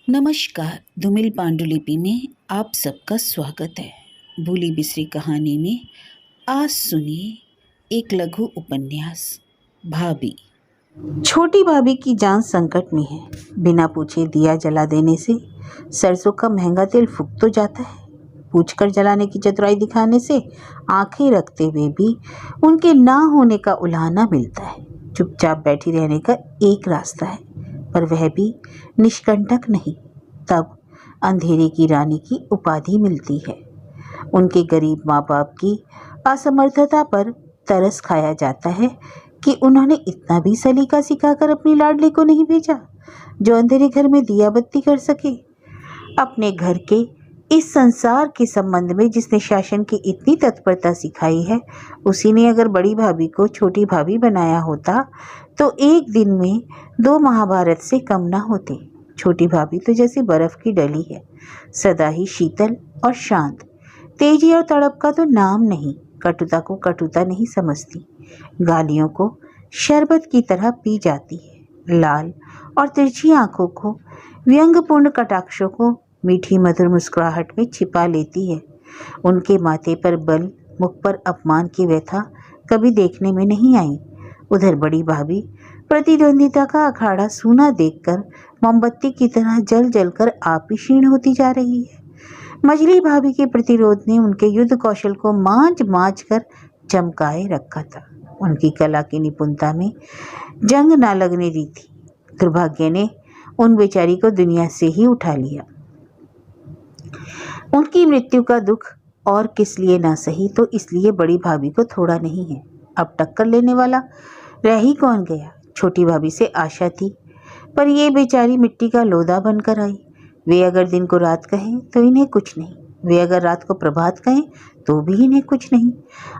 नमस्कार। धूमिल पांडुलिपि में आप सबका स्वागत है। भूली बिसरी कहानी में आज सुनिए एक लघु उपन्यास भाभी। छोटी भाभी की जान संकट में है। बिना पूछे दिया जला देने से सरसों का महंगा तेल फूक तो जाता है। पूछकर जलाने की चतुराई दिखाने से आंखें रखते हुए भी उनके ना होने का उलाहना मिलता है। चुपचाप बैठी रहने का एक रास्ता है, पर वह भी निष्कंटक नहीं। तब अंधेरे की रानी की उपाधि मिलती है। उनके गरीब माँ बाप की असमर्थता पर तरस खाया जाता है कि उन्होंने इतना भी सलीका सिखाकर अपनी लाडली को नहीं भेजा जो अंधेरे घर में दिया बत्ती कर सके। अपने घर के इस संसार के संबंध में जिसने शासन की इतनी तत्परता सिखाई है, उसी ने अगर बड़ी भाभी को छोटी भाभी बनाया होता तो एक दिन में 2 महाभारत से कम ना होते। छोटी भाभी तो जैसे बर्फ की डली है, सदा ही शीतल और शांत। तेजी और तड़प का तो नाम नहीं, कटुता को कटुता नहीं समझती, गालियों को शरबत की तरह पी जाती है, लाल और तिरछी आंखों को, व्यंग्यपूर्ण कटाक्षों को मीठी मधुर मुस्कुराहट में छिपा लेती है। उनके माथे पर बल, मुख पर अपमान की व्यथा कभी देखने में नहीं आई। उधर बड़ी भाभी प्रतिद्वंदिता का अखाड़ा सूना देखकर मोमबत्ती की तरह जल जलकर आप ही क्षीण होती जा रही है। मझली भाभी के प्रतिरोध ने उनके युद्ध कौशल को मांझ कर चमकाए रखा था। उनकी कला की निपुणता में जंग ना लगने दी थी। दुर्भाग्य ने उन बेचारी को दुनिया से ही उठा लिया। उनकी मृत्यु का दुख और किस लिए ना सही तो इसलिए बड़ी भाभी को थोड़ा नहीं है। अब टक्कर लेने वाला रह ही कौन गया। छोटी भाभी से आशा थी, पर ये बेचारी मिट्टी का लोदा बनकर आई। वे अगर दिन को रात कहें तो इन्हें कुछ नहीं, वे अगर रात को प्रभात कहें तो भी इन्हें कुछ नहीं।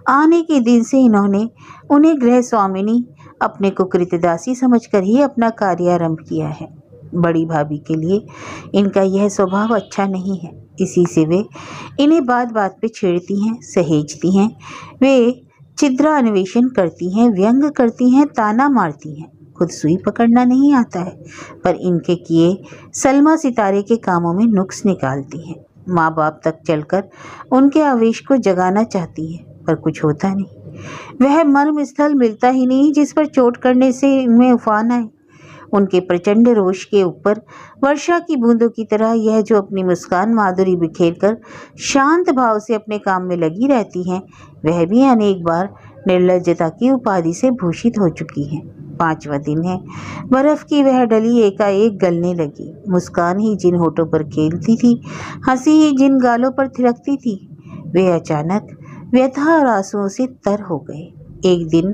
आने के दिन से इन्होंने उन्हें गृह स्वामिनी, अपने को कृतदासी समझकर ही अपना कार्य आरंभ किया है। बड़ी भाभी के लिए इनका यह स्वभाव अच्छा नहीं है। इसी से वे इन्हें बात बात पे छेड़ती हैं, सहेजती हैं। वे छिद्रा अन्वेषण करती हैं, व्यंग करती हैं, ताना मारती हैं। खुद सुई पकड़ना नहीं आता है, पर इनके किए सलमा सितारे के कामों में नुक्स निकालती हैं। माँ बाप तक चलकर उनके आवेश को जगाना चाहती है, पर कुछ होता नहीं। वह मर्म स्थल मिलता ही नहीं जिस पर चोट करने से इनमें उफान आए। उनके प्रचंड रोष के ऊपर वर्षा की बूंदों की तरह यह जो अपनी मुस्कान माधुरी बिखेरकर शांत भाव से अपने काम में लगी रहती हैं, वह भी अनेक बार निर्लज्जता की उपाधि से भूषित हो चुकी हैं। 5वां दिन है। बर्फ की वह डली एकाएक गलने लगी। मुस्कान ही जिन होठों पर खेलती थी, हंसी ही जिन गालों पर थिरकती थी, वे अचानक व्यथा और आंसुओं से तर हो गए। एक दिन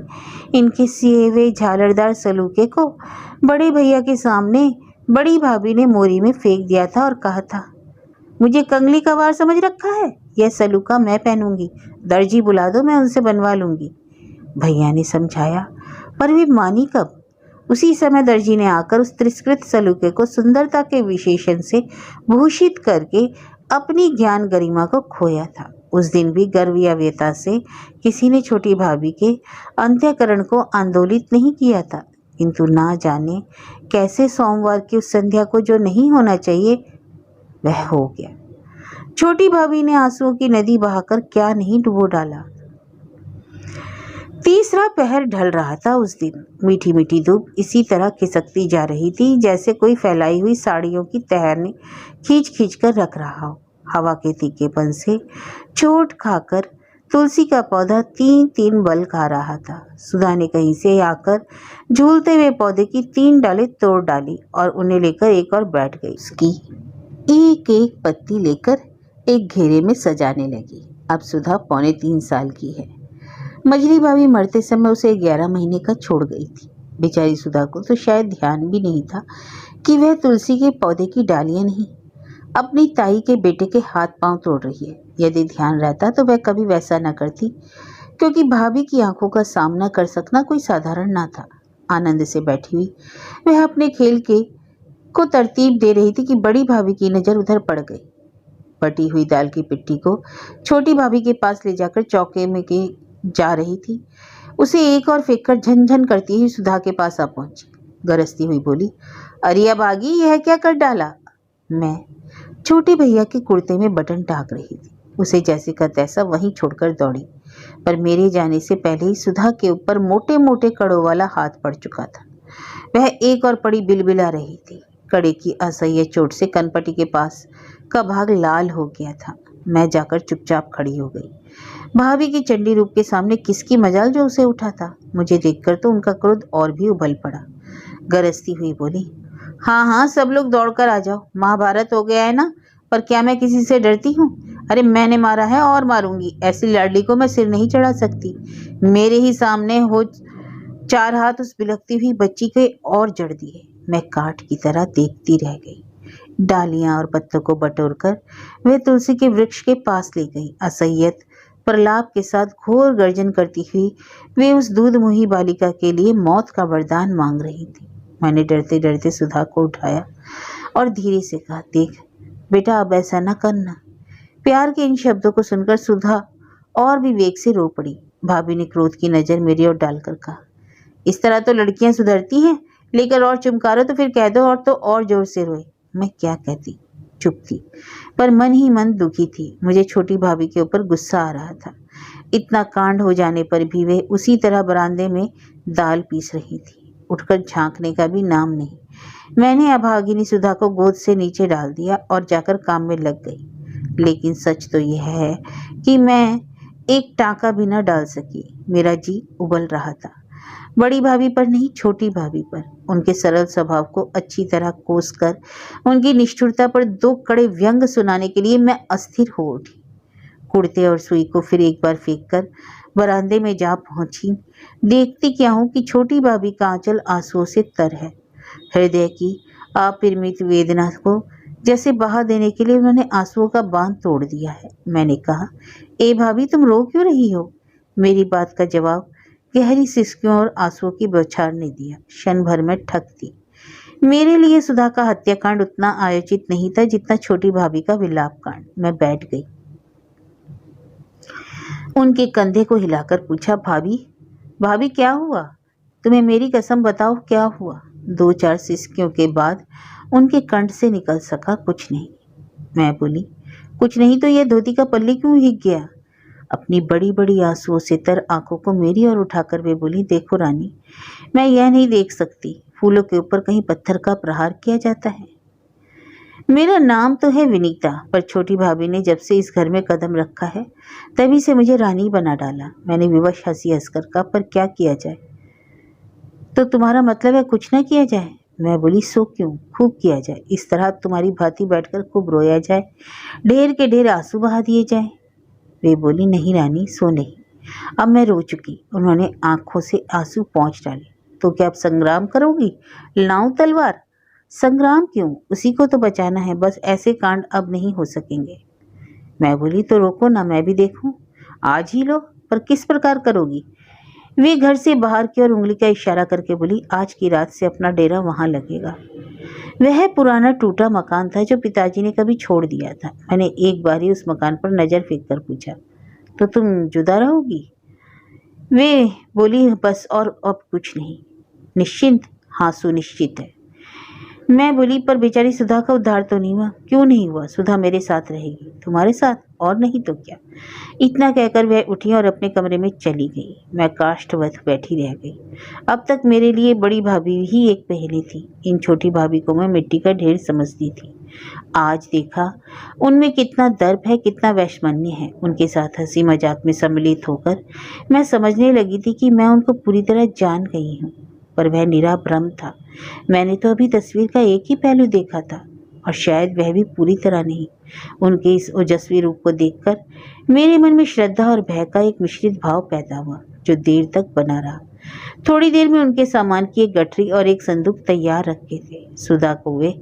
इनके सिए हुए झालरदार सलूके को बड़े भैया के सामने बड़ी भाभी ने मोरी में फेंक दिया था और कहा था, मुझे कंगली का वार समझ रखा है? यह सलूका मैं पहनूंगी, दर्जी बुला दो, मैं उनसे बनवा लूंगी। भैया ने समझाया, पर वे मानी कब। उसी समय दर्जी ने आकर उस तिरस्कृत सलूके को सुंदरता के विशेषण से भूषित करके अपनी ज्ञान गरिमा को खोया था। उस दिन भी गर्व या व्यथा से किसी ने छोटी भाभी के अंत्यकरण को आंदोलित नहीं किया था, किंतु ना जाने कैसे सोमवार की उस संध्या को जो नहीं होना चाहिए वह हो गया। छोटी भाभी ने आंसुओं की नदी बहाकर क्या नहीं डुबो डाला। तीसरा पहर ढल रहा था उस दिन। मीठी मीठी धूप इसी तरह खिसकती जा रही थी जैसे कोई फैलाई हुई साड़ियों की तह ने खींच खींच कर रख रहा हो। हवा के तीखेपन से चोट खाकर तुलसी का पौधा 3-3 बल खा रहा था। सुधा ने कहीं से आकर झूलते हुए पौधे की 3 डालें तोड़ डाली और उन्हें लेकर एक और बैठ गई। उसकी एक एक पत्ती लेकर एक घेरे में सजाने लगी। अब सुधा 3.25 साल की है। मझली भाभी मरते समय उसे 11 महीने का छोड़ गई थी। बेचारी सुधा को तो शायद ध्यान भी नहीं था कि वह तुलसी के पौधे की डालियां नहीं, अपनी ताई के बेटे के हाथ पांव तोड़ रही है। यदि ध्यान रहता तो वह कभी वैसा न करती, क्योंकि भाभी की आंखों का सामना कर सकना कोई साधारण ना था। आनंद से बैठी हुई वह अपने खेल के को तरतीब दे रही थी कि बड़ी भाभी की नज़र उधर पड़ गई। बटी हुई दाल की पिट्ठी को छोटी भाभी के पास ले जाकर चौके में के जा रही थी। उसे एक और फेंककर झनझन करती हुई सुधा के पास आ पहुंची। गरजती हुई बोली, अरे अब आगी, यह क्या कर डाला? मैं छोटे भैया के कुर्ते में बटन टाक रही थी। उसे जैसे का तैसा वहीं छोड़कर दौड़ी, पर मेरे जाने से पहले ही सुधा के ऊपर मोटे मोटे कड़ों वाला हाथ पड़ चुका था। वह एक और पड़ी बिलबिला रही थी। कड़े की असह्य चोट से कनपटी के पास का भाग लाल हो गया था। मैं जाकर चुपचाप खड़ी हो गई। भाभी की चंडी रूप के सामने किसकी मजाल जो उसे उठा था। मुझे देखकर तो उनका क्रोध और भी उबल पड़ा। गरजती हुई बोली, हाँ हाँ, सब लोग दौड़कर आ जाओ, महाभारत हो गया है ना। पर क्या मैं किसी से डरती हूँ? अरे मैंने मारा है और मारूंगी। ऐसी लाडली को मैं सिर नहीं चढ़ा सकती। मेरे ही सामने हो 4 हाथ उस बिलखती हुई बच्ची के और जड़ दिए। मैं काठ की तरह देखती रह गई। डालियां और पत्तों को बटोरकर वह तुलसी के वृक्ष के पास ले गई। असह्यत प्रलाप के साथ घोर गर्जन करती हुई वे उस दूधमुही बालिका के लिए मौत का वरदान मांग रही थी। मैंने डरते डरते सुधा को उठाया और धीरे से कहा, देख बेटा, अब ऐसा न करना। प्यार के इन शब्दों को सुनकर सुधा और भी वेग से रो पड़ी। भाभी ने क्रोध की नजर मेरी ओर डालकर कहा, इस तरह तो लड़कियां सुधरती हैं, लेकर और चुमकारो तो फिर कह दो और तो और जोर से रोए। मैं क्या कहती, चुप थी, पर मन ही मन दुखी थी। मुझे छोटी भाभी के ऊपर गुस्सा आ रहा था। इतना कांड हो जाने पर भी वे उसी तरह बरामदे में दाल पीस रही थी, उठकर झांकने का भी नाम नहीं। मैंने अभागिनी सुधा को गोद से नीचे डाल दिया और जाकर काम में लग गई। लेकिन सच तो यह है कि मैं एक टाँका भी न डाल सकी। मेरा जी उबल रहा था, बड़ी भाभी पर नहीं, छोटी भाभी पर। उनके सरल स्वभाव को अच्छी तरह कोसकर उनकी निष्ठुरता पर 2 कड़े व्यंग सुनाने के लिए मैं अस्थिर हो उठी। कुर्ते और सुई को फिर एक बार फेंक कर बरामदे में जा पहुंची। देखती क्या हूं कि छोटी भाभी का आंचल आंसुओं से तर है। हृदय की अपरिमित वेदना को जैसे बहा देने के लिए उन्होंने आंसुओं का बांध तोड़ दिया है। मैंने कहा, ए भाभी, तुम रो क्यों रही हो? मेरी बात का जवाब गहरी सिसकियों और आंसुओं की बौछार ने दिया। क्षण भर में ठक थी। मेरे लिए सुधा का हत्याकांड उतना आयोजित नहीं था जितना छोटी भाभी का विलाप कांड। मैं बैठ गई, उनके कंधे को हिलाकर पूछा, भाभी भाभी क्या हुआ? तुम्हें मेरी कसम बताओ, क्या हुआ? 2-4 सिसकियों के बाद उनके कंठ से निकल सका, कुछ नहीं। मैं बोली, कुछ नहीं तो यह धोती का पल्ली क्यों भीग गया? अपनी बड़ी बड़ी आंसुओं से तर आंखों को मेरी ओर उठाकर वे बोली, देखो रानी, मैं यह नहीं देख सकती, फूलों के ऊपर कहीं पत्थर का प्रहार किया जाता है। मेरा नाम तो है विनीता, पर छोटी भाभी ने जब से इस घर में कदम रखा है तभी से मुझे रानी बना डाला। मैंने विवश हंसी हंसकर कहा, पर क्या किया जाए? तो तुम्हारा मतलब है कुछ ना किया जाए? मैं बोली, सो क्यों, खूब किया जाए। इस तरह तुम्हारी भांति बैठकर खूब रोया जाए, ढेर के ढेर आंसू बहा दिए जाए। वे बोली, नहीं रानी, सो नहीं। अब मैं रो चुकी। उन्होंने आंखों से आंसू पोंछ डाले। तो क्या अब संग्राम करोगी? लाऊं तलवार? संग्राम क्यों, उसी को तो बचाना है। बस ऐसे कांड अब नहीं हो सकेंगे। मैं बोली, तो रोको ना, मैं भी देखूं। आज ही लो, पर किस प्रकार करोगी? वे घर से बाहर की ओर उंगली का इशारा करके बोली, आज की रात से अपना डेरा वहां लगेगा। वह पुराना टूटा मकान था जो पिताजी ने कभी छोड़ दिया था। मैंने एक बार ही उस मकान पर नजर फेंक कर पूछा, तो तुम जुदा रहोगी? वे बोली, बस और अब कुछ नहीं। निश्चिंत? हाँ, सुनिश्चित है। मैं बोली, पर बेचारी सुधा का उद्धार तो नहीं हुआ? क्यों नहीं हुआ? सुधा मेरे साथ रहेगी। तुम्हारे साथ? और नहीं तो क्या। इतना कहकर वह उठी और अपने कमरे में चली गई। मैं काष्ठवत बैठी रह गई। अब तक मेरे लिए बड़ी भाभी ही एक पहेली थी। इन छोटी भाभी को मैं मिट्टी का ढेर समझती थी। आज देखा उनमें कितना दर्प है, कितना वैषमन्य है। उनके साथ हंसी मजाक में सम्मिलित होकर मैं समझने लगी थी कि मैं उनको पूरी तरह जान गई हूँ, पर वह निरा भ्रम था। मैंने तो अभी तस्वीर का एक ही पहलू देखा था, और शायद वह भी पूरी तरह नहीं। उनके इस ओजस्वी रूप को देखकर मेरे मन में श्रद्धा और भय का एक मिश्रित भाव पैदा हुआ, जो देर तक बना रहा। थोड़ी देर में उनके सामान की एक गठरी और एक संदूक तैयार रखे थे। सुधा को वे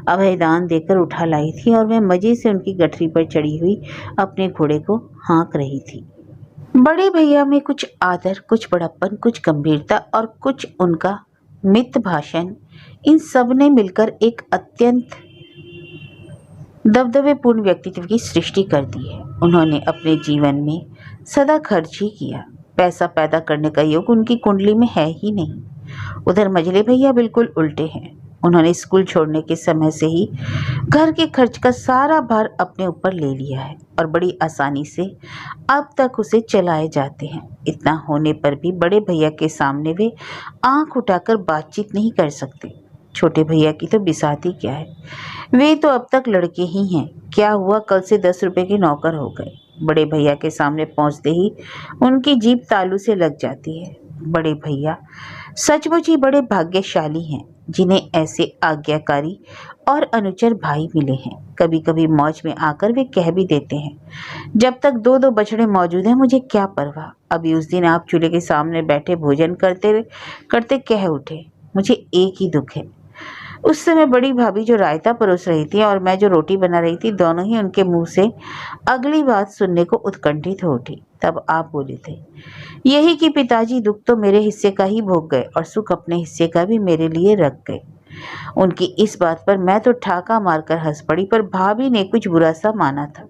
अभयदान देकर उठा लाई थी और वह मजे से उनकी गठरी पर चढ़ी हुई अपने घोड़े को हाँक रही थी। बड़े भैया में कुछ आदर, कुछ बड़प्पन, कुछ गंभीरता और कुछ उनका मित भाषण, इन सब ने मिलकर एक अत्यंत दबदबेपूर्ण व्यक्तित्व की सृष्टि कर दी है। उन्होंने अपने जीवन में सदा खर्च ही किया। पैसा पैदा करने का योग उनकी कुंडली में है ही नहीं। उधर मझले भैया बिल्कुल उल्टे हैं। उन्होंने स्कूल छोड़ने के समय से ही घर के खर्च का सारा भार अपने ऊपर ले लिया है और बड़ी आसानी से अब तक उसे चलाए जाते हैं। इतना होने पर भी बड़े भैया के सामने वे आंख उठाकर बातचीत नहीं कर सकते। छोटे भैया की तो बिसाती क्या है, वे तो अब तक लड़के ही हैं। क्या हुआ, कल से 10 रुपए के नौकर हो गए। बड़े भैया के सामने पहुंचते ही उनकी जीभ तालू से लग जाती है। बड़े भैया सचमुच ही बड़े भाग्यशाली हैं जिन्हें ऐसे आज्ञाकारी और अनुचर भाई मिले हैं। कभी कभी मौज में आकर वे कह भी देते हैं, जब तक दो दो बछड़े मौजूद हैं मुझे क्या परवाह। अभी उस दिन आप चूल्हे के सामने बैठे भोजन करते करते कह उठे, मुझे एक ही दुख है। उस समय बड़ी भाभी जो रायता परोस रही थी और मैं जो रोटी बना रही थी, दोनों ही उनके मुंह से अगली बात सुनने को उत्कंठित हो उठी। तब आप बोले थे, यही कि पिताजी दुख तो मेरे हिस्से का ही भोग गए और सुख अपने हिस्से का भी मेरे लिए रख गए। उनकी इस बात पर मैं तो ठाका मारकर हंस पड़ी, पर भाभी ने कुछ बुरा सा माना था।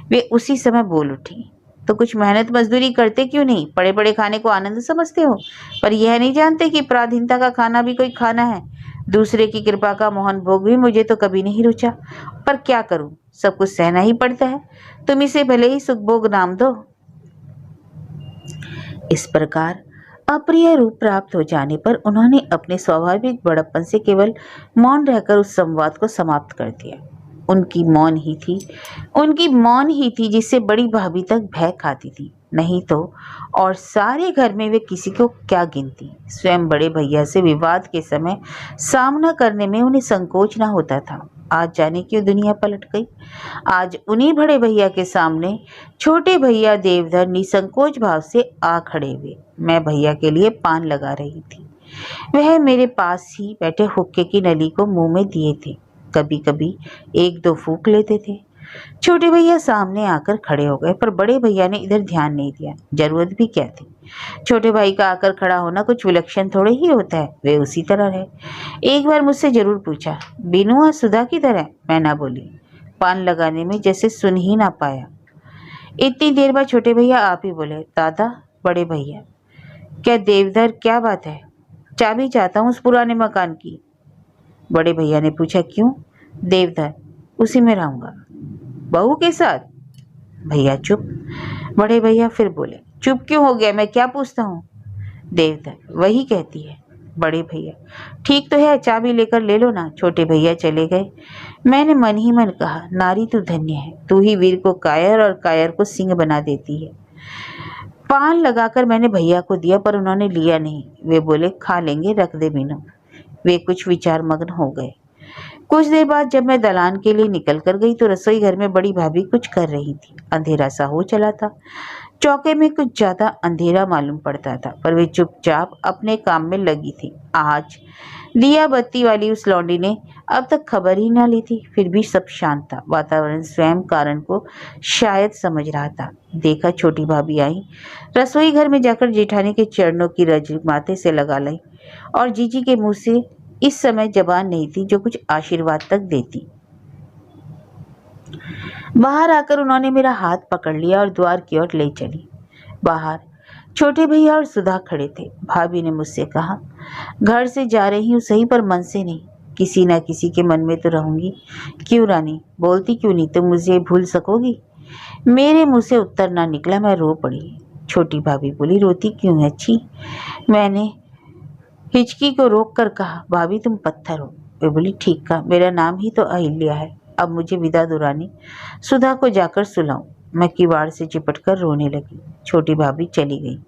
वे उसी समय बोल उठी, तो कुछ मेहनत मजदूरी करते क्यों नहीं? पड़े पड़े खाने को आनंद समझते हो, पर यह नहीं जानते कि पराधीनता का खाना भी कोई खाना है। दूसरे की कृपा का मोहन भोग भी मुझे तो कभी नहीं रुचा, पर क्या करूं, सब कुछ सहना ही पड़ता है। तुम इसे भले ही सुख भोग नाम दो। इस प्रकार अप्रिय रूप प्राप्त हो जाने पर उन्होंने अपने स्वाभाविक बड़प्पन से केवल मौन रहकर उस संवाद को समाप्त कर दिया। उनकी मौन ही थी जिससे बड़ी भाभी तक भय खाती थी, नहीं तो और सारे घर में वे किसी को क्या गिनती। स्वयं बड़े भैया से विवाद के समय सामना करने में उन्हें संकोच न होता था। आज जाने क्यों दुनिया पलट गई। आज उन्हीं बड़े भैया के सामने छोटे भैया देवधर निसंकोच भाव से आ खड़े हुए। मैं भैया के लिए पान लगा रही थी, वह मेरे पास ही बैठे हुक्के की नली को मुंह में दिए थे। कभी कभी एक दो फूंक लेते थे। छोटे भैया सामने आकर खड़े हो गए, पर बड़े भैया ने इधर ध्यान नहीं दिया। जरूरत भी क्या थी, छोटे भाई का आकर खड़ा होना कुछ विलक्षण थोड़े ही होता है। वे उसी तरह रहे। एक बार मुझसे जरूर पूछा, बीनू आज सुधा की तरह? मैं ना बोली, पान लगाने में जैसे सुन ही ना पाया। इतनी देर बाद छोटे भैया आप ही बोले, दादा। बड़े भैया, क्या देवधर, क्या बात है? चाबी चाहता हूँ उस पुराने मकान की। बड़े भैया ने पूछा, क्यों? देवधर, उसी में रहूंगा। बहू के साथ? भैया चुप। बड़े भैया फिर बोले, चुप क्यों हो गया, मैं क्या पूछता हूँ? देवधर, वही कहती है। बड़े भैया, ठीक तो है, चाबी लेकर ले लो ना। छोटे भैया चले गए। मैंने मन ही मन कहा, नारी तू धन्य है, तू ही वीर को कायर और कायर को सिंह बना देती है। पान लगाकर मैंने भैया को दिया, पर उन्होंने लिया नहीं। वे बोले, खा लेंगे, रख दे मीनू। वे कुछ विचार मग्न हो गए। कुछ देर बाद जब मैं दलान के लिए निकल कर गई तो रसोई घर में बड़ी भाभी कुछ कर रही थी। अंधेरा सा हो चला था। चौके में कुछ ज्यादा अंधेरा मालूम पड़ता था, पर वे चुपचाप अपने काम में लगी थी। आज दिया बत्ती वाली उस लौंडी ने अब तक खबर ही ना ली थी। फिर भी सब शांत था। वातावरण स्वयं कारण को शायद समझ रहा था। देखा छोटी भाभी आई, रसोई घर में जाकर जेठानी के चरणों की रज माथे से लगा लाई, और जीजी के मुंह से इस समय जबान नहीं थी जो कुछ आशीर्वाद तक देती। बाहर आकर उन्होंने मेरा हाथ पकड़ लिया और द्वार की ओर ले चली। बाहर छोटे भैया और सुधा खड़े थे। भाभी ने मुझसे कहा, घर से जा रही हूँ सही, पर मन से नहीं। किसी ना किसी के मन में तो रहूंगी। क्यों रानी, बोलती क्यों नहीं? तुम मुझे भूल सकोगी? मेरे मुंह से उत्तर ना निकला। मैं रो पड़ी। छोटी भाभी बोली, रोती क्यों है? छी। मैंने हिचकी को रोक कर कहा, भाभी तुम पत्थर हो। वे बोली, ठीक कहा, मेरा नाम ही तो अहिल्या है। अब मुझे विदा दो रानी, सुधा को जाकर सुलाऊं। मैं किवाड़ से चिपटकर रोने लगी। छोटी भाभी चली गई,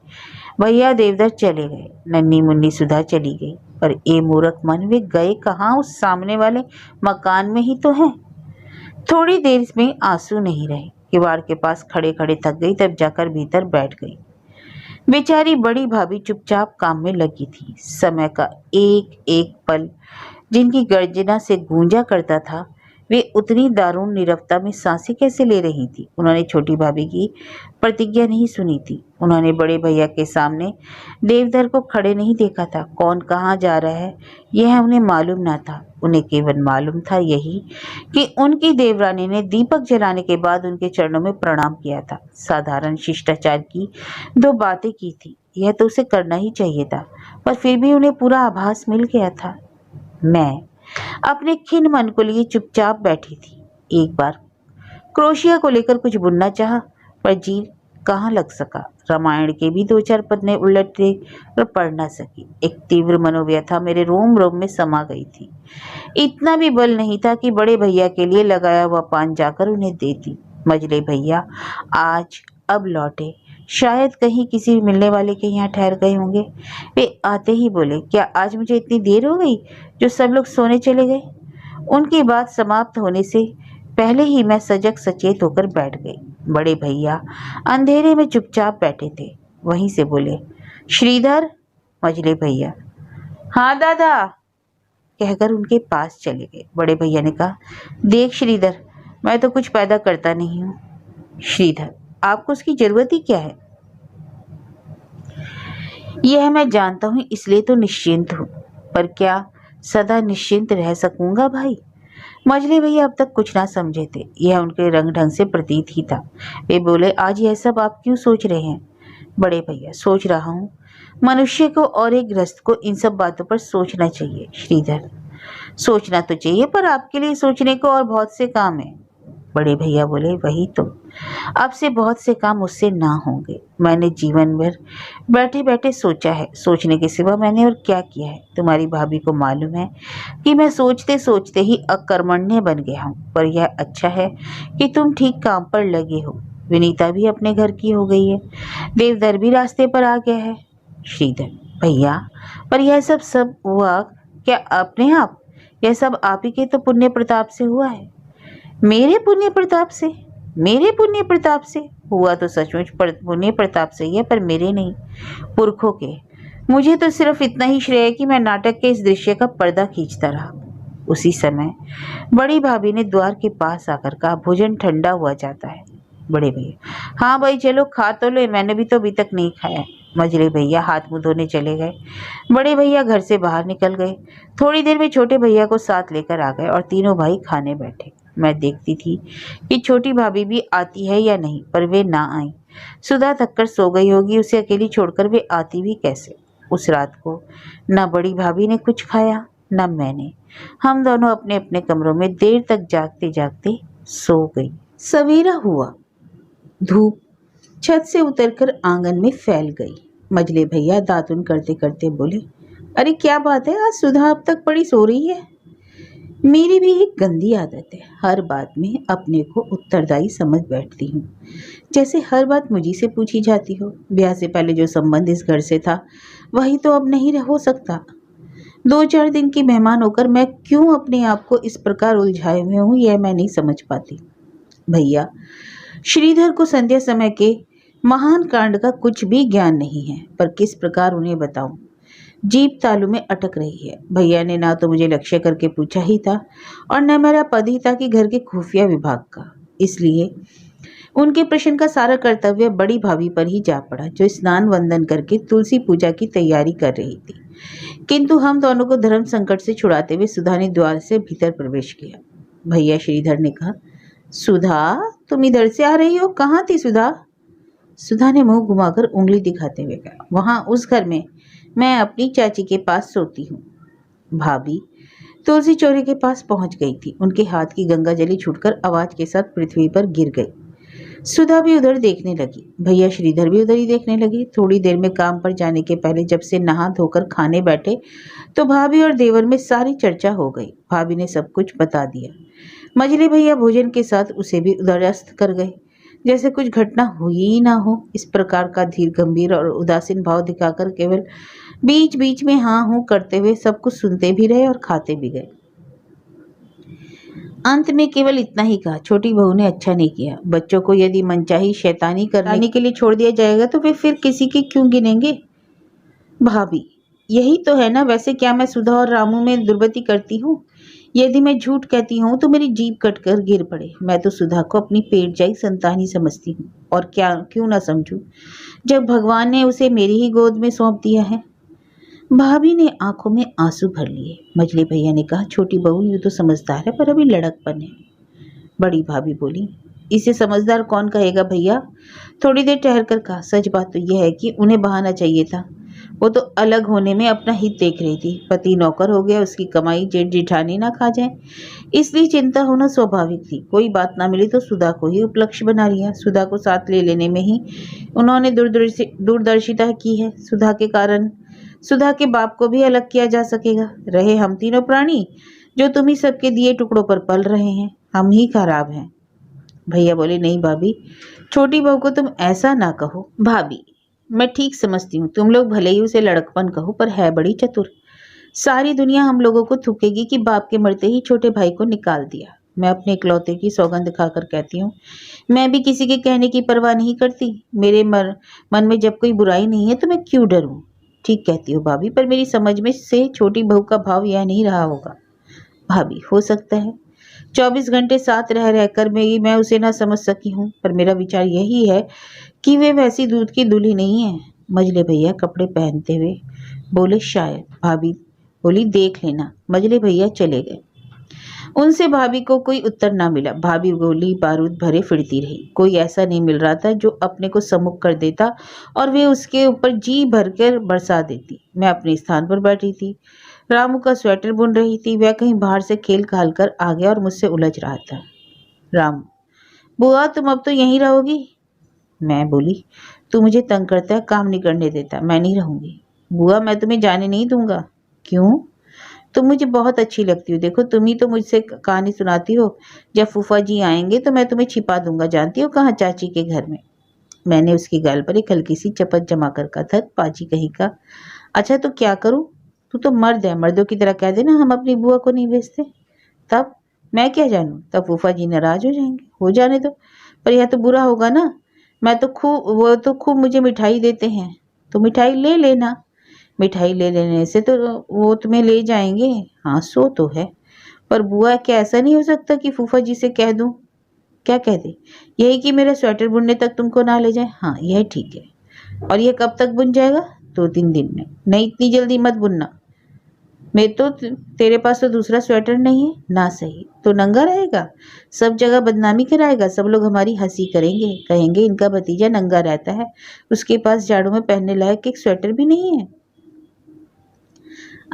भैया देवधर चले गए, नन्ही मुन्नी सुधा चली गई। पर ए मूर्ख मन, वे गए कहाँ? उस सामने वाले मकान में ही तो हैं। थोड़ी देर में आंसू नहीं रहे। किवाड़ के पास खड़े खड़े थक गई, तब जाकर भीतर बैठ गई। बेचारी बड़ी भाभी चुपचाप काम में लगी थी। समय का एक एक पल जिनकी गर्जना से गूंजा करता था, वे उतनी दारुण नीरवता में सांसें कैसे ले रही थी? उन्होंने छोटी भाभी की प्रतिज्ञा नहीं सुनी थी। उन्होंने बड़े भैया के सामने देवधर को खड़े नहीं देखा था। कौन कहाँ जा रहा है यह उन्हें मालूम न था। उन्हें केवल मालूम था यही कि उनकी देवरानी ने दीपक जलाने के बाद उनके चरणों में प्रणाम किया था। साधारण शिष्टाचार की दो बातें की थी। यह तो उसे करना ही चाहिए था, पर फिर भी उन्हें पूरा आभास मिल गया था। मैं अपने खिन्न मन को लिए चुपचाप बैठी थी। एक बार क्रोशिया को लेकर कुछ बुनना चाहा, पर जी कहाँ लग सका। रामायण के भी 2-4 पन्ने उलटे पर पढ़ ना सकी। एक तीव्र मनोव्यथा मेरे रोम रोम में समा गई थी। इतना भी बल नहीं था कि बड़े भैया के लिए लगाया हुआ पान जाकर उन्हें देती। मझले भैया आज अब लौटे, शायद कहीं किसी मिलने वाले के यहाँ ठहर गए होंगे। वे आते ही बोले, क्या आज मुझे इतनी देर हो गई जो सब लोग सोने चले गए? उनकी बात समाप्त होने से पहले ही मैं सजग सचेत होकर बैठ गई। बड़े भैया अंधेरे में चुपचाप बैठे थे। वहीं से बोले, श्रीधर। मझले भैया, हाँ दादा, कहकर उनके पास चले गए। बड़े भैया ने कहा, देख श्रीधर, मैं तो कुछ पैदा करता नहीं हूँ। श्रीधर, आपको उसकी जरूरत ही क्या है? यह मैं जानता हूँ, इसलिए तो निश्चिंत हूँ, पर क्या सदा निश्चिंत रह सकूंगा भाई? मझले भैया अब तक कुछ ना समझे थे। यह उनके रंग ढंग से प्रतीत ही था। वे बोले, आज यह सब आप क्यों सोच रहे हैं? बड़े भैया, सोच रहा हूँ मनुष्य को और एक गृहस्थ को इन सब बातों पर सोचना चाहिए। श्रीधर, सोचना तो चाहिए, पर आपके लिए सोचने को और बहुत से काम हैं। बड़े भैया बोले, वही तो, अब से बहुत से काम मुझसे ना होंगे। मैंने जीवन भर बैठे बैठे सोचा है, सोचने के सिवा मैंने और क्या किया है? तुम्हारी भाभी को मालूम है कि मैं सोचते सोचते ही अकर्मण्य बन गया हूँ, पर यह अच्छा है कि तुम ठीक काम पर लगे हो। विनीता भी अपने घर की हो गई है, देवधर भी रास्ते पर आ गया है। श्रीधर, भैया, पर यह सब हुआ क्या अपने आप? यह सब आप ही के तो पुण्य प्रताप से हुआ है। मेरे पुण्य प्रताप से? मेरे पुण्य प्रताप से हुआ तो सचमुच पुण्य प्रताप से ही है, पर मेरे नहीं, पुरखों के। मुझे तो सिर्फ इतना ही श्रेय है कि मैं नाटक के इस दृश्य का पर्दा खींचता रहा। उसी समय बड़ी भाभी ने द्वार के पास आकर कहा, भोजन ठंडा हुआ जाता है। बड़े भैया, हाँ भाई चलो खा तो ले, मैंने भी तो अभी तक नहीं खाया। मझले भैया हाथ मुंह धोने चले गए। बड़े भैया घर से बाहर निकल गए। थोड़ी देर में छोटे भैया को साथ लेकर आ गए और तीनों भाई खाने बैठे। मैं देखती थी कि छोटी भाभी भी आती है या नहीं, पर वे ना आई। सुधा थककर सो गई होगी, उसे अकेली छोड़कर वे आती भी कैसे? उस रात को ना बड़ी भाभी ने कुछ खाया, ना मैंने। हम दोनों अपने अपने कमरों में देर तक जागते जागते सो गई। सवेरा हुआ। धूप छत से उतरकर आंगन में फैल गई। मझले भैया दातुन करते करते बोले, अरे क्या बात है, आज सुधा अब तक पड़ी सो रही है? मेरी भी एक गंदी आदत है, हर बात में अपने को उत्तरदायी समझ बैठती हूँ, जैसे हर बात मुझी से पूछी जाती हो। ब्याह से पहले जो संबंध इस घर से था वही तो अब नहीं हो सकता। 2-4 दिन की मेहमान होकर मैं क्यों अपने आप को इस प्रकार उलझाए हुए हूँ, यह मैं नहीं समझ पाती। भैया, श्रीधर को संध्या समय के महान कांड का कुछ भी ज्ञान नहीं है, पर किस प्रकार उन्हें बताऊं? जीप तालू में अटक रही है। भैया ने ना तो मुझे लक्ष्य करके पूछा ही था और न मेरा पद ही था कि घर के खुफिया विभाग का। इसलिए उनके प्रश्न का सारा कर्तव्य बड़ी भाभी पर ही जा पड़ा, जो स्नान वंदन करके तुलसी पूजा की तैयारी कर रही थी। किंतु हम दोनों को धर्म संकट से छुड़ाते हुए सुधा ने द्वार से भीतर प्रवेश किया। भैया श्रीधर ने कहा, सुधा, तुम इधर से आ रही हो? कहाँ थी सुधा? सुधा ने मुंह घुमाकर उंगली दिखाते हुए कहा, वहां उस घर में, मैं अपनी चाची के पास सोती हूँ। भाभी तुलसी चौरे के पास पहुंच गई थी। उनके हाथ की गंगा जली छूटकर आवाज के साथ पृथ्वी पर गिर गई। सुधा भी उधर देखने लगी। भैया श्रीधर भी उधर ही देखने लगे। थोड़ी देर में काम पर जाने के पहले जब से नहा धोकर खाने बैठे तो भाभी और देवर में सारी चर्चा हो गई। भाभी ने सब कुछ बता दिया। मझले भैया भोजन के साथ उसे भी उदास्त कर गए, जैसे कुछ घटना हुई ही ना हो। इस प्रकार का धीर गंभीर और उदासीन भाव दिखाकर केवल बीच बीच में हाँ हूँ करते हुए सब कुछ सुनते भी रहे और खाते भी गए। अंत में केवल इतना ही कहा, छोटी बहू ने अच्छा नहीं किया। बच्चों को यदि मनचाही शैतानी करने के लिए छोड़ दिया जाएगा तो वे फिर किसी की क्यों गिनेंगे? भाभी, यही तो है ना। वैसे क्या मैं सुधा और रामू में दुर्गति करती हूँ? यदि मैं झूठ कहती हूँ तो मेरी जीभ कटकर गिर पड़े। मैं तो सुधा को अपनी पेटजाई संतान ही समझती हूँ, और क्या क्यों ना समझूं, जब भगवान ने उसे मेरी ही गोद में सौंप दिया है। भाभी ने आंखों में आंसू भर लिए। मझले भैया ने कहा, छोटी बहू यूं तो समझदार है, पर अभी लड़कपन है। बड़ी भाभी बोली, इसे समझदार कौन कहेगा भैया? थोड़ी देर ठहर कर कहा, सच बात तो यह है कि उन्हें बहाना चाहिए था। वो तो अलग होने में अपना हित देख रही थी। पति नौकर हो गया, उसकी कमाई जेठ जेठानी ना खा जाए, इसलिए चिंता होना स्वाभाविक थी। कोई बात ना मिली तो सुधा को ही उपलक्ष्य बना लिया। सुधा को साथ ले लेने में ही उन्होंने दूरदर्शिता की है। सुधा के कारण सुधा के बाप को भी अलग किया जा सकेगा। रहे हम तीनों प्राणी जो तुम ही सबके दिए टुकड़ों पर पल रहे हैं, हम ही खराब हैं। भैया बोले, नहीं भाभी, छोटी बहू को तुम ऐसा ना कहो। भाभी, मैं ठीक समझती हूँ, तुम लोग भले ही उसे लड़कपन कहो, पर है बड़ी चतुर। सारी दुनिया हम लोगों को थूकेगी कि बाप के मरते ही छोटे भाई को निकाल दिया। मैं अपने इकलौते की सौगंध खाकर कहती हूँ, मैं भी किसी के कहने की परवाह नहीं करती। मेरे मन में जब कोई बुराई नहीं है तो मैं क्यों डरूं। ठीक कहती हो भाभी, पर मेरी समझ में से छोटी बहू का भाव यह नहीं रहा होगा। भाभी, हो सकता है 24 घंटे साथ रह रहकर मैं उसे ना समझ सकी हूँ, पर मेरा विचार यही है कि वे वैसी दूध की दूल्ही नहीं है। मजले भैया कपड़े पहनते हुए बोले, शायद। भाभी बोली, देख लेना। मजले भैया चले गए। उनसे भाभी को कोई उत्तर ना मिला। भाभी गोली बारूद भरे फिरती रही। कोई ऐसा नहीं मिल रहा था जो अपने को सम्मुख कर देता और वे उसके ऊपर जी भरकर बरसा देती। मैं अपने स्थान पर बैठी थी, रामू का स्वेटर बुन रही थी। वह कहीं बाहर से खेल खाल कर आ गया और मुझसे उलझ रहा था। रामू, बुआ तुम अब तो यहीं रहोगी? मैं बोली, तू मुझे तंग करता है, काम नहीं करने देता, मैं नहीं रहूंगी। बुआ, मैं तुम्हें जाने नहीं दूंगा। क्यों? तुम मुझे बहुत अच्छी लगती हो। देखो, तुम ही तो मुझसे कहानी सुनाती हो। जब फूफा जी आएंगे तो मैं तुम्हें छिपा दूंगा। जानती हो कहाँ? चाची के घर में। मैंने उसकी गाल पर एक हल्की सी चपत जमा कर कहा था, पाजी कहीं का। अच्छा तो क्या करूं? तू तो मर्द है, मर्दों की तरह कह देना हम अपनी बुआ को नहीं भेजते। तब मैं क्या जानूं? तब फूफा जी नाराज हो जाएंगे। हो जाने दो, पर यह तो बुरा होगा ना। वो तो खूब मुझे मिठाई देते हैं, तो मिठाई ले लेना। मिठाई ले लेने से तो वो तुम्हें ले जाएंगे। हाँ, सो तो है, पर बुआ, क्या ऐसा नहीं हो सकता कि फूफा जी से कह दूं? क्या कह दे? यही कि मेरा स्वेटर बुनने तक तुमको ना ले जाए। हाँ, यह ठीक है। और यह कब तक बुन जाएगा? 2-3 दिन में। नहीं, इतनी जल्दी मत बुनना। मैं तो तेरे पास तो दूसरा स्वेटर नहीं है ना। सही तो नंगा रहेगा, सब जगह बदनामी कराएगा। सब लोग हमारी हंसी करेंगे, कहेंगे इनका भतीजा नंगा रहता है, उसके पास जाड़ों में पहनने लायक एक स्वेटर भी नहीं है।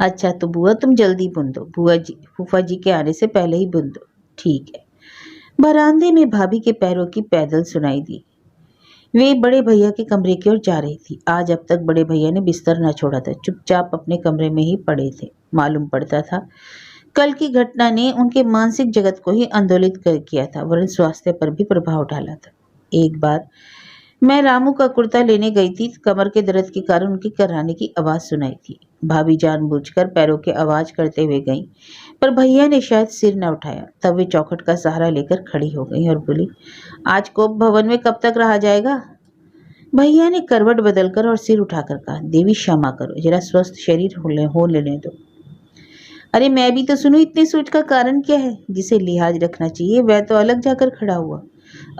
अच्छा तो बुआ तुम जल्दी बुन दो, फूफा जी के आने से पहले ही बुन दो। ठीक है। बरामदे में भाभी के पैरों की पैदल सुनाई दी। वे बड़े भैया के कमरे की ओर जा रही थी। आज अब तक बड़े भैया ने बिस्तर न छोड़ा था, चुपचाप अपने कमरे में ही पड़े थे। मालूम पड़ता था कल की घटना ने उनके मानसिक जगत को ही आंदोलित किया था, वरन स्वास्थ्य पर भी प्रभाव डाला था। एक बार मैं रामू का कुर्ता लेने गई थी, कमर के दर्द के कारण उनकी कराने की आवाज सुनाई थी। भाभी जानबूझकर पैरों की आवाज करते हुए गई, पर भैया ने शायद सिर न उठाया। तब वे चौखट का सहारा लेकर खड़ी हो गई और बोली, आज कोप भवन में कब तक रहा जाएगा? भैया ने करवट बदलकर और सिर उठाकर कहा, देवी क्षमा करो, जरा स्वस्थ शरीर हो लेने दो। अरे मैं भी तो सुनूं, इतनी सोच का कारण क्या है? जिसे लिहाज रखना चाहिए वह तो अलग जाकर खड़ा हुआ।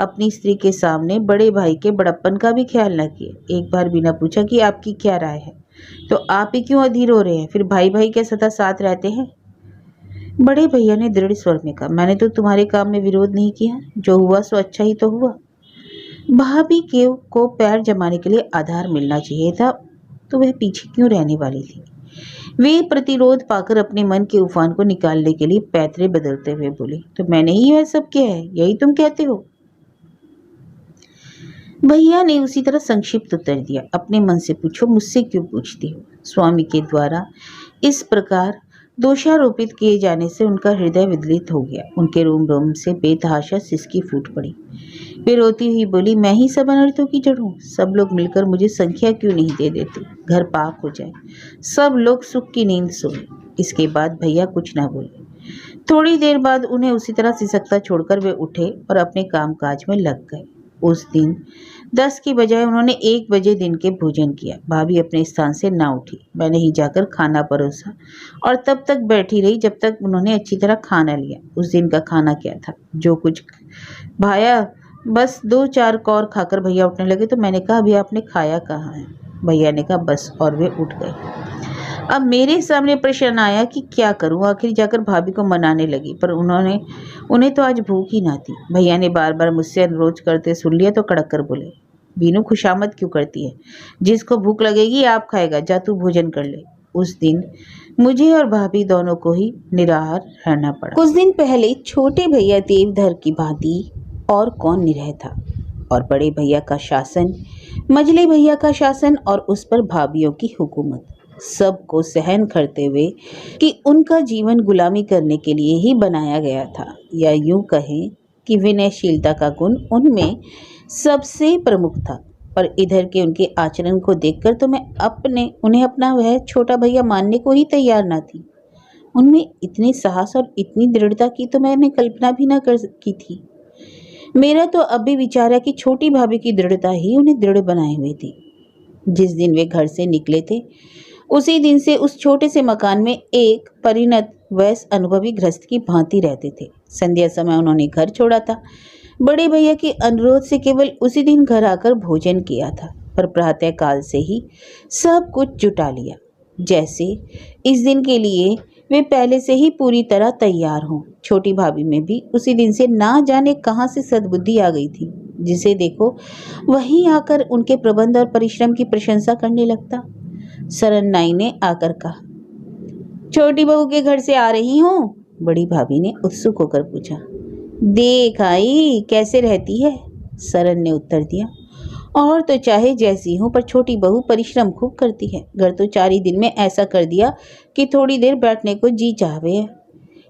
अपनी स्त्री के सामने बड़े भाई के बड़प्पन का भी ख्याल न किए। एक बार बिना पूछा कि आपकी क्या राय है, तो आप ही क्यों अधीर हो रहे हैं? फिर भाई भाई के सदा साथ रहते हैं। बड़े भैया ने दृढ़ स्वर में कहा, मैंने तो तुम्हारे काम में विरोध नहीं किया, जो हुआ सो अच्छा ही तो हुआ। भाभी के को पैर जमाने के लिए आधार मिलना चाहिए था, तो वह पीछे क्यों रहने वाली थी? वे प्रतिरोध पाकर अपने मन के उफान को निकालने के लिए पैतरे बदलते हुए बोली, तो मैंने ही यह सब किया है, यही तुम कहते हो? भैया ने उसी तरह संक्षिप्त उत्तर दिया, अपने मन से पूछो, मुझसे क्यों पूछती हो? स्वामी के द्वारा इस प्रकार दोषारोपित किए जाने से उनका हृदय विदलित हो गया। उनके रोम रोम से बेतहाशा सिसकी फूट पड़ी। वे रोती हुई बोली, मैं ही सब अनर्थों की जड़ हूँ। सब लोग मिलकर मुझे संख्या क्यों नहीं दे देते? घर पाक हो जाए, सब लोग सुख की नींद सोए। इसके बाद भैया कुछ ना बोले। थोड़ी देर बाद उन्हें उसी तरह सिसकता छोड़कर वे उठे और अपने कामकाज में लग गए। उस दिन 10 की बजाय उन्होंने 1 बजे दिन के भोजन किया। भाभी अपने स्थान से ना उठी। मैंने ही जाकर खाना परोसा और तब तक बैठी रही जब तक उन्होंने अच्छी तरह खाना लिया। उस दिन का खाना क्या था? जो कुछ भाया, बस 2-4 कौर खाकर भैया उठने लगे, तो मैंने कहा, अभी आपने खाया कहाँ है? भैया ने कहा, बस, और वे उठ गए। अब मेरे सामने प्रश्न आया कि क्या करूं। आखिर जाकर भाभी को मनाने लगी, पर उन्हें तो आज भूख ही ना थी। भैया ने बार बार मुझसे अनुरोध करते सुन लिया तो कड़क कर बोले, बीनू खुशामद क्यों करती है? जिसको भूख लगेगी आप खाएगा, जा तू भोजन कर ले। उस दिन मुझे और भाभी दोनों को ही निराहार रहना पड़ा। कुछ दिन पहले छोटे भैया देवधर की भांति और कौन निरह था, और बड़े भैया का शासन, मझले भैया का शासन और उस पर भाभियों की हुकूमत, सबको सहन करते हुए कि उनका जीवन गुलामी करने के लिए ही बनाया गया था, या यूं कहें कि विनयशीलता का गुण उनमें सबसे प्रमुख था। पर इधर के उनके आचरण को देखकर तो मैं उन्हें अपना वह छोटा भैया मानने को ही तैयार ना थी। उनमें इतने साहस और इतनी दृढ़ता की तो मैंने कल्पना भी ना की थी। मेरा तो अब भी विचार है कि छोटी भाभी की दृढ़ता ही उन्हें दृढ़ बनाए हुए थी। जिस दिन वे घर से निकले थे उसी दिन से उस छोटे से मकान में एक परिणत वयस्क अनुभवी गृहस्थ की भांति रहते थे। संध्या समय उन्होंने घर छोड़ा था। बड़े भैया के अनुरोध से केवल उसी दिन घर आकर भोजन किया था, पर प्रातः काल से ही सब कुछ जुटा लिया, जैसे इस दिन के लिए वे पहले से ही पूरी तरह तैयार हों। छोटी भाभी में भी उसी दिन से ना जाने कहां से सद्बुद्धि आ गई थी, जिसे देखो वहीं आकर उनके प्रबंध और परिश्रम की प्रशंसा करने लगता। सरन नाई ने आकर कहा, छोटी बहू के घर से आ रही हूँ? बड़ी भाभी ने उत्सुक होकर पूछा। देख आई कैसे रहती है, सरन ने उत्तर दिया। और तो चाहे जैसी हो, पर छोटी बहू परिश्रम खूब करती है। घर तो 4 ही दिन में ऐसा कर दिया कि थोड़ी देर बैठने को जी चाहवे है।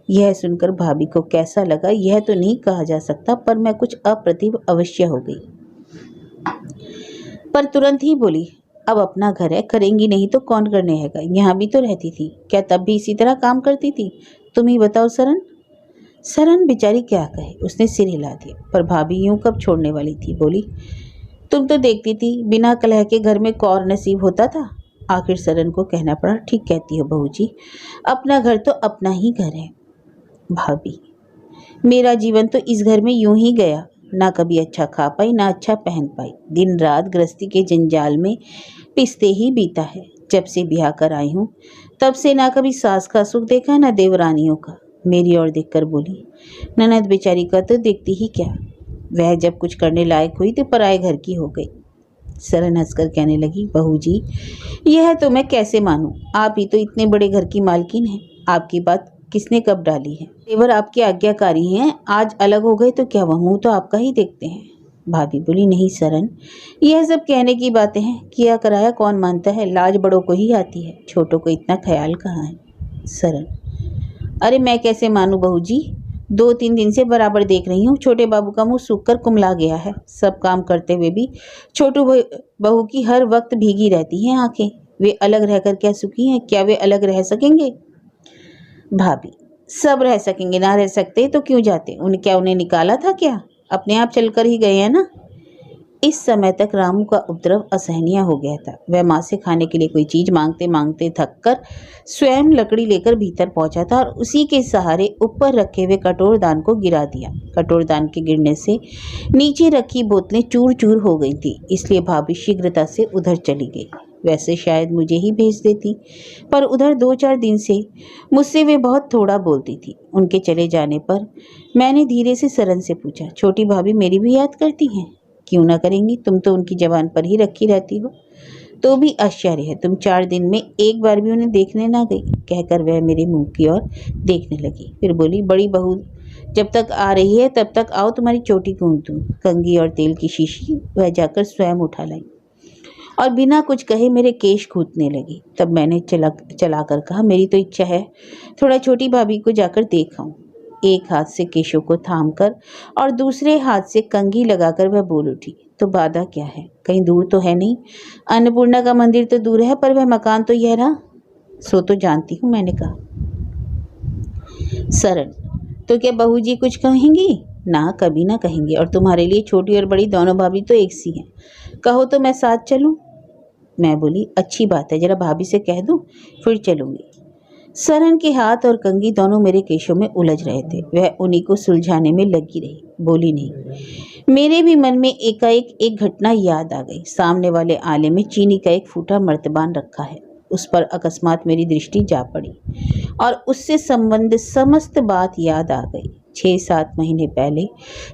यह सुनकर भाभी को कैसा लगा यह तो नहीं कहा जा सकता, पर मैं कुछ अप्रतिभ अवश्य हो गई। पर तुरंत ही बोली, अब अपना घर है, करेंगी नहीं तो कौन करने हैगा? यहाँ भी तो रहती थी, क्या तब भी इसी तरह काम करती थी? तुम ही बताओ सरन। सरन बेचारी क्या कहे, उसने सिर हिला दिया। पर भाभी यूं कब छोड़ने वाली थी। बोली, तुम तो देखती थी बिना कलह के घर में कौर नसीब होता था। आखिर सरन को कहना पड़ा, ठीक कहती हो बहू जी, अपना घर तो अपना ही घर है। भाभी, मेरा जीवन तो इस घर में यूं ही गया, ना कभी अच्छा खा पाई ना अच्छा पहन पाई। दिन रात गृहस्थी के जंजाल में पिसते ही बीता है। जब से ब्याह कर आई हूँ तब से ना कभी सास का सुख देखा ना देवरानियों का। मेरी ओर देखकर बोली, ननद बेचारी का तो देखती ही क्या, वह जब कुछ करने लायक हुई तो पराए घर की हो गई। सरन हंसकर कहने लगी, बहू जी यह तो मैं कैसे मानूं, आप ही तो इतने बड़े घर की मालकिन हैं, आपकी बात किसने कब डाली है? देवर आपके आज्ञाकारी हैं, आज अलग हो गए तो क्या वह मुंह तो आपका ही देखते हैं। भाभी बोली, नहीं सरन, यह सब कहने की बातें हैं, किया कराया कौन मानता है, लाज बड़ों को ही आती है, छोटों को इतना ख्याल कहाँ है। सरन, अरे मैं कैसे मानूं बहू जी, 2-3 दिन से बराबर देख रही हूँ छोटे बाबू का मुंह सूख कर कुमला गया है। सब काम करते हुए भी छोटू बहू की हर वक्त भीगी रहती हैं आंखें। वे अलग रहकर क्या सुखी हैं? क्या वे अलग रह सकेंगे? भाभी, सब रह सकेंगे, ना रह सकते तो क्यों जाते? उन्हें निकाला था क्या? अपने आप चलकर ही गए हैं ना। इस समय तक रामू का उपद्रव असहनीय हो गया था। वह माँ से खाने के लिए कोई चीज मांगते मांगते थककर स्वयं लकड़ी लेकर भीतर पहुंचा था और उसी के सहारे ऊपर रखे हुए कटोरदान को गिरा दिया। कटोरदान के गिरने से नीचे रखी बोतलें चूर चूर हो गई थी, इसलिए भाभी शीघ्रता से उधर चली गई। वैसे शायद मुझे ही भेज देती, पर उधर 2-4 दिन से मुझसे वे बहुत थोड़ा बोलती थी। उनके चले जाने पर मैंने धीरे से सरन से पूछा, छोटी भाभी मेरी भी याद करती हैं? क्यों ना करेंगी, तुम तो उनकी जबान पर ही रखी रहती हो। तो भी आश्चर्य है, तुम 4 दिन में एक बार भी उन्हें देखने ना गई। कहकर वह मेरे मुंह की ओर देखने लगी, फिर बोली, बड़ी बहू जब तक आ रही है तब तक आओ, तुम्हारी चोटी गूंथ दूं। कंघी और तेल की शीशी वह जाकर स्वयं उठा लाई और बिना कुछ कहे मेरे केश खूंदने लगी। तब मैंने चलाकर कहा, मेरी तो इच्छा है थोड़ा छोटी भाभी को जाकर देख आऊं। एक हाथ से केशों को थामकर और दूसरे हाथ से कंघी लगाकर वह बोल उठी, तो बाधा क्या है, कहीं दूर तो है नहीं। अन्नपूर्णा का मंदिर तो दूर है, पर वह मकान तो यह रहा। सो तो जानती हूँ, मैंने कहा। सरन, तो क्या बहू जी कुछ कहेंगी? ना, कभी ना कहेंगे, और तुम्हारे लिए छोटी और बड़ी दोनों भाभी तो एक सी हैं। कहो तो मैं साथ चलूं? मैं बोली, अच्छी बात है, जरा भाभी से कह दूं, फिर चलूंगी। सरन के हाथ और कंघी दोनों मेरे केशों में उलझ रहे थे। वह उन्हीं को सुलझाने में लगी रही, बोली नहीं। मेरे भी मन में एकाएक एक घटना याद आ गई। सामने वाले आले में चीनी का एक फूटा मर्तबान रखा है। उस पर अकस्मात मेरी दृष्टि जा पड़ी और उससे संबंधित समस्त बात याद आ गई। 6-7 महीने पहले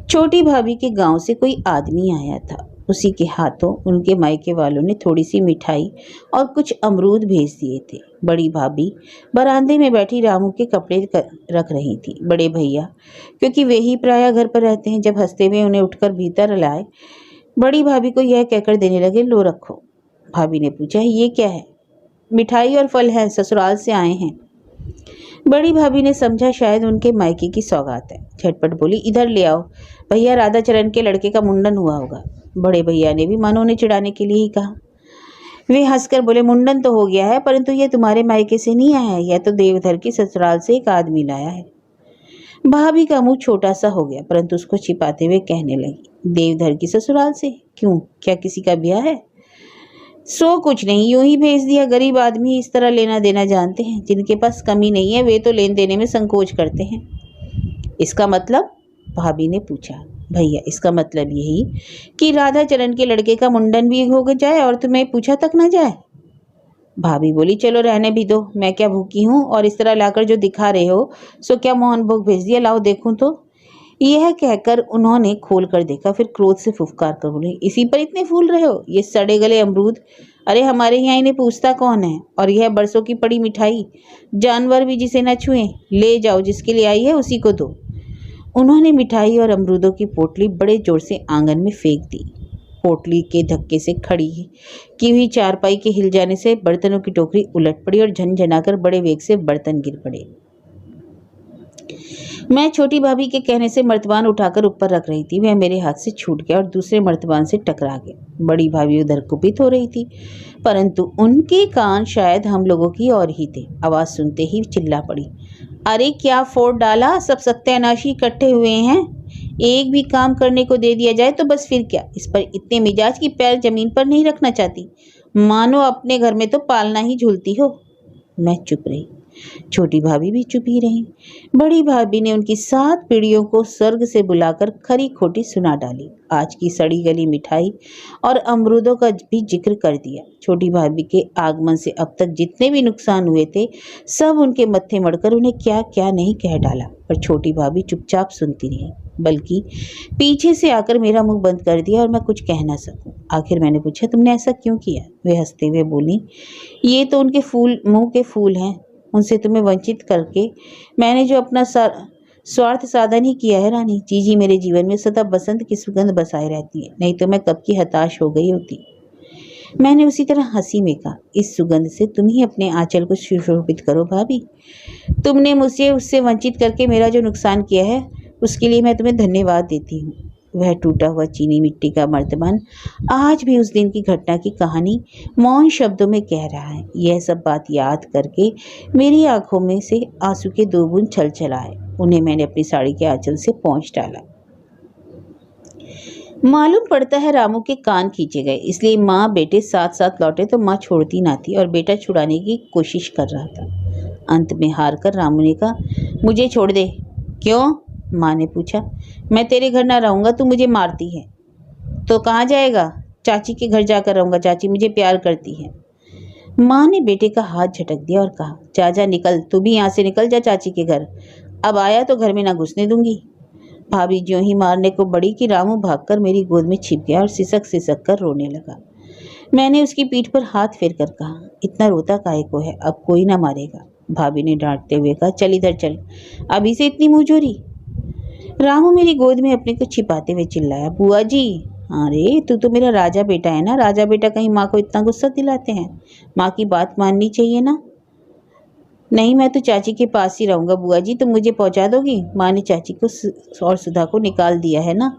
छोटी भाभी के गांव से कोई आदमी आया था। उसी के हाथों उनके मायके वालों ने थोड़ी सी मिठाई और कुछ अमरूद भेज दिए थे। बड़ी भाभी बरामदे में बैठी रामू के कपड़े रख रही थी। बड़े भैया, क्योंकि वे ही प्रायः घर पर रहते हैं, जब हंसते हुए उन्हें उठकर भीतर लाए, बड़ी भाभी को यह कहकर देने लगे, लो रखो। भाभी ने पूछा, ये क्या है? मिठाई और फल है, ससुराल से आए हैं। बड़ी भाभी ने समझा शायद उनके मायके की सौगात है। झटपट बोली, इधर ले आओ, भैया राधाचरण के लड़के का मुंडन हुआ होगा। बड़े भैया ने भी मानो उन्हें चिढ़ाने के लिए ही कहा। वे हंसकर बोले, मुंडन तो हो गया है, परंतु यह तुम्हारे मायके से नहीं आया है, यह तो देवधर की ससुराल से एक आदमी लाया है। भाभी का मुंह छोटा सा हो गया, परंतु उसको छिपाते हुए कहने लगी, देवधर की ससुराल से? क्यों, क्या किसी का ब्याह है? सो कुछ नहीं, यूं ही भेज दिया। गरीब आदमी इस तरह लेना देना जानते हैं। जिनके पास कमी नहीं है वे तो लेन देने में संकोच करते हैं। इसका मतलब? भाभी ने पूछा। भैया, इसका मतलब यही कि राधाचरण के लड़के का मुंडन भी हो जाए और तुम्हें पूछा तक न जाए। भाभी बोली, चलो रहने भी दो, मैं क्या भूखी हूँ, और इस तरह लाकर जो दिखा रहे हो सो क्या मोहन भोग भेज दिया, लाओ देखूं तो। यह कहकर उन्होंने खोल कर देखा, फिर क्रोध से फुफकार कर बोले, इसी पर इतने फूल रहे हो? ये सड़े गले अमरूद, अरे हमारे यहाँ इन्हें पूछता कौन है? और यह बरसों की पड़ी मिठाई, जानवर भी जिसे न छुए, ले जाओ, जिसके लिए आई है उसी को दो। उन्होंने मिठाई और अमरूदों की पोटली बड़े जोर से आंगन में फेंक दी। पोटली के धक्के से खड़ी की हुई चारपाई के हिल जाने से बर्तनों की टोकरी उलट पड़ी और झनझनाकर बड़े वेग से बर्तन गिर पड़े। मैं छोटी भाभी के कहने से मर्तबान उठाकर ऊपर रख रही थी, वह मेरे हाथ से छूट गया और दूसरे मर्तबान से टकरा गया। बड़ी भाभी उधर कुपित हो रही थी, परंतु उनके कान शायद हम लोगों की और ही थे। आवाज सुनते ही चिल्ला पड़ी, अरे क्या फोड़ डाला, सब सत्यानाशी इकट्ठे हुए हैं। एक भी काम करने को दे दिया जाए तो बस फिर क्या। इस पर इतने मिजाज की पैर जमीन पर नहीं रखना चाहती, मानो अपने घर में तो पालना ही झूलती हो। मैं चुप रही, छोटी भाभी भी चुप ही रही। बड़ी भाभी ने उनकी 7 पीढ़ियों को स्वर्ग से बुलाकर खरी खोटी सुना डाली। आज की सड़ी गली मिठाई और अमरूदों का भी जिक्र कर दिया। छोटी भाभी के आगमन से अब तक जितने भी नुकसान हुए थे सब उनके मत्थे मढ़कर उन्हें क्या क्या नहीं कह डाला, पर छोटी भाभी चुपचाप सुनती रही, बल्कि पीछे से आकर मेरा मुंह बंद कर दिया और मैं कुछ कह ना सकूं। आखिर मैंने पूछा, तुमने ऐसा क्यों किया? वे हंसते हुए बोली, ये तो उनके फूल, मुंह के फूल हैं। उनसे तुम्हें वंचित करके मैंने जो अपना स्वार्थ साधन ही किया है रानी। जीजी मेरे जीवन में सदा बसंत की सुगंध बसाए रहती है, नहीं तो मैं कब की हताश हो गई होती। मैंने उसी तरह हंसी में कहा, इस सुगंध से तुम ही अपने आंचल को सुशोभित करो भाभी। तुमने मुझे उससे वंचित करके मेरा जो नुकसान किया है उसके लिए मैं तुम्हें धन्यवाद देती हूँ। वह टूटा हुआ चीनी मिट्टी का मर्तबान आज भी उस दिन की घटना की कहानी मौन शब्दों में कह रहा है। यह सब बात याद करके मेरी आंखों में से आंसू के 2 बूंद छल छल आए। उन्हें मैंने अपनी साड़ी के आंचल से पोंछ डाला। मालूम पड़ता है रामू के कान खींचे गए, इसलिए माँ बेटे साथ साथ लौटे तो माँ छोड़ती ना थी और बेटा छुड़ाने की कोशिश कर रहा था। अंत में हार कर रामू ने कहा, मुझे छोड़ दे। क्यों? माँ ने पूछा। मैं तेरे घर ना रहूँगा, तू मुझे मारती है। तो कहाँ जाएगा? चाची के घर जाकर रहूँगा, चाची मुझे प्यार करती है। माँ ने बेटे का हाथ झटक दिया और कहा, जा जा निकल, तू भी यहाँ से निकल जा चाची के घर। अब आया तो घर में ना घुसने दूंगी। भाभी ज्यों ही मारने को बड़ी कि रामू भागकर मेरी गोद में छिप गया और सिसक सिसक कर रोने लगा। मैंने उसकी पीठ पर हाथ फेर कर कहा, इतना रोता काहे को है, अब कोई ना मारेगा। भाभी ने डांटते हुए कहा, चल इधर चल, अभी से इतनी मुंहजोरी। रामू मेरी गोद में अपने को छिपाते हुए चिल्लाया, बुआ जी। अरे तू तो मेरा राजा बेटा है ना, राजा बेटा कहीं माँ को इतना गुस्सा दिलाते हैं? माँ की बात माननी चाहिए ना। नहीं, मैं तो चाची के पास ही रहूँगा बुआ जी, तुम मुझे पहुँचा दोगी? माँ ने चाची को और सुधा को निकाल दिया है ना।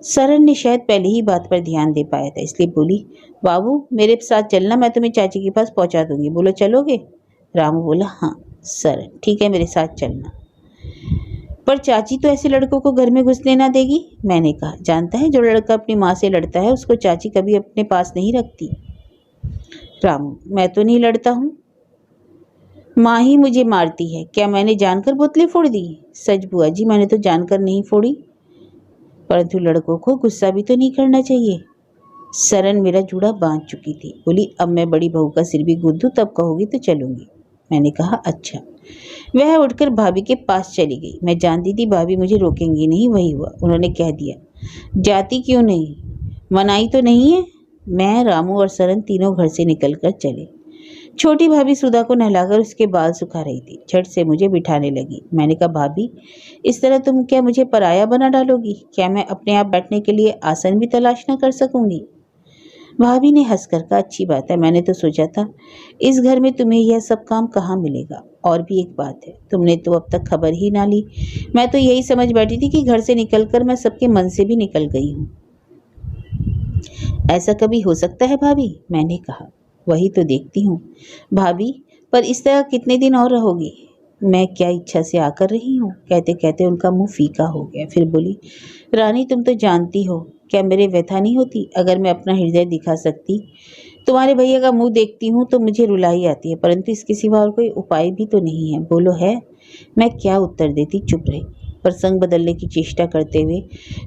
सरन ने शायद पहले ही बात पर ध्यान दे पाया था, इसलिए बोली, बाबू मेरे साथ चलना, मैं तुम्हें चाची के पास पहुँचा दूंगी, बोलो चलोगे? रामू बोला, हाँ सरन ठीक है, मेरे साथ चलना। पर चाची तो ऐसे लड़कों को घर में घुसने ना देगी। मैंने कहा, जानता है जो लड़का अपनी माँ से लड़ता है उसको चाची कभी अपने पास नहीं रखती। रामू, मैं तो नहीं लड़ता हूँ, माँ ही मुझे मारती है। क्या मैंने जानकर बोतलें फोड़ दी? सच बुआ जी, मैंने तो जानकर नहीं फोड़ी, परंतु लड़कों को गुस्सा भी तो नहीं करना चाहिए। सरन मेरा जूड़ा बांध चुकी थी, बोली, अब मैं बड़ी बहू का सिर भी गुद्दू तब कहोगी तो चलूंगी। मैंने कहा, अच्छा। वह उठकर भाभी के पास चली गई। मैं जानती थी भाभी मुझे रोकेंगी नहीं, वही हुआ। उन्होंने कह दिया, जाती क्यों नहीं? मनाई तो नहीं है? मैं, रामू और सरन तीनों घर से निकलकर चले। छोटी भाभी सुधा को नहलाकर उसके बाल सुखा रही थी। झट से मुझे बिठाने लगी। मैंने कहा, भाभी, इस तरह तुम क्या मुझे पराया बना डालोगी? क्या मैं अपने आप बैठने के लिए आसन भी तलाश न कर सकूंगी? भाभी ने हंसकर कहा, अच्छी बात है, मैंने तो सोचा था इस घर में तुम्हें यह सब काम कहाँ मिलेगा। और भी एक बात है, तुमने तो अब तक खबर ही ना ली। मैं तो यही समझ बैठी थी कि घर से निकलकर मैं सबके मन से भी निकल गई हूँ। ऐसा कभी हो सकता है भाभी? मैंने कहा, वही तो देखती हूँ भाभी, पर इस तरह कितने दिन और रहोगी? मैं क्या इच्छा से आकर रही हूँ? कहते कहते उनका मुंह फीका हो गया। फिर बोली, रानी, तुम तो जानती हो, क्या मेरे व्यथा नहीं होती अगर मैं अपना हृदय दिखा सकती? तुम्हारे भैया का मुंह देखती हूँ तो मुझे रुलाई आती है, परंतु इसके सिवा और कोई उपाय भी तो नहीं है। बोलो है? मैं क्या उत्तर देती, चुप रही। प्रसंग बदलने की चेष्टा करते हुए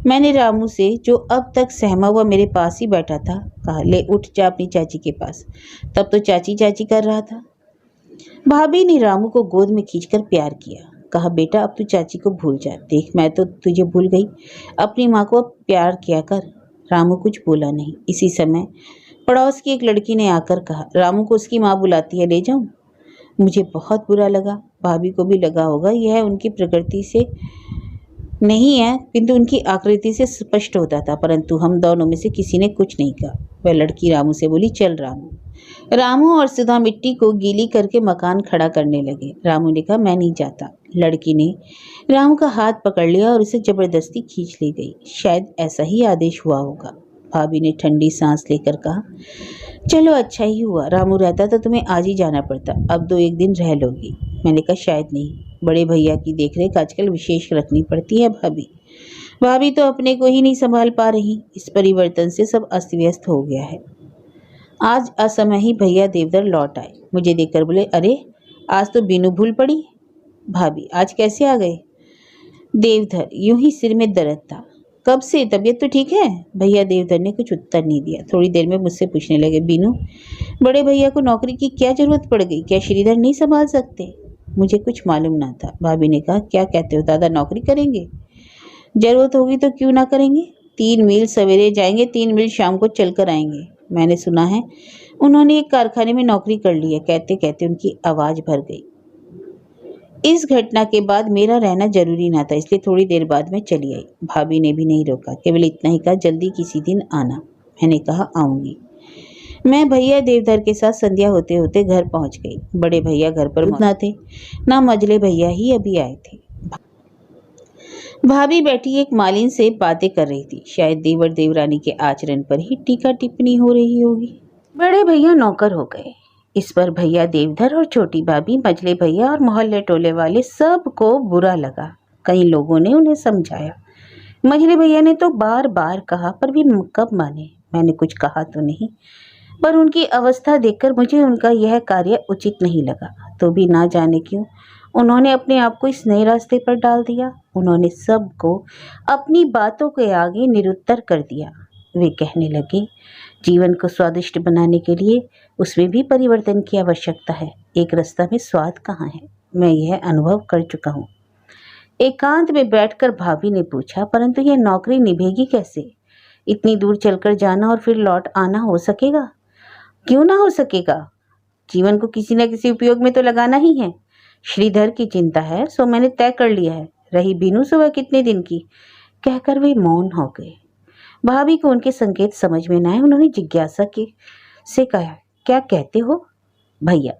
मैंने रामू से, जो अब तक सहमा हुआ मेरे पास ही बैठा था, कहा, ले उठ, जा अपनी चाची के पास। तब तो चाची चाची कर रहा था। भाभी ने रामू को गोद में खींचकर प्यार किया। कहा, बेटा, अब तू चाची को भूल जा। देख, मैं तो तुझे भूल गई। अपनी माँ को अब प्यार किया कर। रामू कुछ बोला नहीं। इसी समय पड़ोस की एक लड़की ने आकर कहा, रामू को उसकी माँ बुलाती है, ले जाऊं? मुझे बहुत बुरा लगा। भाभी को भी लगा होगा। यह उनकी प्रकृति से नहीं है, किंतु उनकी आकृति से स्पष्ट होता था, परंतु हम दोनों में से किसी ने कुछ नहीं कहा। वह लड़की रामू से बोली, चल रामू। रामू और सुधा मिट्टी को गीली करके मकान खड़ा करने लगे। रामू ने कहा, मैं नहीं जाता। लड़की ने रामू का हाथ पकड़ लिया और उसे जबरदस्ती खींच ले गई। शायद ऐसा ही आदेश हुआ होगा। भाभी ने ठंडी सांस लेकर कहा, चलो अच्छा ही हुआ। रामू रहता तो तुम्हें आज ही जाना पड़ता। अब 2-1 दिन रह लोगी। मैंने कहा, शायद नहीं। बड़े भैया की देखरेख आजकल विशेष रखनी पड़ती है भाभी। भाभी तो अपने को ही नहीं संभाल पा रही। इस परिवर्तन से सब अस्त व्यस्त हो गया है। आज असमय ही भैया देवधर लौट आए। मुझे देखकर बोले, अरे, आज तो बीनू भूल पड़ी। भाभी, आज कैसे आ गए? देवधर, यूं ही सिर में दर्द था। कब से? तबीयत तो ठीक है? भैया देवधर ने कुछ उत्तर नहीं दिया। थोड़ी देर में मुझसे पूछने लगे, बीनू, बड़े भैया को नौकरी की क्या जरूरत पड़ गई? क्या श्रीधर नहीं संभाल सकते? मुझे कुछ मालूम ना था। भाभी ने कहा, क्या कहते हो, दादा नौकरी करेंगे? जरूरत होगी तो क्यों ना करेंगे। 3 मील सवेरे जाएंगे, 3 मील शाम को चलकर आएंगे। मैंने सुना है उन्होंने एक कारखाने में नौकरी कर ली है। कहते कहते उनकी आवाज भर गई। इस घटना के बाद मेरा रहना जरूरी ना था, इसलिए थोड़ी देर बाद मैं चली आई। भाभी ने भी नहीं रोका, केवल इतना ही कहा, जल्दी किसी दिन आना। मैंने कहा, आऊंगी। मैं भैया देवधर के साथ संध्या होते होते घर पहुंच गई। बड़े भैया घर पर ना थे, ना मझले भैया ही अभी आए थे। भाभी बैठी एक मालिन से बातें कर रही थी। शायद देवर देवरानी के आचरण पर ही टीका टिप्पणी हो रही होगी। बड़े भैया नौकर हो गए। इस पर भैया देवधर और छोटी भाभी, मझले भैया और मोहल्ले टोले वाले सबको बुरा लगा। कई लोगों ने उन्हें समझाया। मझले भैया ने तो बार बार कहा, पर भी कब माने। मैंने कुछ कहा तो नहीं, पर उनकी अवस्था देखकर मुझे उनका यह कार्य उचित नहीं लगा। तो भी ना जाने क्यों उन्होंने अपने आप को इस नए रास्ते पर डाल दिया। उन्होंने सबको अपनी बातों के आगे निरुत्तर कर दिया। वे कहने लगे, जीवन को स्वादिष्ट बनाने के लिए उसमें भी परिवर्तन की आवश्यकता है। एक रास्ता में स्वाद कहाँ है? मैं यह अनुभव कर चुका हूँ। एकांत में बैठकर भाभी ने पूछा, परंतु यह नौकरी निभेगी कैसे? इतनी दूर चलकर जाना और फिर लौट आना हो सकेगा? क्यों ना हो सकेगा? जीवन को किसी न किसी उपयोग में तो लगाना ही है। श्रीधर की चिंता है, सो मैंने तय कर लिया है। रही बीनू सुबह कितने दिन की, कहकर वे मौन हो गए। भाभी को उनके संकेत समझ में न आए। उन्होंने जिज्ञासा से कहा, क्या कहते हो? भैया,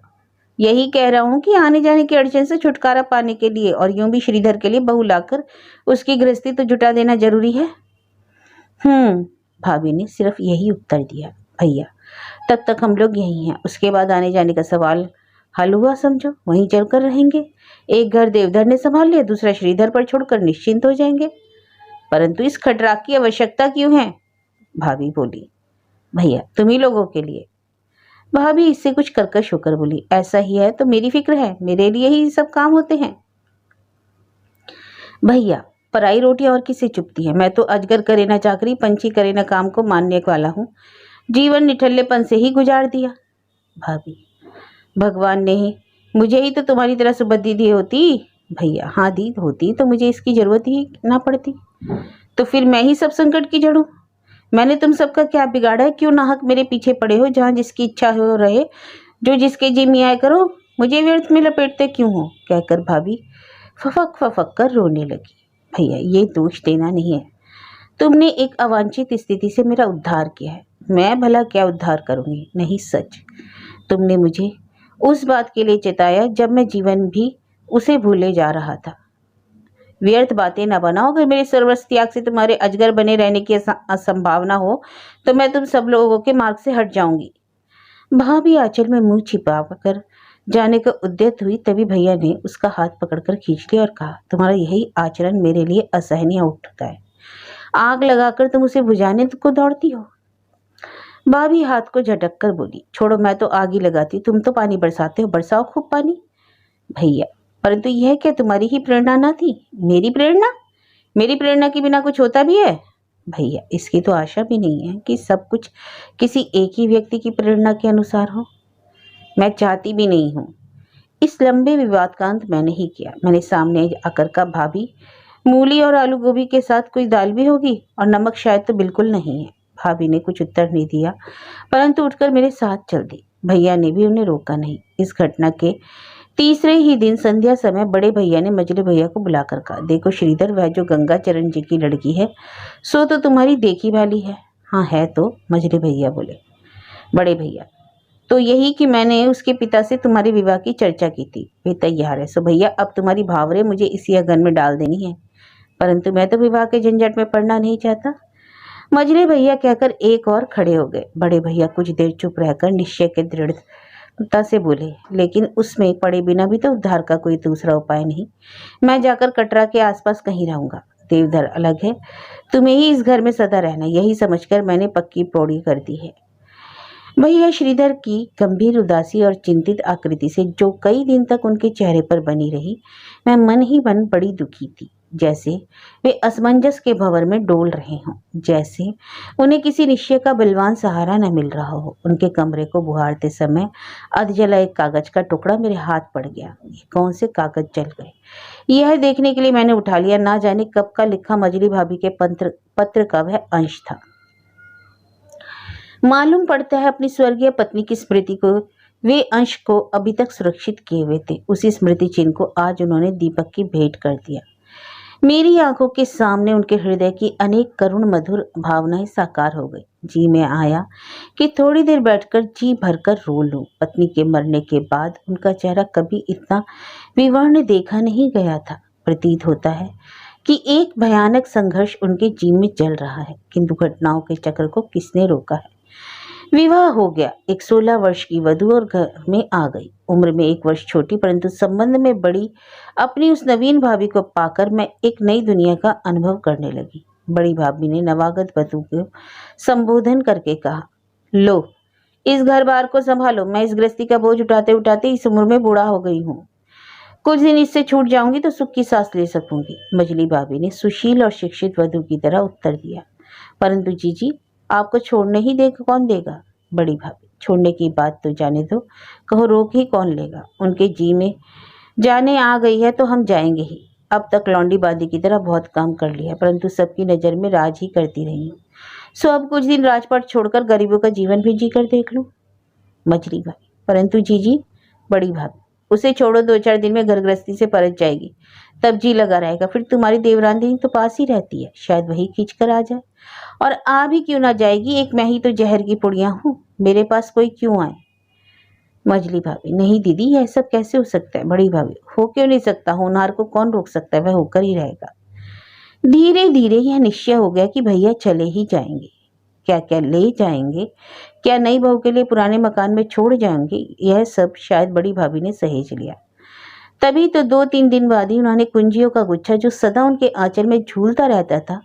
यही कह रहा हूँ कि आने जाने की अड़चन से छुटकारा पाने के लिए और यूं भी श्रीधर के लिए बहू लाकर उसकी गृहस्थी तो जुटा देना जरूरी है। भाभी ने सिर्फ यही उत्तर दिया। भैया, तब तक हम लोग यही हैं। उसके बाद आने जाने का सवाल हल हुआ समझो। वहीं चलकर रहेंगे। एक घर देवधर ने संभाल लिया, दूसरा श्रीधर पर छोड़कर निश्चिंत हो जाएंगे। परंतु इस खटराक की आवश्यकता क्यों है? भाभी बोली। भैया, तुम्ही लोगों के लिए। भाभी इससे कुछ कर्कश होकर बोली, ऐसा ही है तो मेरी फिक्र है, मेरे लिए ही सब काम होते हैं। भैया, पराई रोटी और किसे चुपती है? मैं तो अजगर करे न चाकरी, पंछी करे न काम को मानने वाला हूँ। जीवन निठल्लेपन से ही गुजार दिया। भाभी, भगवान ने मुझे ही तो तुम्हारी तरह सुबुद्धि दी होती। भैया, हाँ दी होती तो मुझे इसकी जरूरत ही ना पड़ती। तो फिर मैं ही सब संकट की जड़ हूँ। मैंने तुम सबका क्या बिगाड़ा है? क्यों नाहक मेरे पीछे पड़े हो? जहाँ जिसकी इच्छा हो रहे, जो जिसके जी में आए करो, मुझे व्यर्थ में लपेटते क्यों हो? कहकर भाभी फफक फफक कर रोने लगी। भैया, ये दोष देना नहीं है। तुमने एक अवांछित स्थिति से मेरा उद्धार किया है। मैं भला क्या उद्धार करूंगी? नहीं, सच। तुमने मुझे उस बात के लिए चेताया जब मैं जीवन भी उसे भूले जा रहा था। व्यर्थ बातें न बनाओ। अगर मेरे सर्वस्व त्याग से तुम्हारे अजगर बने रहने की असंभावना हो तो मैं तुम सब लोगों के मार्ग से हट जाऊंगी। भाभी आंचल में मुंह छिपा कर जाने का उद्यत हुई, तभी भैया ने उसका हाथ पकड़कर खींच लिया और कहा, तुम्हारा यही आचरण मेरे लिए असहनीय उठता है। आग लगाकर तुम उसे बुझाने को दौड़ती हो। भाभी हाथ को झटक कर बोली, छोड़ो, मैं तो आग ही लगाती, तुम तो पानी बरसाते हो, बरसाओ खूब पानी। भैया, परंतु यह क्या तुम्हारी ही प्रेरणा ना थी? मेरी प्रेरणा? मेरी प्रेरणा के बिना कुछ होता भी है? भैया, इसकी तो आशा भी नहीं है कि सब कुछ किसी एक ही व्यक्ति की प्रेरणा के अनुसार हो। मैं चाहती भी नहीं हूँ। इस लंबे विवाद का अंत मैंने ही किया। मैंने सामने आकर कहा, भाभी, मूली और आलू गोभी के साथ कोई दाल भी होगी? और नमक शायद तो बिल्कुल नहीं है। भाभी ने कुछ उत्तर नहीं दिया, परंतु उठकर मेरे साथ चल दी। भैया ने भी उन्हें रोका नहीं। इस घटना के तीसरे ही दिन संध्या समय बड़े भैया ने मझले भैया को बुलाकर कहा, देखो श्रीधर, वह जो गंगा चरण जी की लड़की है सो तो तुम्हारी देखी भाली है। हाँ है तो, मझले भैया बोले। बड़े भैया, तो यही कि मैंने उसके पिता से तुम्हारे विवाह की चर्चा की थी। वे तैयार है। सो भैया, अब तुम्हारी भावरे मुझे इसी अगन में डाल देनी है, परंतु मैं तो विवाह के झंझट में पड़ना नहीं चाहता। मझले भैया कहकर एक और खड़े हो गए। बड़े भैया कुछ देर चुप रहकर निश्चय के दृढ़ता से बोले, लेकिन उसमें पड़े बिना भी तो उद्धार का कोई दूसरा उपाय नहीं। मैं जाकर कटरा के आसपास कहीं रहूंगा। देवधर अलग है, तुम्हें ही इस घर में सदा रहना, यही समझकर मैंने पक्की पौड़ी कर दी है। भैया श्रीधर की गंभीर उदासी और चिंतित आकृति से जो कई दिन तक उनके चेहरे पर बनी रही, मैं मन ही मन बड़ी दुखी थी। जैसे वे असमंजस के भंवर में डोल रहे हों, जैसे उन्हें किसी निश्चय का बलवान सहारा न मिल रहा हो। उनके कमरे को बुहारते समय अध जला एक कागज का टुकड़ा मेरे हाथ पड़ गया। ये कौन से कागज जल गए, यह देखने के लिए मैंने उठा लिया। ना जाने कब का लिखा मजली भाभी के पत्र का वह अंश था। मालूम पड़ता है अपनी स्वर्गीय पत्नी की स्मृति को वे अंश को अभी तक सुरक्षित किए हुए थे। उसी स्मृति चिन्ह को आज उन्होंने दीपक की भेंट कर दिया। मेरी आंखों के सामने उनके हृदय की अनेक करुण मधुर भावनाएं साकार हो गई। जी में आया कि थोड़ी देर बैठकर जी भरकर रो लूं। पत्नी के मरने के बाद उनका चेहरा कभी इतना विवर्ण देखा नहीं गया था। प्रतीत होता है कि एक भयानक संघर्ष उनके जी में चल रहा है, किंतु घटनाओं के चक्र को किसने रोका है। विवाह हो गया। एक 16 वर्ष की वधू और घर में आ गई। उम्र में 1 वर्ष छोटी परंतु संबंध में बड़ी अपनी उस नवीन भाभी को पाकर मैं एक नई दुनिया का अनुभव करने लगी। बड़ी भाभी ने नवागत वधू को संबोधन करके कहा, लो, इस घर बार को संभालो। मैं इस गृहस्थी का बोझ उठाते उठाते इस उम्र में बूढ़ा हो गई हूँ। कुछ दिन इससे छूट जाऊंगी तो सुख की सांस ले सकूंगी। मझली भाभी ने सुशील और शिक्षित वधू की तरह उत्तर दिया, परंतु जीजी, आपको छोड़ने ही देगा कौन देगा? बड़ी भाभी, छोड़ने की बात तो जाने दो, कहो रोक ही कौन लेगा? उनके जी में जाने आ गई है तो हम जाएंगे ही। अब तक लौंडी बादी की तरह बहुत काम कर लिया, परंतु सबकी नज़र में राज ही करती रही हूँ। सो अब कुछ दिन राजपाट छोड़कर गरीबों का जीवन भी जी कर देख लूँ। मछली भाई, परंतु जीजी। बड़ी भाभी, उसे छोड़ो, 2-4 दिन में घर गृहस्थी से परत जाएगी, तब जी लगा रहेगा। फिर तुम्हारी देवरानी तो पास ही रहती है, शायद वही खींच कर आ जाए। और आ भी क्यों ना जाएगी, एक मैं ही तो जहर की पुड़िया हूँ, मेरे पास कोई क्यों आए? मझली भाभी, नहीं दीदी, यह सब कैसे हो सकता है? बड़ी भाभी, हो क्यों नहीं सकता? होनहार को कौन रोक सकता है, वह होकर ही रहेगा। धीरे धीरे यह निश्चय हो गया कि भैया चले ही जाएंगे। क्या क्या ले जाएंगे, क्या नई बहू के लिए पुराने मकान में छोड़ जाएंगे, यह सब शायद बड़ी भाभी ने सहेज लिया। तभी तो 2-3 दिन बाद ही उन्होंने कुंजियों का गुच्छा, जो सदा उनके आंचल में झूलता रहता था,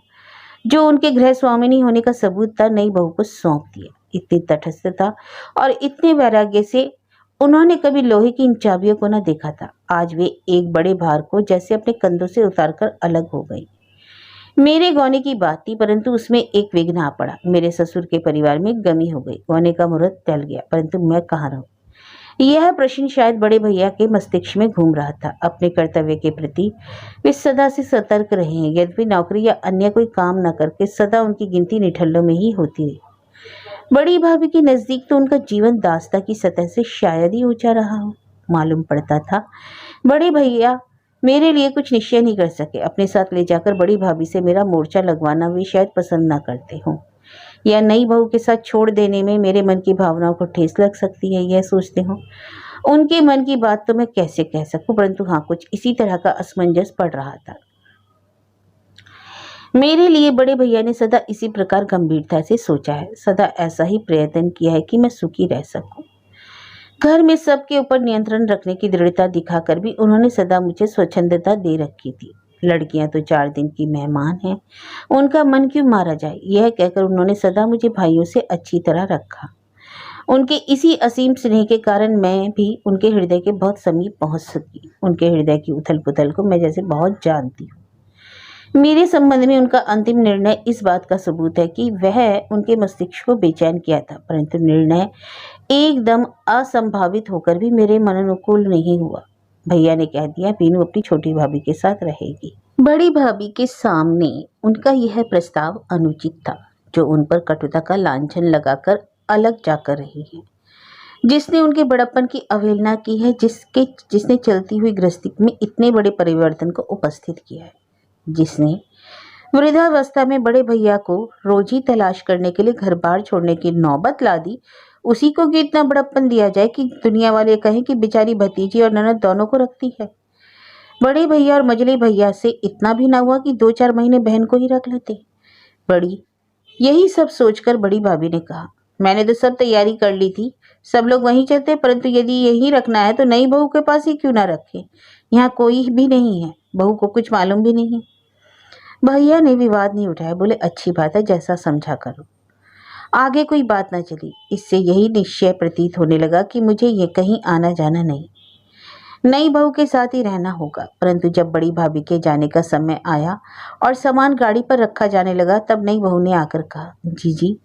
जो उनके गृह स्वामिनी होने का सबूत था, नई बहू को सौंप दिया। इतनी तटस्थता और इतने वैराग्य से उन्होंने कभी लोहे की इन चाबियों को न देखा था। आज वे एक बड़े भार को जैसे अपने कंधों से उतारकर अलग हो गई। मेरे गौने की बात थी, परंतु उसमें एक विघ्न आ पड़ा। मेरे ससुर के परिवार में गमी हो गई। गौने का मुहूर्त टल गया, परंतु मैं कहाँ रहूं? यह प्रश्न शायद बड़े भैया के मस्तिष्क में घूम रहा था। अपने कर्तव्य के प्रति वे सदा से सतर्क रहे हैं, यद्यपि नौकरी या अन्य कोई काम न करके सदा उनकी गिनती निठल्लों में ही होती रही। बड़ी भाभी के नजदीक तो उनका जीवन दास्ता की सतह से शायद ही ऊंचा रहा हो। मालूम पड़ता था बड़े भैया मेरे लिए कुछ निश्चय नहीं कर सके। अपने साथ ले जाकर बड़ी भाभी से मेरा मोर्चा लगवाना वे शायद पसंद ना करते हों, या नई बहू के साथ छोड़ देने में मेरे मन की भावनाओं को ठेस लग सकती है, यह सोचते हो। उनके मन की बात तो मैं कैसे कह सकूं, परंतु हाँ, कुछ इसी तरह का असमंजस पड़ रहा था। मेरे लिए बड़े भैया ने सदा इसी प्रकार गंभीरता से सोचा है, सदा ऐसा ही प्रयत्न किया है कि मैं सुखी रह सकूं। घर में सबके ऊपर नियंत्रण रखने की दृढ़ता दिखाकर भी उन्होंने सदा मुझे स्वच्छंदता दे रखी थी। लड़कियां तो 4 दिन की मेहमान हैं, उनका मन क्यों मारा जाए, यह कहकर उन्होंने सदा मुझे भाइयों से अच्छी तरह रखा। उनके इसी असीम स्नेह के कारण मैं भी उनके हृदय के बहुत समीप पहुंच सकी। उनके हृदय की उथल पुथल को मैं जैसे बहुत जानती हूँ। मेरे संबंध में उनका अंतिम निर्णय इस बात का सबूत है कि वह उनके मस्तिष्क को बेचैन किया था, परंतु निर्णय एकदम असंभावित होकर भी मेरे मन अनुकूल नहीं हुआ। भैया ने कह दिया बीनू अपनी छोटी भाभी के साथ रहेगी। बड़ी भाभी के सामने उनका यह प्रस्ताव अनुचित था, जो उन पर कटुता का लांछन लगाकर अलग जाकर रही है, जिसने उनके बड़प्पन की अवहेलना की है, जिसने चलती हुई गृहस्थी में इतने बड़े परिवर्तन को उपस्थित किया है, जिसने वृद्धावस्था में बड़े भैया को रोजी तलाश करने के लिए घर बार छोड़ने की नौबत ला दी, उसी को कि इतना बड़प्पन दिया जाए कि दुनिया वाले कहें कि बेचारी भतीजी और ननद दोनों को रखती है। बड़े भैया और मझले भैया से इतना भी ना हुआ कि 2-4 महीने बहन को ही रख लेते। यही सब सोचकर बड़ी भाभी ने कहा, मैंने तो सब तैयारी कर ली थी, सब लोग वहीं चलते, परंतु यदि यही रखना है तो नई बहू के पास ही क्यों ना रखे, यहाँ कोई भी नहीं है, बहू को कुछ मालूम भी नहीं। भैया ने विवाद नहीं उठाया, बोले अच्छी बात है, जैसा समझा करो। आगे कोई बात ना चली। इससे यही निश्चय प्रतीत होने लगा कि मुझे ये कहीं आना जाना नहीं, नई बहू के साथ ही रहना होगा। परंतु जब बड़ी भाभी के जाने का समय आया और सामान गाड़ी पर रखा जाने लगा, तब नई बहू ने आकर कहा, जीजी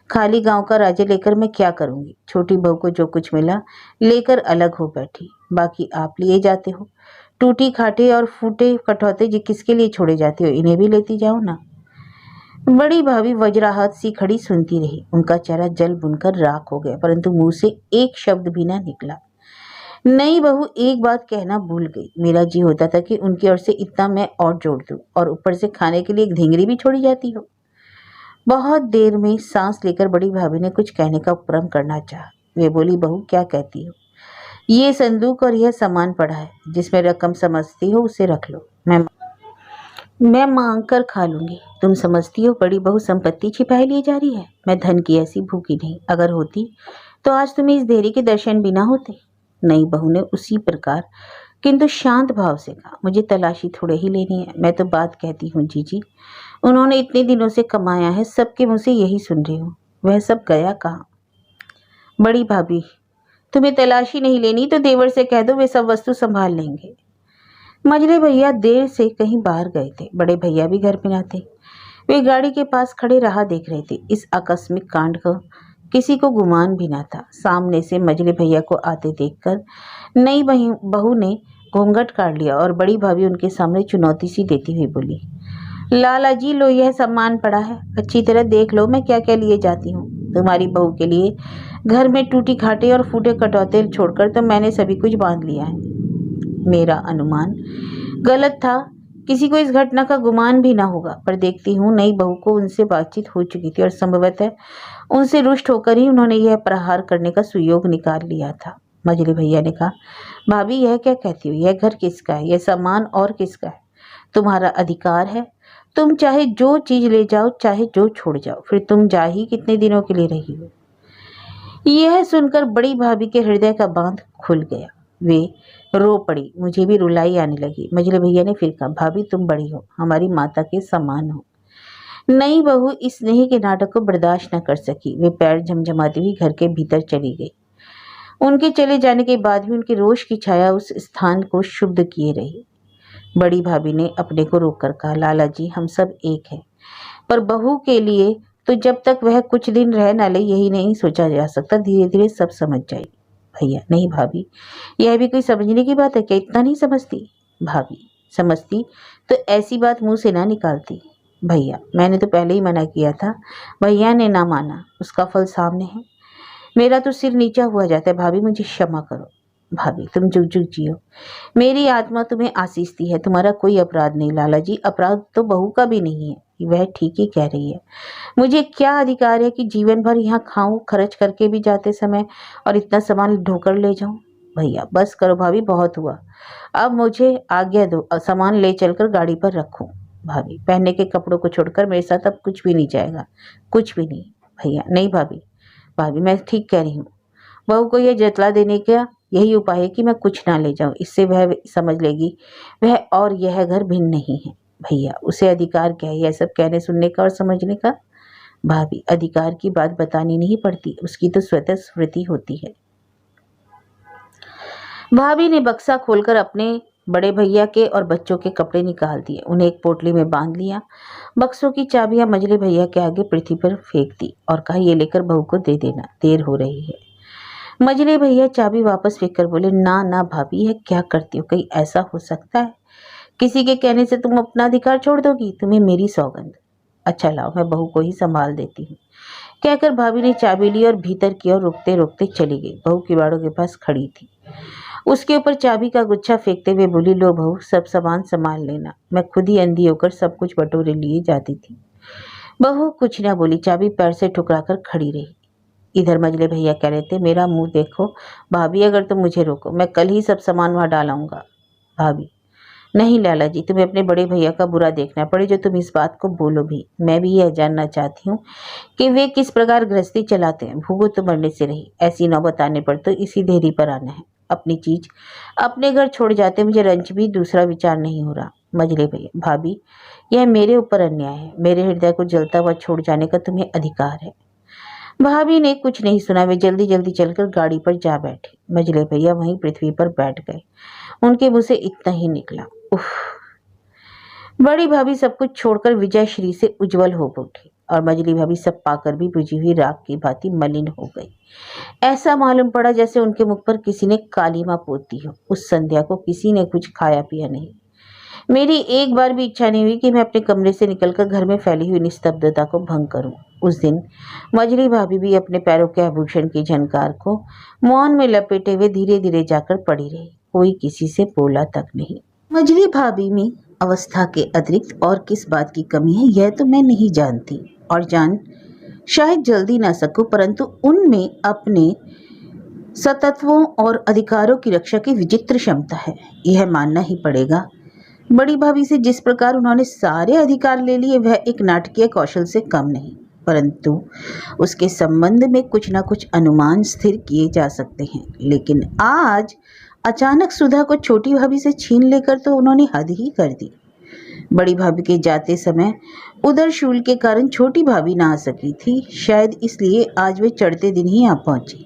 खाली गांव का राज्य लेकर मैं क्या करूंगी। छोटी बहू को जो कुछ मिला लेकर अलग हो बैठी, बाकी आप लिए जाते हो। टूटी खाटे और फूटे कटौते जी किसके लिए छोड़े जाते हो, इन्हें भी लेती जाओ ना। बड़ी भाभी वज्राहत सी खड़ी सुनती रही। उनका चेहरा जल बुनकर राख हो गया, परंतु मुंह से एक शब्द भी ना निकला। नई बहू एक बात कहना भूल गई। मेरा जी होता था कि उनकी ओर से इतना मैं और जोड़ दूं, और ऊपर से खाने के लिए एक ढींगरी भी छोड़ी जाती हो। बहुत देर में सांस लेकर बड़ी भाभी ने कुछ कहने का उपक्रम करना चाहा। वे बोली, बहू क्या कहती हो, ये संदूक और यह सामान पड़ा है, जिसमें रकम समझती हो उसे रख लो, मैं मांग कर खा लूंगी। तुम समझती हो बड़ी बहू संपत्ति छिपाए लिए जा रही है, मैं धन की ऐसी भूखी नहीं, अगर होती तो आज तुम्हें इस देरी के दर्शन भी ना होते। नई बहू ने उसी प्रकार किंतु शांत भाव से कहा, मुझे तलाशी थोड़े ही लेनी है, मैं तो बात कहती हूँ जीजी, उन्होंने इतने दिनों से कमाया है, सबके मुँह से यही सुन रही हूँ, वह सब गया कहाँ। बड़ी भाभी तुम्हें तलाशी नहीं लेनी तो देवर से कह दो, वे सब वस्तु संभाल लेंगे। मझले भैया देर से कहीं बाहर गए थे, बड़े भैया भी घर में न थे। वे गाड़ी के पास खड़े राह देख रहे थे। इस आकस्मिक कांड का किसी को गुमान भी न था। सामने से मझले भैया को आते देखकर नई बहू ने घूंघट काट लिया और बड़ी भाभी उनके सामने चुनौती सी देती हुई बोली, लाला जी लो, यह सामान पड़ा है, अच्छी तरह देख लो मैं क्या क्या लिए जाती हूँ। तुम्हारी बहू के लिए घर में टूटी खाटे और फूटे कटौते छोड़कर तो मैंने सभी कुछ बांध लिया है। मेरा अनुमान गलत था, किसी को इस घटना का गुमान भी ना होगा, पर देखती हूँ नई बहू को उनसे बातचीत हो चुकी थी और संभवतः उनसे रुष्ट होकर ही उन्होंने यह प्रहार करने का सुयोग निकाल लिया था। मझले भैया ने कहा, भाभी यह क्या कहती हो, यह घर किसका है, यह सामान और किसका है, तुम्हारा अधिकार है, तुम चाहे जो चीज ले जाओ, चाहे जो छोड़ जाओ, फिर तुम जा ही कितने दिनों के लिए रही हो। यह सुनकर बड़ी भाभी के हृदय का बांध खुल गया, वे रो पड़ी, मुझे भी रुलाई आने लगी। मझले भैया ने फिर कहा, भाभी तुम बड़ी हो, हमारी माता के समान हो। नई बहू इस स्नेह के नाटक को बर्दाश्त न कर सकी, वे पैर झमझमाती हुई घर के भीतर चली गई। उनके चले जाने के बाद भी उनके रोष की छाया उस स्थान को शुद्ध किए रही। बड़ी भाभी ने अपने को रोककर कहा, लाला जी हम सब एक हैं, पर बहू के लिए तो जब तक वह कुछ दिन रह न ले यही नहीं सोचा जा सकता, धीरे धीरे सब समझ जाएगी। भैया, नहीं भाभी, यह भी कोई समझने की बात है क्या? इतना नहीं समझती? भाभी, समझती तो ऐसी बात मुंह से ना निकालती। भैया, मैंने तो पहले ही मना किया था, भैया ने ना माना, उसका फल सामने है। मेरा तो सिर नीचा हुआ जाता है। भाभी, मुझे क्षमा करो। भाभी, तुम जुग जुग जियो, मेरी आत्मा तुम्हें आशीष दी है। तुम्हारा कोई अपराध नहीं लाला जी, अपराध तो बहू का भी नहीं है। वह ठीक ही कह रही है। मुझे क्या अधिकार है कि जीवन भर यहाँ खाऊं, खर्च करके भी जाते समय, और इतना सामान ढोकर ले जाऊं? भैया, बस करो भाभी, बहुत हुआ। अब मुझे आज्ञा दो, सामान ले चलकर गाड़ी पर रखूं। भाभी, पहनने के कपड़ों को छोड़कर मेरे साथ अब कुछ भी नहीं जाएगा, कुछ भी नहीं। भैया, नहीं भाभी, भाभी मैं ठीक कह रही हूँ। बहू को यह जतला देने का यही उपाय है कि मैं कुछ ना ले जाऊं, इससे वह समझ लेगी वह और यह घर भिन्न नहीं है। भैया, उसे अधिकार क्या है यह सब कहने सुनने का और समझने का? भाभी, अधिकार की बात बतानी नहीं पड़ती, उसकी तो स्वतः स्मृति होती है। भाभी ने बक्सा खोलकर अपने बड़े भैया के और बच्चों के कपड़े निकाल दिए, उन्हें एक पोटली में बांध लिया। बक्सों की चाबियां मझले भैया के आगे पृथ्वी पर फेंक दी और कहा, ये लेकर बहू को दे देना, देर हो रही है। मझले भैया चाबी वापस फेंक कर बोले, ना ना भाभी, यह क्या करती हो? कहीं ऐसा हो सकता है किसी के कहने से तुम अपना अधिकार छोड़ दोगी? तुम्हें मेरी सौगंध। अच्छा लाओ, मैं बहू को ही संभाल देती हूँ, कहकर भाभी ने चाबी ली और भीतर की ओर रुकते रुकते चली गई। बहू किवाड़ों के पास खड़ी थी, उसके ऊपर चाबी का गुच्छा फेंकते हुए बोली, लो बहू, सब सामान संभाल लेना, मैं खुद ही अंधी होकर सब कुछ बटोरे लिए जाती थी। बहू कुछ ना बोली, चाबी पैर से ठुकराकर खड़ी रही। इधर मझले भैया कह रहे थे, मेरा मुंह देखो भाभी, अगर तुम मुझे रोको मैं कल ही सब सामान वहां डालाऊंगा। भाभी, नहीं लाला जी, तुम्हें अपने बड़े भैया का बुरा देखना पड़े जो तुम इस बात को बोलो भी। मैं भी यह जानना चाहती हूँ कि वे किस प्रकार गृहस्थी चलाते हैं। भूगो तो मरने से रही, ऐसी नौबत आने पर तो इसी देरी पर आना है। अपनी चीज अपने घर छोड़ जाते मुझे रंज भी दूसरा विचार नहीं हो रहा। मझले भैया, भाभी, यह मेरे ऊपर अन्याय है, मेरे हृदय को जलता हुआ छोड़ जाने का तुम्हें अधिकार है। भाभी ने कुछ नहीं सुना, वे जल्दी जल्दी चलकर गाड़ी पर जा बैठे। मझले भैया वहीं पृथ्वी पर बैठ गए, उनके मुंह से इतना ही निकला, उफ। बड़ी भाभी सब कुछ छोड़कर विजय श्री से उज्जवल हो उठी और मझली भाभी सब पाकर भी बुझी हुई राख की भांति मलिन हो गई। ऐसा मालूम पड़ा जैसे उनके मुख पर किसी ने कालीमा पोत दी हो। उस संध्या को किसी ने कुछ खाया पिया नहीं। मेरी एक बार भी इच्छा नहीं हुई कि मैं अपने कमरे से निकलकर घर में फैली हुई निस्तब्धता को भंग करूं। उस दिन मझली भाभी भी अपने पैरों के आभूषण की झनकार को मौन में लपेटे हुए धीरे धीरे जाकर पड़ी रही, कोई किसी से बोला तक नहीं। मझली भाभी में अवस्था के अतिरिक्त और किस बात की कमी है यह तो मैं नहीं जानती, और जान शायद जल्दी ना सकूं, परंतु उनमें अपने सतत्वों और अधिकारों की रक्षा की विचित्र क्षमता है, यह मानना ही पड़ेगा। बड़ी भाभी से जिस प्रकार उन्होंने सारे अधिकार ले लिए वह एक नाटकीय कौशल से कम नहीं, परंतु उसके संबंध में कुछ न कुछ अनुमान स्थिर किए जा सकते हैं। लेकिन आज अचानक सुधा को छोटी भाभी से छीन लेकर तो उन्होंने हद ही कर दी। बड़ी भाभी के जाते समय उधर शूल के कारण छोटी भाभी ना आ सकी थी, शायद इसलिए आज वे चढ़ते दिन ही आ पहुंची।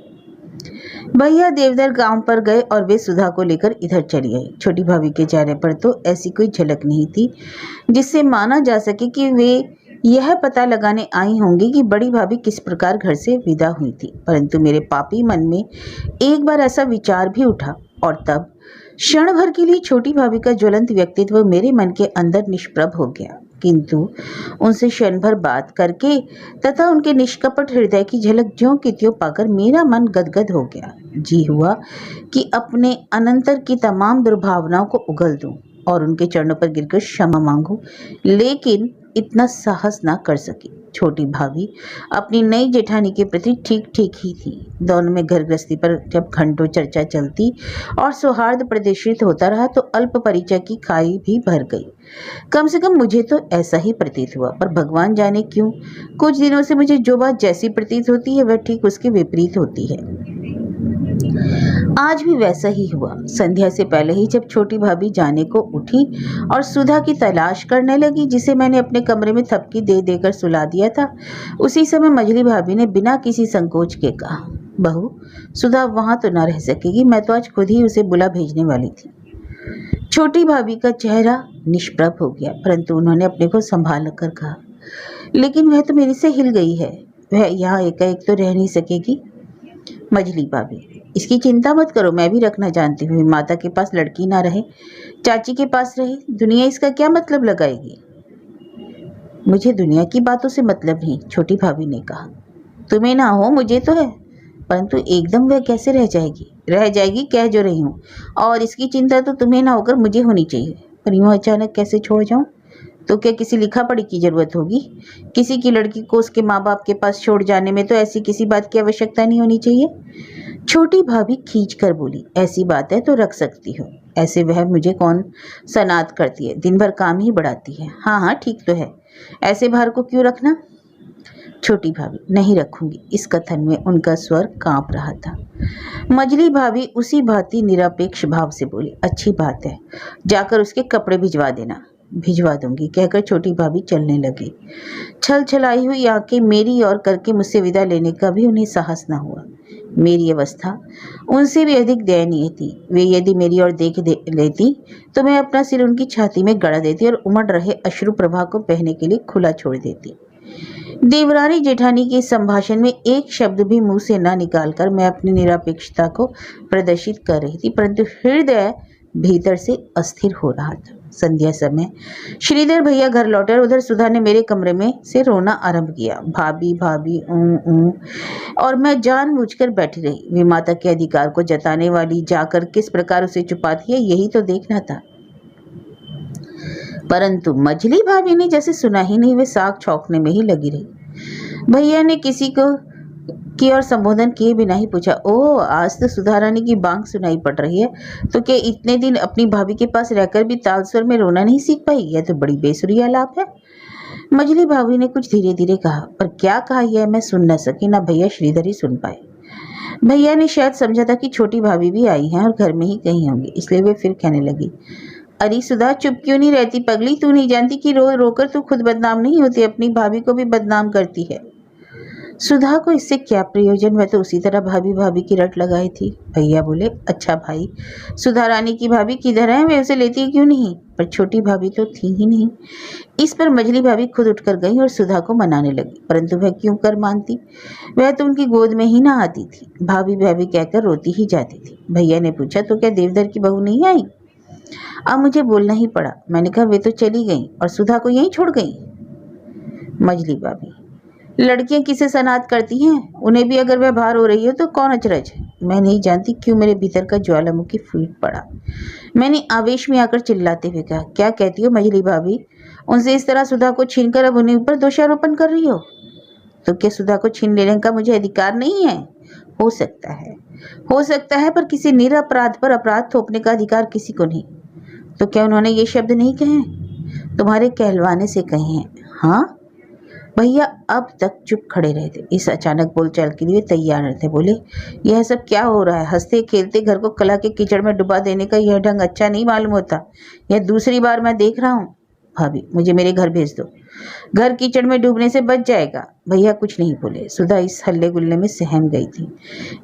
भैया देवदर गांव पर गए और वे सुधा को लेकर इधर चली आई। छोटी भाभी के चेहरे पर तो ऐसी कोई झलक नहीं थी जिससे माना जा सके कि वे यह पता लगाने आई होंगी कि बड़ी भाभी किस प्रकार घर से विदा हुई थी, परंतु मेरे पापी मन में एक बार ऐसा विचार भी उठा और तब क्षण भर के लिए छोटी भाभी का ज्वलंत व्यक्तित्व मेरे मन के अंदर निष्प्रभ हो गया। किंतु उनसे क्षण भर बात करके तथा उनके निष्कपट हृदय की झलक ज्यों की त्यों पाकर मेरा मन गदगद हो गया। जी हुआ कि अपने अनंतर की तमाम दुर्भावनाओं को उगल दूं और उनके चरणों पर गिरकर क्षमा मांगूं, लेकिन इतना साहस ना कर सकी। छोटी भाभी अपनी नई जेठानी के प्रति ठीक ठीक ही थी। दोनों में घर गृहस्थी पर जब घंटों चर्चा चलती और सौहार्द प्रदर्शित होता रहा तो अल्प परिचय की खाई भी भर गई। कम से कम मुझे तो ऐसा ही प्रतीत हुआ, पर भगवान जाने क्यों कुछ दिनों से मुझे जो बात जैसी प्रतीत होती है वह ठीक उसके विपरीत होती है। आज भी वैसा ही हुआ। संध्या से पहले ही जब छोटी भाभी जाने को उठी और सुधा की तलाश करने लगी, जिसे मैंने अपने कमरे में थपकी दे देकर सुला दिया था, उसी समय मझली भाभी ने बिना किसी संकोच के कहा, बहू, सुधा वहां तो ना रह सकेगी, मैं तो आज खुद ही उसे बुला भेजने वाली थी। छोटी भाभी का चेहरा निष्प्रभ हो गया, परंतु उन्होंने अपने को संभाल कर कहा, लेकिन वह तो मेरे से हिल गई है, वह यहाँ एकाएक तो रह नहीं सकेगी। मझली भाभी, इसकी चिंता मत करो, मैं भी रखना जानती हूँ। माता के पास लड़की ना रहे, चाची के पास रहे, दुनिया इसका क्या मतलब लगाएगी? मुझे दुनिया की बातों से मतलब नहीं, छोटी भाभी ने कहा। तुम्हें ना हो, मुझे तो है, परंतु एकदम वह कैसे रह जाएगी? रह जाएगी, कह जो रही हूँ, और इसकी चिंता तो तुम्हें ना होकर मुझे होनी चाहिए। पर यूँ अचानक कैसे छोड़ जाऊँ? तो क्या किसी लिखा पढ़ी की जरूरत होगी? किसी की लड़की को उसके माँ बाप के पास छोड़ जाने में तो ऐसी किसी बात की आवश्यकता नहीं होनी चाहिए। छोटी भाभी खींच कर बोली, ऐसी बात है तो रख सकती हो, ऐसे वह मुझे कौन सनात करती है, दिन भर काम ही बढ़ाती है। हाँ हाँ ठीक तो है, ऐसे भार को क्यों रखना? छोटी भाभी, नहीं रखूंगी। इस कथन में उनका स्वर कांप रहा था। मझली भाभी उसी भांति निरपेक्ष भाव से बोली, अच्छी बात है, जाकर उसके कपड़े भिजवा देना। भिजवा दूंगी, कहकर छोटी भाभी चलने लगी। छल छलाई हुई आंखें मेरी ओर करके मुझसे विदा लेने का भी उन्हें साहस न हुआ। मेरी अवस्था उनसे भी अधिक दयनीय थी। वे यदि मेरी ओर देख लेती तो मैं अपना सिर उनकी छाती में गड़ा देती और उमड़ रहे अश्रु प्रवाह को बहने के लिए खुला छोड़ देती। देवरानी जेठानी के संभाषण में एक शब्द भी मुंह से न निकालकर मैं अपनी निरपेक्षता को प्रदर्शित कर रही थी, परंतु हृदय भीतर से अस्थिर हो रहा था। संध्या समय श्रीधर भैया घर लौटे और उधर सुधा ने मेरे कमरे में से रोना आरंभ किया। भाभी भाभी और मैं जानबूझकर बैठी रही। वे माता के अधिकार को जताने वाली जाकर किस प्रकार उसे छुपाती है, यही तो देखना था। परंतु मझली भाभी ने जैसे सुना ही नहीं, वे साग छौंकने में ही लगी रही। भैया ने किसी को की और संबोधन किए बिना ही पूछा, ओह आज तो सुधा रानी की बांग सुनाई पड़ रही है, तो क्या इतने दिन अपनी भाभी के पास रहकर भी ताल स्वर में रोना नहीं सीख पाई? यह तो बड़ी बेसुरी आलाप है। मझली भाभी ने कुछ धीरे धीरे कहा, पर क्या कहा यह मैं सुन न सकी, ना भैया श्रीधर ही सुन पाए। भैया ने शायद समझा था कि छोटी भाभी भी आई हैं और घर में ही कहीं होंगी, इसलिए वे फिर कहने लगी, अरे सुधा चुप क्यों नहीं रहती पगली? तू नहीं जानती कि रो रोकर तू खुद बदनाम नहीं होती, अपनी भाभी को भी बदनाम करती है। सुधा को इससे क्या प्रयोजन, वह तो उसी तरह भाभी भाभी की रट लगाई थी। भैया बोले, अच्छा भाई, सुधा रानी की भाभी किधर है, वे उसे लेती क्यों नहीं? पर छोटी भाभी तो थी ही नहीं। इस पर मझली भाभी खुद उठकर गई और सुधा को मनाने लगी, परंतु वह क्यों कर मानती? वह तो उनकी गोद में ही ना आती थी, भाभी भाभी कहकर रोती ही जाती थी। भैया ने पूछा, तो क्या देवधर की बहू नहीं आई? अब मुझे बोलना ही पड़ा। मैंने कहा, वे तो चली गई और सुधा को यहीं छोड़ गई। मझली भाभी, लड़कियां किसे सनात करती हैं, उन्हें भी अगर वह भार हो रही हो तो कौन अचरज? मैं नहीं जानती क्यों मेरे भीतर का ज्वालामुखी फूट पड़ा। मैंने आवेश में आकर चिल्लाते हुए कहा, क्या कहती हो मझली भाभी? उनसे इस तरह सुधा को छीनकर अब उन्हीं ऊपर दोषारोपण कर रही हो? तो क्या सुधा को छीन लेने का मुझे अधिकार नहीं है? हो सकता है, पर किसी निरपराध पर अपराध थोपने का अधिकार किसी को नहीं। तो क्या उन्होंने ये शब्द नहीं कहे? तुम्हारे कहलवाने से कहे हैं। हाँ? भैया अब तक चुप खड़े रहे थे, इस अचानक बोलचाल के लिए तैयार न थे। बोले, यह सब क्या हो रहा है? हंसते खेलते घर को कला के कीचड़ में डुबा देने का यह ढंग अच्छा नहीं मालूम होता। यह दूसरी बार मैं देख रहा हूँ। भाभी, मुझे मेरे घर भेज दो, घर कीचड़ में डूबने से बच जाएगा। भैया कुछ नहीं बोले। सुधा इस हल्ले गुल्ले में सहम गई थी,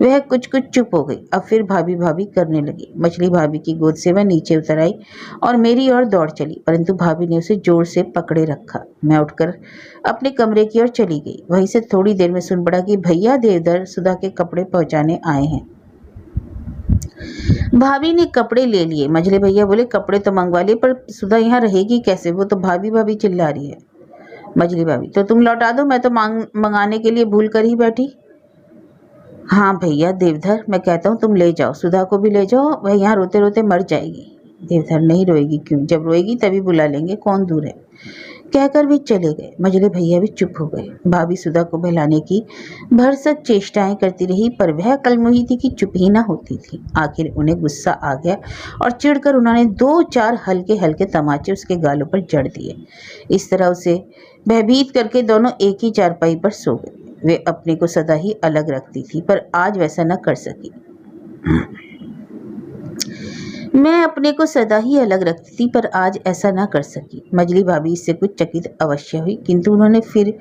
वह कुछ चुप हो गई। अब फिर भाभी भाभी करने लगी। मछली भाभी की गोद से वह नीचे उतर आई और मेरी ओर दौड़ चली, परंतु भाभी ने उसे जोर से पकड़े रखा। मैं उठकर अपने कमरे की ओर चली गई। वहीं से थोड़ी देर में सुन पड़ा कि भैया देवधर सुधा के कपड़े पहुंचाने आए हैं। भाभी ने कपड़े ले लिए। मझले भैया बोले, कपड़े तो मंगवा लिए, पर सुधा यहाँ रहेगी कैसे? वो तो भाभी भाभी चिल्ला रही है। मझली भाभी, तो तुम लौटा दो, मैं तो मंगाने के लिए भूल कर ही बैठी। हाँ भैया देवधर, मैं कहता हूँ तुम ले जाओ, सुधा को भी ले जाओ, वह यहाँ रोते रोते मर जाएगी। देवधर, नहीं रोएगी क्यों? जब रोएगी तभी बुला लेंगे, कौन दूर है। कहकर वे चले गए। मझले भैया भी चुप हो गए। भाभी सुधा को बहलाने की भरसक चेष्टाएं करती रही, पर वह कलमुही थी कि चुप ही ना होती थी। आखिर उन्हें गुस्सा आ गया और चिढ़कर उन्होंने 2-4 हल्के हल्के तमाचे उसके गालों पर जड़ दिए। इस तरह उसे भयभीत करके दोनों एक ही चारपाई पर सो गए। वे अपने को सदा ही अलग रखती थी, पर आज वैसा न कर सकी। मैं अपने को सदा ही अलग रखती थी, पर आज ऐसा ना कर सकी। मझली भाभी इससे कुछ चकित अवश्य हुई, किंतु उन्होंने फिर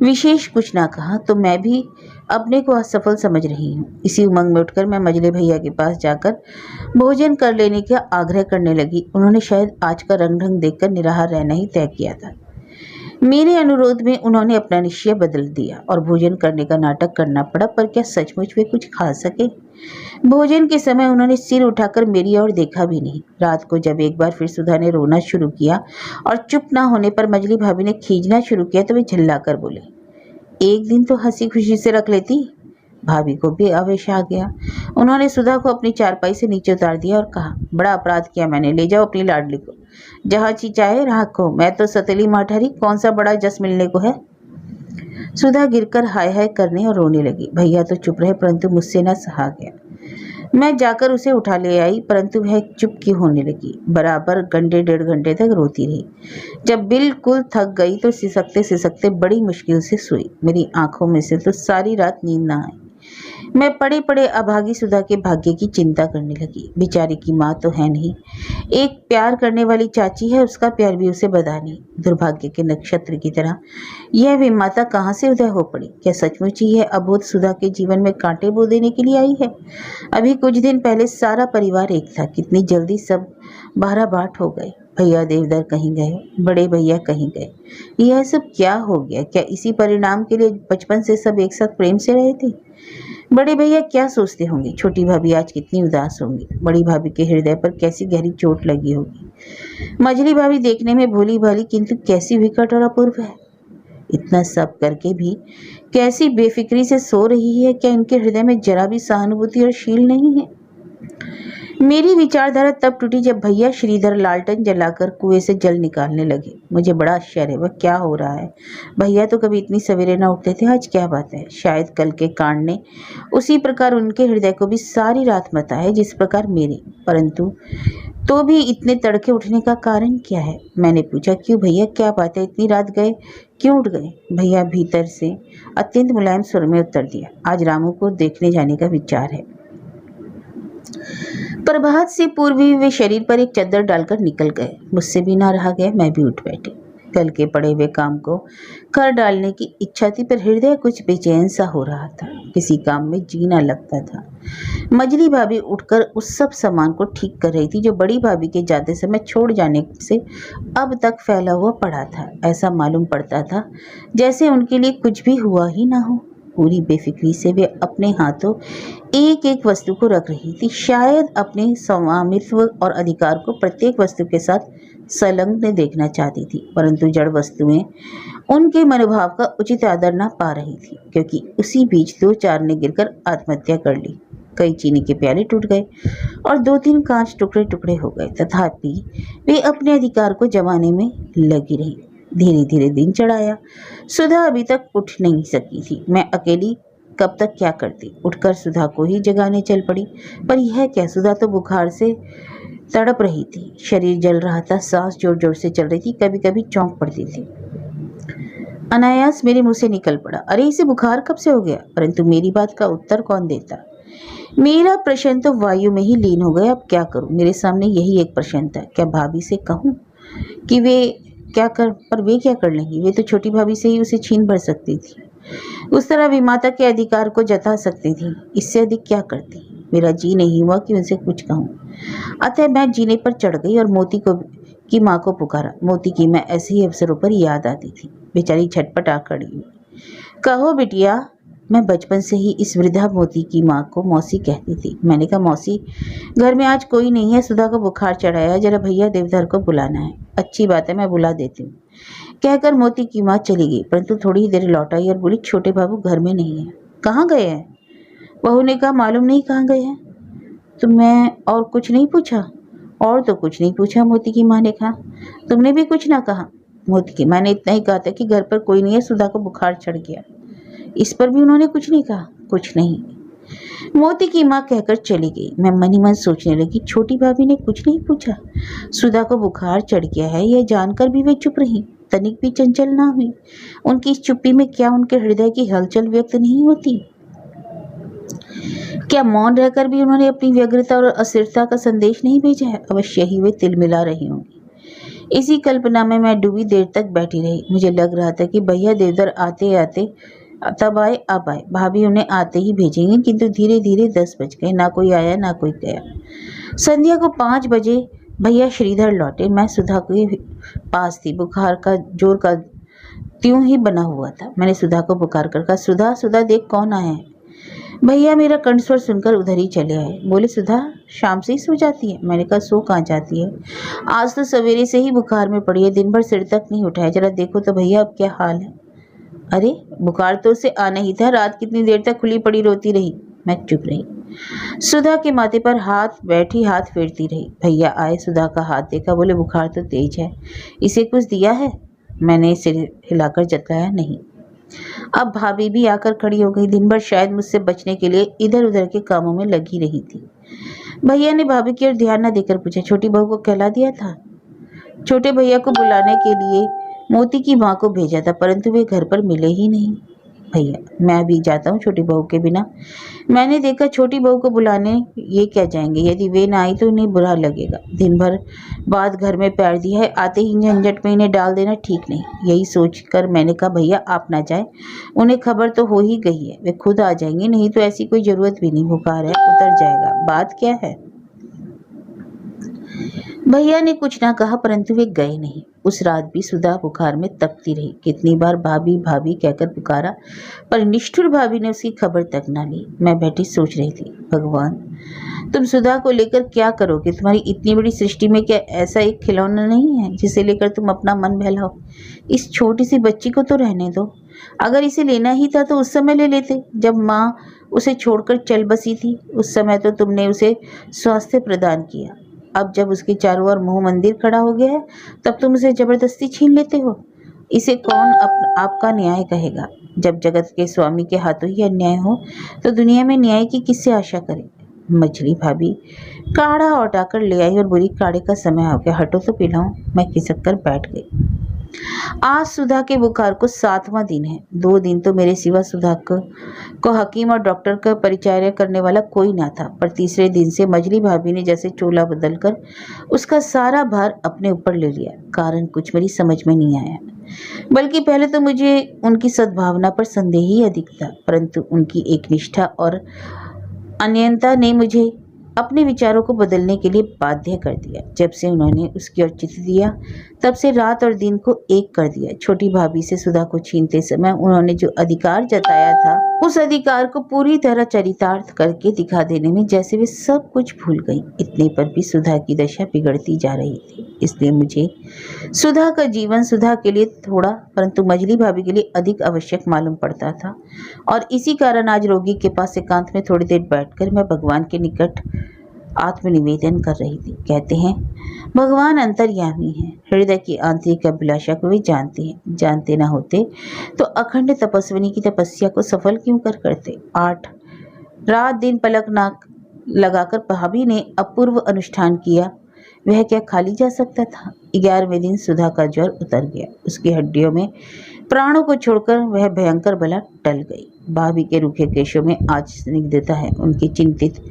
विशेष कुछ ना कहा, तो मैं भी अपने को असफल समझ रही हूँ। इसी उमंग में उठकर मैं मझले भैया के पास जाकर भोजन कर लेने का आग्रह करने लगी। उन्होंने शायद आज का रंग ढंग देखकर निराहार रहना ही तय किया था। मेरे अनुरोध में उन्होंने अपना निश्चय बदल दिया और भोजन करने का नाटक करना पड़ा, पर क्या सचमुच वे कुछ खा सके? भोजन के समय उन्होंने सिर उठाकर मेरी ओर देखा भी नहीं। रात को जब एक बार फिर सुधा ने रोना शुरू किया और चुप ना होने पर मजली भाभी ने खींचना शुरू किया तो वे झल्लाकर बोले, एक दिन तो हंसी खुशी से रख लेती। भाभी को भी आवेश आ गया। उन्होंने सुधा को अपनी चारपाई से नीचे उतार दिया और कहा, बड़ा अपराध किया मैंने, ले जाओ अपनी लाडली को, जहाँ चिचाए राखो, मैं तो सतीली माँ ठहरी, कौन सा बड़ा जस मिलने को है। सुधा गिरकर हाय हाय करने और रोने लगी। भैया तो चुप रहे, परंतु मुझसे न सहा गया। मैं जाकर उसे उठा ले आई, परंतु वह चुप क्यों होने लगी। बराबर घंटे 1.5 घंटे तक रोती रही। जब बिल्कुल थक गई तो सिसकते सिसकते बड़ी मुश्किल से सोई। मेरी आंखों में से तो सारी रात नींद न आई। मैं पड़े पड़े अभागी सुधा के भाग्य की चिंता करने लगी। बेचारी की माँ तो है नहीं, एक प्यार करने वाली चाची है, उसका प्यार भी उसे बदा नहीं। दुर्भाग्य के नक्षत्र की तरह यह विमाता कहाँ से उदय हो पड़ी। क्या सचमुच ही यह अबोध सुधा के जीवन में कांटे बो देने के लिए आई है? अभी कुछ दिन पहले सारा परिवार एक था, कितनी जल्दी सब बारह बाट हो गए। भैया देवदार कहीं गए, बड़े भैया कहीं गए, यह सब क्या हो गया? क्या इसी परिणाम के लिए बचपन से सब एक साथ प्रेम से रहे थे? बड़े भैया क्या सोचते होंगे? छोटी भाभी आज कितनी उदास होंगी। बड़ी भाभी के हृदय पर कैसी गहरी चोट लगी होगी। मझली भाभी देखने में भोली भाली, किंतु कैसी विकट और अपूर्व है। इतना सब करके भी कैसी बेफिक्री से सो रही है। क्या इनके हृदय में जरा भी सहानुभूति और शील नहीं है? मेरी विचारधारा तब टूटी जब भैया श्रीधर लालटेन जलाकर कुएं से जल निकालने लगे। मुझे बड़ा आश्चर्य हुआ, क्या हो रहा है? भैया तो कभी इतनी सवेरे न उठते थे, आज क्या बात है? शायद कल के कांड ने उसी प्रकार उनके हृदय को भी सारी रात मता है जिस प्रकार मेरे। परंतु तो भी इतने तड़के उठने का कारण क्या है? मैंने पूछा, क्यों भैया, क्या बात है, इतनी रात गए, क्यों उठ गए? भैया भीतर से अत्यंत मुलायम स्वर में उत्तर दिया, आज रामू को देखने जाने का विचार है। प्रभात से पूर्व ही वे शरीर पर एक चादर डालकर निकल गए। मुझसे भी ना रहा गया, मैं भी उठ बैठी। कल के पड़े हुए काम को कर डालने की इच्छा थी, पर हृदय कुछ बेचैन सा हो रहा था। किसी काम में जीना लगता था। मजली भाभी उठकर उस सब सामान को ठीक कर रही थी जो बड़ी भाभी के जाते समय छोड़ जाने से अब तक फैला हुआ पड़ा था। ऐसा मालूम पड़ता था जैसे उनके लिए कुछ भी हुआ ही ना हो। पूरी बेफिक्री से वे अपने हाथों एक एक वस्तु को रख रही थी, शायद अपने स्वामित्व और अधिकार को प्रत्येक वस्तु के साथ संलग्न देखना चाहती थी। परंतु जड़ वस्तुएं उनके मनोभाव का उचित आदर न पा रही थी, क्योंकि उसी बीच 2-4 ने गिरकर आत्महत्या कर ली। कई चीनी के प्याले टूट गए और 2-3 कांच टुकड़े टुकड़े हो गए। तथापि वे अपने अधिकार को जमाने में लगी रही। धीरे धीरे दिन चढ़ाया। सुधा अभी तक उठ नहीं सकी थी। मैं अकेली कब तक क्या करती? उठकर सुधा को ही जगाने चल पड़ी। पर यह क्या, सुधा तो बुखार से तड़प रही थी, शरीर जल रहा था, सांस जोर जोर से चल रही थी, कभी कभी चौंक पड़ती थी। अनायास मेरे मुंह से निकल पड़ा, अरे इसे बुखार कब से हो गया? परंतु मेरी बात का उत्तर कौन देता? मेरा प्रश्न तो वायु में ही लीन हो गया। अब क्या करूं? मेरे सामने यही एक प्रश्न था, क्या भाभी से कहूं कि वे क्या कर, पर वे क्या कर लेंगी? वे तो छोटी भाभी से ही उसे छीन भर सकती थी, उस तरह विमाता के अधिकार को जता सकती थी। इससे अधिक क्या करती? मेरा जी नहीं हुआ कि उनसे कुछ कहूं। अतः मैं जीने पर चढ़ गई और मोती की माँ को पुकारा। मोती की मैं ऐसे ही अवसरों पर याद आती थी। बेचारी झटपट आ खड़ी हुई। कहो बिटिया। मैं बचपन से ही इस वृद्धा मोती की माँ को मौसी कहती थी। मैंने कहा, मौसी घर में आज कोई नहीं है, सुधा को बुखार चढ़ाया, जरा भैया देवधर को बुलाना है। अच्छी बात है, मैं बुला देती हूँ, कहकर मोती की माँ चली गई। परंतु थोड़ी ही देर लौट आई और बोली, छोटे बाबू घर में नहीं है। कहाँ गए हैं? बहू ने कहा, मालूम नहीं कहाँ गए हैं। तो मैं और कुछ नहीं पूछा? और तो कुछ नहीं पूछा, मोती की माँ ने कहा। तुमने भी कुछ ना कहा? मोती की माँ ने इतना ही कहा था कि घर पर कोई नहीं है, सुधा को बुखार चढ़ गया। इस पर भी उन्होंने कुछ नहीं कहा? कुछ नहीं, मोती की माँ कहकर चली गई। मैं मन ही मन सोचने लगी, छोटी भाभी ने कुछ नहीं पूछा, सुधा को बुखार चढ़ गया है, यह जानकर भी वे चुप रही, तनिक भी चंचल ना हुई। उनकी इस चुप्पी में क्या उनके हृदय की हलचल व्यक्त नहीं होती? क्या मौन रहकर भी उन्होंने अपनी व्यग्रता और अस्थिरता का संदेश नहीं भेजा है? अवश्य ही वे तिलमिला रही होंगी। इसी कल्पना में मैं डूबी देर तक बैठी रही। मुझे लग रहा था कि भैया देवधर आते आते तब आए अब आए, भाभी उन्हें आते ही भेजेंगे। किंतु धीरे धीरे 10 बज गए, ना कोई आया ना कोई गया। संध्या को 5 बजे भैया श्रीधर लौटे। मैं सुधा के पास थी। बुखार का त्यों ही बना हुआ था। मैंने सुधा को पुकार कर कहा, सुधा सुधा देख कौन आया है। भैया मेरा कंठस्वर सुनकर उधर ही चले आए। बोले, सुधा शाम से ही सो जाती है? मैंने कहा, सो कहाँ जाती है, आज तो सवेरे से ही बुखार में पड़ी है, दिन भर सिर तक नहीं उठाया। जरा देखो तो भैया अब क्या हाल है। अरे बुखार तो उसे आना ही था, रात कितनी देर तक खुली पड़ी रोती रही। मैं चुप रही। सुधा के माथे पर हाथ फेरती रही। भैया आए, सुधा का हाथ देखा, बोले, बुखार तो तेज है, इसे कुछ दिया है? मैंने सिर हिलाकर जताया, नहीं। अब भाभी भी आकर खड़ी हो गई। दिन भर शायद मुझसे बचने के लिए इधर उधर के कामों में लगी रही थी। भैया ने भाभी की ओर ध्यान न देकर पूछा, छोटी बहू को कहला दिया था? छोटे भैया को बुलाने के लिए मोती की माँ को भेजा था, परंतु वे घर पर मिले ही नहीं। भैया, मैं अभी जाता हूँ छोटी बहू के बिना। मैंने देखा छोटी बहू को बुलाने ये क्या जाएंगे, यदि वे ना आई तो उन्हें बुरा लगेगा। दिन भर बाद घर में पैर दिया है, आते ही झंझट में इन्हें डाल देना ठीक नहीं। यही सोचकर मैंने कहा, भैया आप ना जाए, उन्हें खबर तो हो ही गई है, वे खुद आ जाएंगे, नहीं तो ऐसी कोई जरूरत भी नहीं, बुखार है उतर जाएगा, बात क्या है। भैया ने कुछ ना कहा, परंतु वे गए नहीं। उस रात भी सुधा बुखार में तपती रही। कितनी बार भाभी भाभी कहकर पुकारा, पर निष्ठुर भाभी ने उसकी खबर तक ना ली। मैं बैठी सोच रही थी, भगवान तुम सुधा को लेकर क्या करोगे? तुम्हारी इतनी बड़ी सृष्टि में क्या ऐसा एक खिलौना नहीं है जिसे लेकर तुम अपना मन बहलाओ? इस छोटी सी बच्ची को तो रहने दो। अगर इसे लेना ही था तो उस समय ले लेते, जब माँ उसे छोड़कर चल बसी थी। उस समय तो तुमने उसे स्वास्थ्य प्रदान किया। अब जब उसके चारों ओर मोह मंदिर खड़ा हो गया है, तब तुम उसे जबरदस्ती छीन लेते हो। इसे कौन आपका न्याय कहेगा? जब जगत के स्वामी के हाथों ही अन्याय हो तो दुनिया में न्याय की किससे आशा करे? मछली भाभी काढ़ा उठाकर ले आई और बोली, काढ़े का समय हो गया, हटो तो पिलाऊं। मैं खिसक कर बैठ गई। आज सुधा के बुखार को 7वां दिन है। 2 दिन तो मेरे सिवा सुधा को हकीम और डॉक्टर का परिचर्या करने वाला कोई ना था, पर तीसरे दिन से मजली भाभी ने जैसे चोला बदलकर उसका सारा भार अपने ऊपर ले लिया। कारण कुछ मेरी समझ में नहीं आया, बल्कि पहले तो मुझे उनकी सद्भावना पर संदेह ही अधिक था, परंतु उनकी एक निष्ठा और अनन्यता ने मुझे अपने विचारों को बदलने के लिए बाध्य कर दिया। जब से उन्होंने उसकी ओर चित दिया, तब से रात और दिन को एक कर दिया। छोटी भाभी से सुधा को छीनते समय उन्होंने जो अधिकार जताया था, उस अधिकार को पूरी तरह चरितार्थ करके दिखा देने में जैसे वे सब कुछ भूल गई। इतने पर भी सुधा की दशा बिगड़ती जा रही थी। इसलिए मुझे सुधा का जीवन सुधा के लिए थोड़ा, परंतु मजली भाभी के लिए अधिक आवश्यक मालूम पड़ता था। और इसी कारण आज रोगी के पास एकांत में थोड़ी देर बैठकर मैं भगवान के निकट आत्मनिवेदन कर रही थी। कहते हैं भगवान अंतर्यामी है, हृदय की आंतरिक अभिलाषा को वे जानते हैं। जानते ना होते तो अखंड तपस्विनी की तपस्या को सफल क्यों करते। 8 रात दिन पलक नाक लगाकर भाभी ने अपूर्व अनुष्ठान किया, वह क्या खाली जा सकता था। 11वें दिन सुधा का ज्वर उतर गया। उसकी हड्डियों में प्राणों को छोड़कर वह भयंकर बला टल गई। भाभी के रूखे केशों में आज स्निग्धता है। उनके चिंतित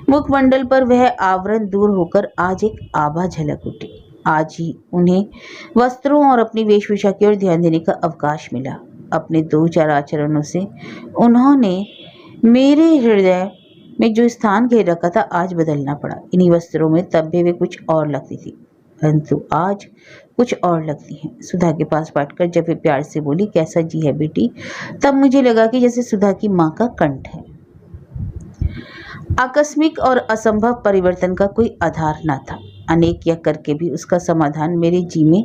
मुखमंडल पर वह आवरण दूर होकर आज एक आभा झलक उठी। आज ही उन्हें वस्त्रों और अपनी वेशभूषा की ओर ध्यान देने का अवकाश मिला। अपने 2-4 आचरणों से उन्होंने मेरे हृदय में जो स्थान घेर रखा था आज बदलना पड़ा। इन्हीं वस्त्रों में तब भी वे कुछ और लगती थी, परंतु आज कुछ और लगती हैं। सुधा के पास बैठकर जब वे प्यार से बोली, कैसा जी है बेटी, तब मुझे लगा कि जैसे सुधा की माँ का कंठ है। आकस्मिक और असंभव परिवर्तन का कोई आधार न था। अनेक यह करके भी उसका समाधान मेरे जी में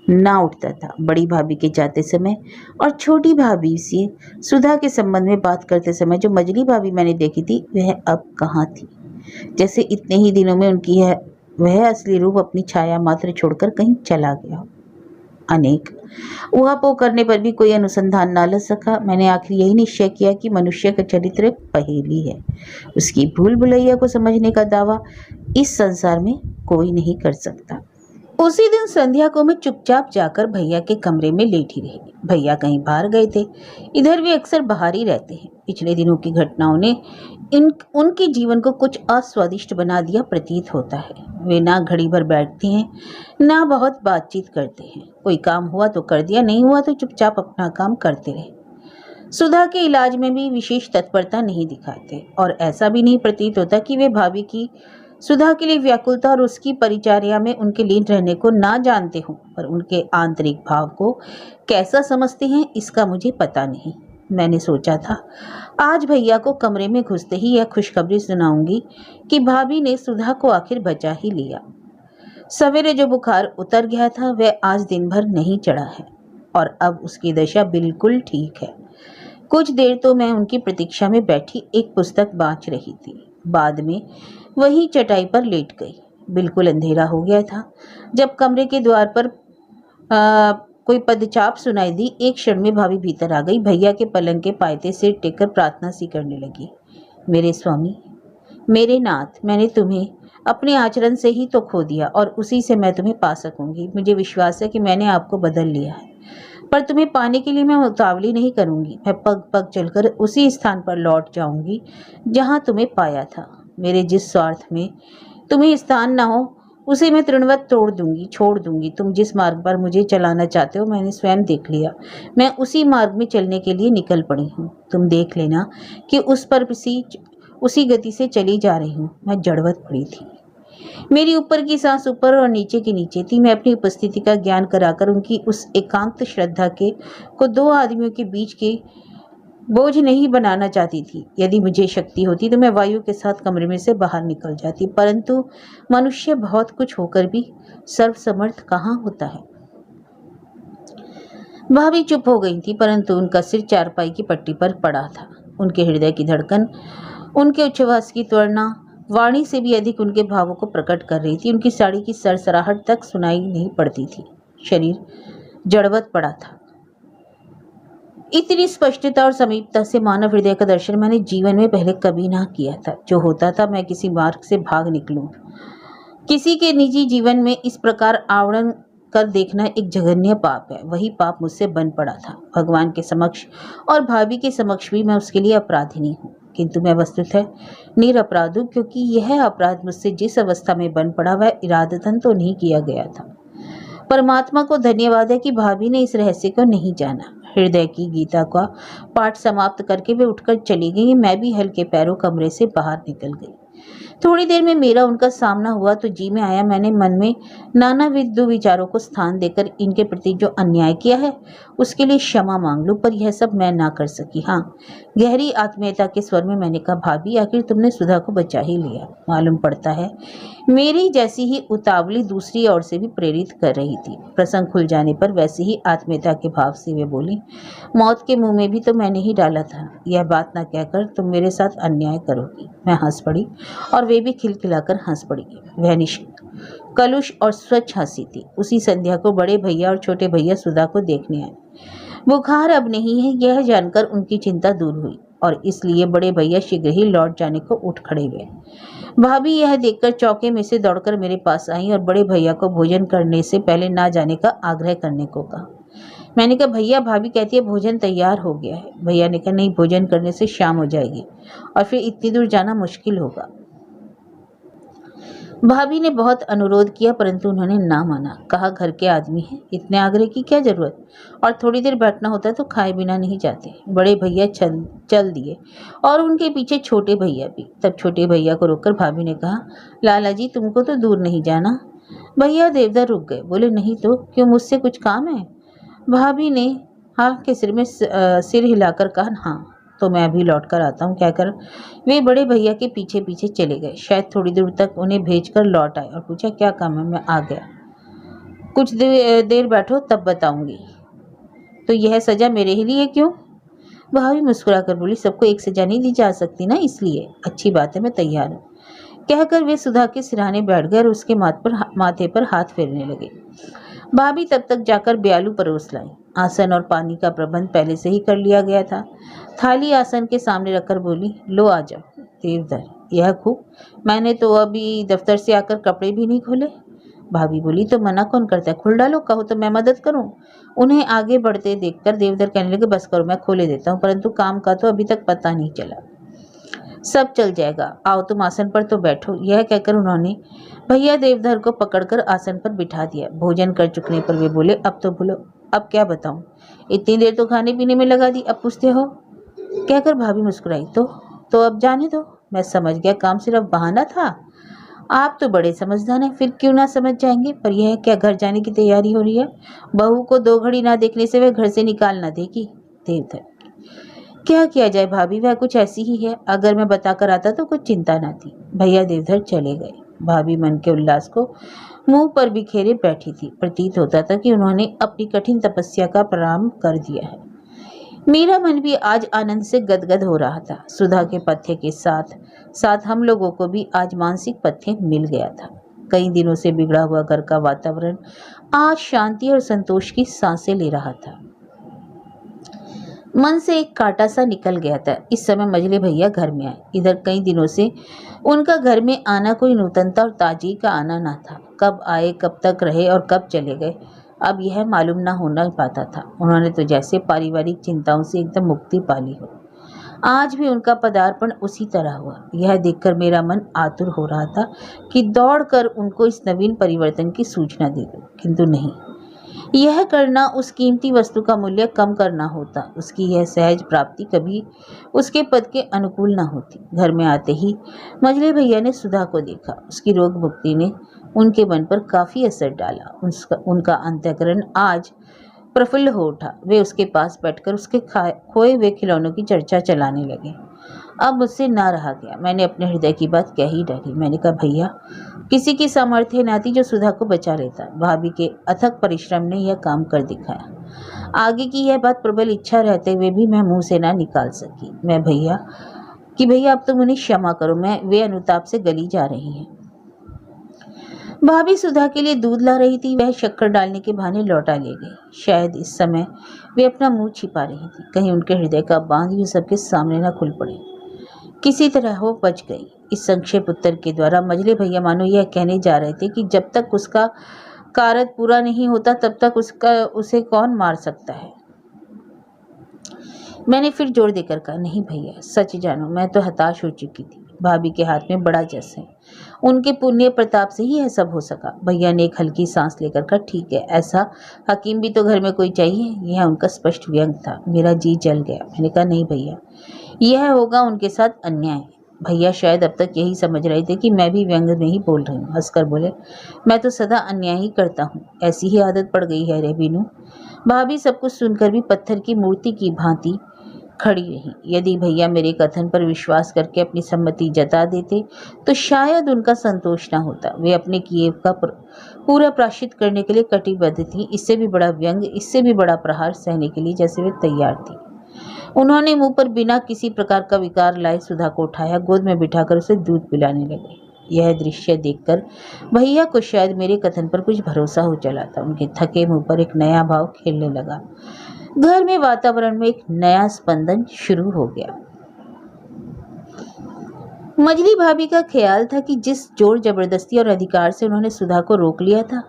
ना उठता था। बड़ी भाभी के जाते समय और छोटी भाभी से सुधा के संबंध में बात करते समय जो मजली भाभी मैंने देखी थी, वह अब कहाँ थी। जैसे इतने ही दिनों में उनकी वह असली रूप अपनी छाया मात्र छोड़कर कहीं चला गया। अनेक ऊहापोह करने पर भी कोई अनुसंधान न लग सका। मैंने आखिर यही निश्चय किया कि मनुष्य का चरित्र एक पहेली है। उसकी भूल भुलैया को समझने का दावा इस संसार में कोई नहीं कर सकता। उसी दिन संध्या को मैं चुपचाप जाकर भैया के कमरे में लेटी रही। भैया कहीं बाहर गए थे। इधर भी अक्सर बाहर ही रहते हैं। पिछले दिनों की घटनाओं ने उनके जीवन को कुछ अस्वादिष्ट बना दिया प्रतीत होता है। वे ना घड़ी भर बैठते हैं, ना बहुत बातचीत करते हैं। कोई काम हुआ तो कर दिया, नहीं हुआ तो चुपचाप अपना काम करते रहे। सुधा के इलाज में भी विशेष तत्परता नहीं दिखाते और ऐसा भी नहीं प्रतीत होता कि वे भाभी की सुधा के लिए व्याकुलता और उसकी परिचर्या में उनके लीन रहने को ना जानते हों, पर उनके आंतरिक भाव को कैसा समझते हैं इसका मुझे पता नहीं। मैंने सोचा था आज भैया को कमरे में घुसते ही यह खुशखबरी सुनाऊंगी कि भाभी ने सुधा को आखिर बचा ही लिया। सवेरे जो बुखार उतर गया था वह आज दिन भर नहीं चढ़ा है और अब उसकी दशा बिल्कुल ठीक है। कुछ देर तो मैं उनकी प्रतीक्षा में बैठी एक पुस्तक बाँच रही थी। बाद में वहीं चटाई पर लेट गई। बिल्कुल अंधेरा हो गया था जब कमरे के द्वार पर कोई पदचाप सुनाई दी। एक क्षण में भाभी भीतर आ गई। भैया के पलंग के पायते से टेककर प्रार्थना सी करने लगी। मेरे स्वामी, मेरे नाथ, मैंने तुम्हें अपने आचरण से ही तो खो दिया और उसी से मैं तुम्हें पा सकूंगी। मुझे विश्वास है कि मैंने आपको बदल लिया है, पर तुम्हें पाने के लिए मैं उतावली नहीं करूंगी। मैं पग पग चलकर उसी स्थान पर लौट जाऊंगी जहां तुम्हें पाया था। मेरे जिस स्वार्थ में तुम्हें स्थान न हो उसे मैं तृणवत तोड़ दूंगी, छोड़ दूंगी। तुम जिस मार्ग पर मुझे चलाना चाहते हो मैंने स्वयं देख लिया। मैं उसी मार्ग में चलने के लिए निकल पड़ी हूँ। तुम देख लेना कि उस पर उसी गति से चली जा रही हूँ। मैं जड़वत पड़ी थी। मेरी ऊपर की सांस ऊपर और नीचे की नीचे थी। मैं अपनी उपस्थिति का ज्ञान कराकर उनकी उस एकांत श्रद्धा को दो आदमियों के बीच के बोझ नहीं बनाना चाहती थी। यदि मुझे शक्ति होती तो मैं वायु के साथ कमरे में से बाहर निकल जाती, परंतु मनुष्य बहुत कुछ होकर भी सर्वसमर्थ कहाँ होता है। भाभी चुप हो गई थी, परंतु उनका सिर चारपाई की पट्टी पर पड़ा था। उनके हृदय की धड़कन, उनके उच्छ्वास की त्वरना वाणी से भी अधिक उनके भावों को प्रकट कर रही थी। उनकी साड़ी की सरसराहट तक सुनाई नहीं पड़ती थी। शरीर जड़वत पड़ा था। इतनी स्पष्टता और समीपता से मानव हृदय का दर्शन मैंने जीवन में पहले कभी ना किया था। जो होता था मैं किसी मार्ग से भाग निकलूं। किसी के निजी जीवन में इस प्रकार आवरण कर देखना एक जघन्य पाप है। वही पाप मुझसे बन पड़ा था। भगवान के समक्ष और भाभी के समक्ष भी मैं उसके लिए अपराधिनी हूँ, किंतु मैं वस्तुतः निरपराध हूँ, क्योंकि यह अपराध मुझसे जिस अवस्था में बन पड़ा वह इरादतन तो नहीं किया गया था। परमात्मा को धन्यवाद है कि भाभी ने इस रहस्य को नहीं जाना। हृदय की गीता का पाठ समाप्त करके वे उठकर चली गई। मैं भी हल्के पैरों कमरे से बाहर निकल गई। थोड़ी देर में मेरा उनका सामना हुआ तो जी में आया मैंने मन में नानाविध विचारों को स्थान देकर इनके प्रति जो अन्याय किया है उसके लिए क्षमा मांग लूं, पर यह सब मैं ना कर सकी। हाँ, गहरी आत्मीयता के स्वर में मैंने कहा, भाभी आखिर तुमने सुधा को बचा ही लिया। मालूम पड़ता है मेरी जैसी ही उतावली दूसरी ओर से भी प्रेरित कर रही थी। प्रसंग खुल जाने पर वैसे ही आत्मीयता के भाव से वे बोली, मौत के मुंह में भी तो मैंने ही डाला था। यह बात ना कहकर तुम मेरे साथ अन्याय करोगी। मैं हंस पड़ी और वे भी खिलखिलाकर हंस पड़ी। वह कलुष और स्वच्छ हंसी थी। उसी संध्या को बड़े भैया और छोटे भैया सुधा को देखने आए। बुखार अब नहीं है यह जानकर उनकी चिंता दूर हुई और इसलिए बड़े भैया शीघ्र ही लौट जाने को उठ खड़े हुए। भाभी यह देखकर चौके में से दौड़कर मेरे पास आई और बड़े भैया को भोजन करने से पहले ना जाने का आग्रह करने को कहा। मैंने कहा, भैया भाभी कहती है भोजन तैयार हो गया है। भैया ने कहा, नहीं, भोजन करने से शाम हो जाएगी और फिर इतनी दूर जाना मुश्किल होगा। भाभी ने बहुत अनुरोध किया परंतु उन्होंने ना माना। कहा, घर के आदमी हैं, इतने आग्रह की क्या जरूरत, और थोड़ी देर बैठना होता तो खाए बिना नहीं जाते। बड़े भैया चल दिए और उनके पीछे छोटे भैया भी। तब छोटे भैया को रोककर भाभी ने कहा, लाला जी तुमको तो दूर नहीं जाना। भैया देवदार रुक गए। बोले, नहीं तो क्यों, मुझसे कुछ काम है? भाभी ने हाँ के सिर में सिर हिलाकर कहा, हाँ तो मैं अभी लौट कर आता हूँ, कहकर वे बड़े भैया के पीछे पीछे चले गए। शायद थोड़ी दूर तक उन्हें भेजकर लौट आए और पूछा, क्या काम है? मैं आ गया, कुछ देर बैठो तब बताऊंगी। तो यह सजा मेरे ही लिए क्यों? भाभी मुस्कुराकर बोली, सबको एक सजा नहीं दी जा सकती ना, इसलिए। अच्छी बात है, मैं तैयार हूँ, कहकर वे सुधा के सिरहाने बैठ गए और उसके माथे पर हाथ फेरने लगे। भाभी तब तक जाकर ब्यालू परोस लाई। आसन और पानी का प्रबंध पहले से ही कर लिया गया था। थाली आसन के सामने रखकर बोली, लो आ जाओ। देवधर, यह खूब, मैंने तो अभी दफ्तर से आकर कपड़े भी नहीं खोले। भाभी बोली, तो मना कौन करता है, खोल डालो, कहो तो मैं मदद करूं। उन्हें आगे बढ़ते देखकर देवधर कहने लगे, बस करो, मैं खोले देता हूँ, परंतु काम का तो अभी तक पता नहीं चला। सब चल जाएगा, आओ तुम आसन पर तो बैठो। यह कहकर उन्होंने भैया देवधर को पकड़कर आसन पर बिठा दिया। भोजन कर चुकने पर वे बोले, अब तो बोलो, अब क्या बताऊं, इतनी देर तो खाने पीने में लगा दी, अब पूछते हो? कहकर भाभी मुस्कुराई। तो अब जाने दो, मैं समझ गया काम सिर्फ बहाना था। आप तो बड़े समझदार हैं, फिर क्यों ना समझ जाएंगे। पर यह क्या घर जाने की तैयारी हो रही है? बहू को 2 घड़ी ना देखने से वह घर से निकाल ना देगी। देवधर, क्या किया जाए भाभी, वह कुछ ऐसी ही है। अगर मैं बताकर आता तो कुछ चिंता ना थी। भैया देवधर चले गए। भाभी मन के उल्लास को मुंह पर बिखेरे बैठी थी। प्रतीत होता था कि उन्होंने अपनी कठिन तपस्या का प्रारंभ कर दिया है। मेरा मन भी आज आनंद से गदगद हो रहा था। सुधा के पथ्य के साथ साथ हम लोगों को भी आज मानसिक पथ्य मिल गया था। कई दिनों से बिगड़ा हुआ घर का वातावरण आज शांति और संतोष की सांसें ले रहा था। मन से एक कांटा सा निकल गया था। इस समय मजले भैया घर में आए। इधर कई दिनों से उनका घर में आना कोई नूतनता और ताजगी का आना ना था। कब आए, कब तक रहे और कब चले गए, अब यह मालूम ना होना पाता था। उन्होंने तो जैसे पारिवारिक चिंताओं से एकदम मुक्ति पा ली हो। आज भी उनका पदार्पण उसी तरह हुआ। यह देखकर मेरा मन आतुर हो रहा था कि दौड़कर उनको इस नवीन परिवर्तन की सूचना दे दूं, किंतु नहीं। यह करना उस कीमती वस्तु का मूल्य कम करना होता। उसकी यह सहज प्राप्ति कभी उसके पद के अनुकूल न होती। घर में आते ही मजले भैया ने सुधा को देखा। उसकी रोग मुक्ति ने उनके मन पर काफी असर डाला। उनका अंतःकरण आज प्रफुल्ल हो उठा। वे उसके पास बैठकर उसके खोए हुए खिलौनों की चर्चा चलाने लगे। अब मुझसे ना रहा गया। मैंने अपने हृदय की बात कह ही डाली। मैंने कहा, भैया, किसी की सामर्थ्य ना थी जो सुधा को बचा लेता। भाभी के अथक परिश्रम ने यह काम कर दिखाया। आगे की यह बात प्रबल इच्छा रहते हुए भी मैं मुंह से ना निकाल सकी। भैया अब तुम उन्हें क्षमा करो। वे अनुताप से गली जा रही हैं। भाभी सुधा के लिए दूध ला रही थी। वह शक्कर डालने के बहाने लौटा ले गई। शायद इस समय वे अपना मुंह छिपा रही थी, कहीं उनके हृदय का बांध यूं सबके सामने न खुल पड़े। किसी तरह वो बच गई। इस संक्षेप उत्तर के द्वारा मजले भैया मानो यह कहने जा रहे थे कि जब तक उसका कारज पूरा नहीं होता तब तक उसे कौन मार सकता है। मैंने फिर जोर देकर कहा, नहीं भैया, सच जानो, मैं तो हताश हो चुकी थी। भाभी के हाथ में बड़ा जस है। उनके पुण्य प्रताप से ही यह सब हो सका। भैया ने एक हल्की सांस लेकर कहा, ठीक है, ऐसा हकीम भी तो घर में कोई चाहिए। यह उनका स्पष्ट व्यंग था। मेरा जी जल गया। मैंने कहा, नहीं भैया, यह होगा उनके साथ अन्याय। भैया शायद अब तक यही समझ रहे थे कि मैं भी व्यंग में ही बोल रही हूँ। हंसकर बोले, मैं तो सदा अन्याय ही करता हूँ, ऐसी ही आदत पड़ गई है रे बीनू। भाभी सब कुछ सुनकर भी पत्थर की मूर्ति की भांति खड़ी रही। यदि भैया मेरे कथन पर विश्वास करके अपनी सम्मति जता देते तो शायद उनका संतोष न होता। वे अपने किए का पूरा प्रायश्चित करने के लिए कटिबद्ध थी। इससे भी बड़ा व्यंग, इससे भी बड़ा प्रहार सहने के लिए जैसे वे तैयार थी। उन्होंने मुंह पर बिना किसी प्रकार का विकार लाए सुधा को उठाया, गोद में बिठाकर उसे दूध पिलाने लगे। यह दृश्य देखकर भैया को शायद मेरे कथन पर कुछ भरोसा हो चला था। उनके थके मुंह पर एक नया भाव खेलने लगा। घर में वातावरण में एक नया स्पंदन शुरू हो गया। मजली भाभी का ख्याल था कि जिस जोर जबरदस्ती और अधिकार से उन्होंने सुधा को रोक लिया था,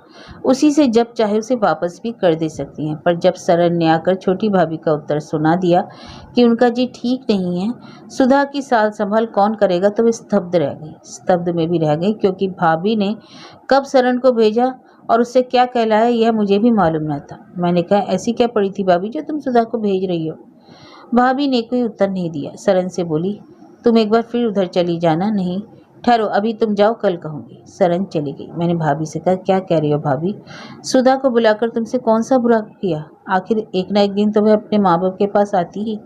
उसी से जब चाहे उसे वापस भी कर दे सकती हैं। पर जब सरन ने आकर छोटी भाभी का उत्तर सुना दिया कि उनका जी ठीक नहीं है, सुधा की साल संभाल कौन करेगा, तो वे स्तब्ध रह गई। स्तब्ध में भी रह गई क्योंकि भाभी ने कब सरन को भेजा और उससे क्या कहलाया यह मुझे भी मालूम न था। मैंने कहा, ऐसी क्या पड़ी थी भाभी जो तुम सुधा को भेज रही हो? भाभी ने कोई उत्तर नहीं दिया। सरन से बोली, तुम एक बार फिर उधर चली जाना। नहीं, ठहरो, अभी तुम जाओ, कल कहूँगी। सरन चली गई। मैंने भाभी से कहा, क्या कह रही हो भाभी? सुधा को बुलाकर तुमसे कौन सा बुरा किया? आखिर एक ना एक दिन तो वह अपने माँ बाप के पास आती ही।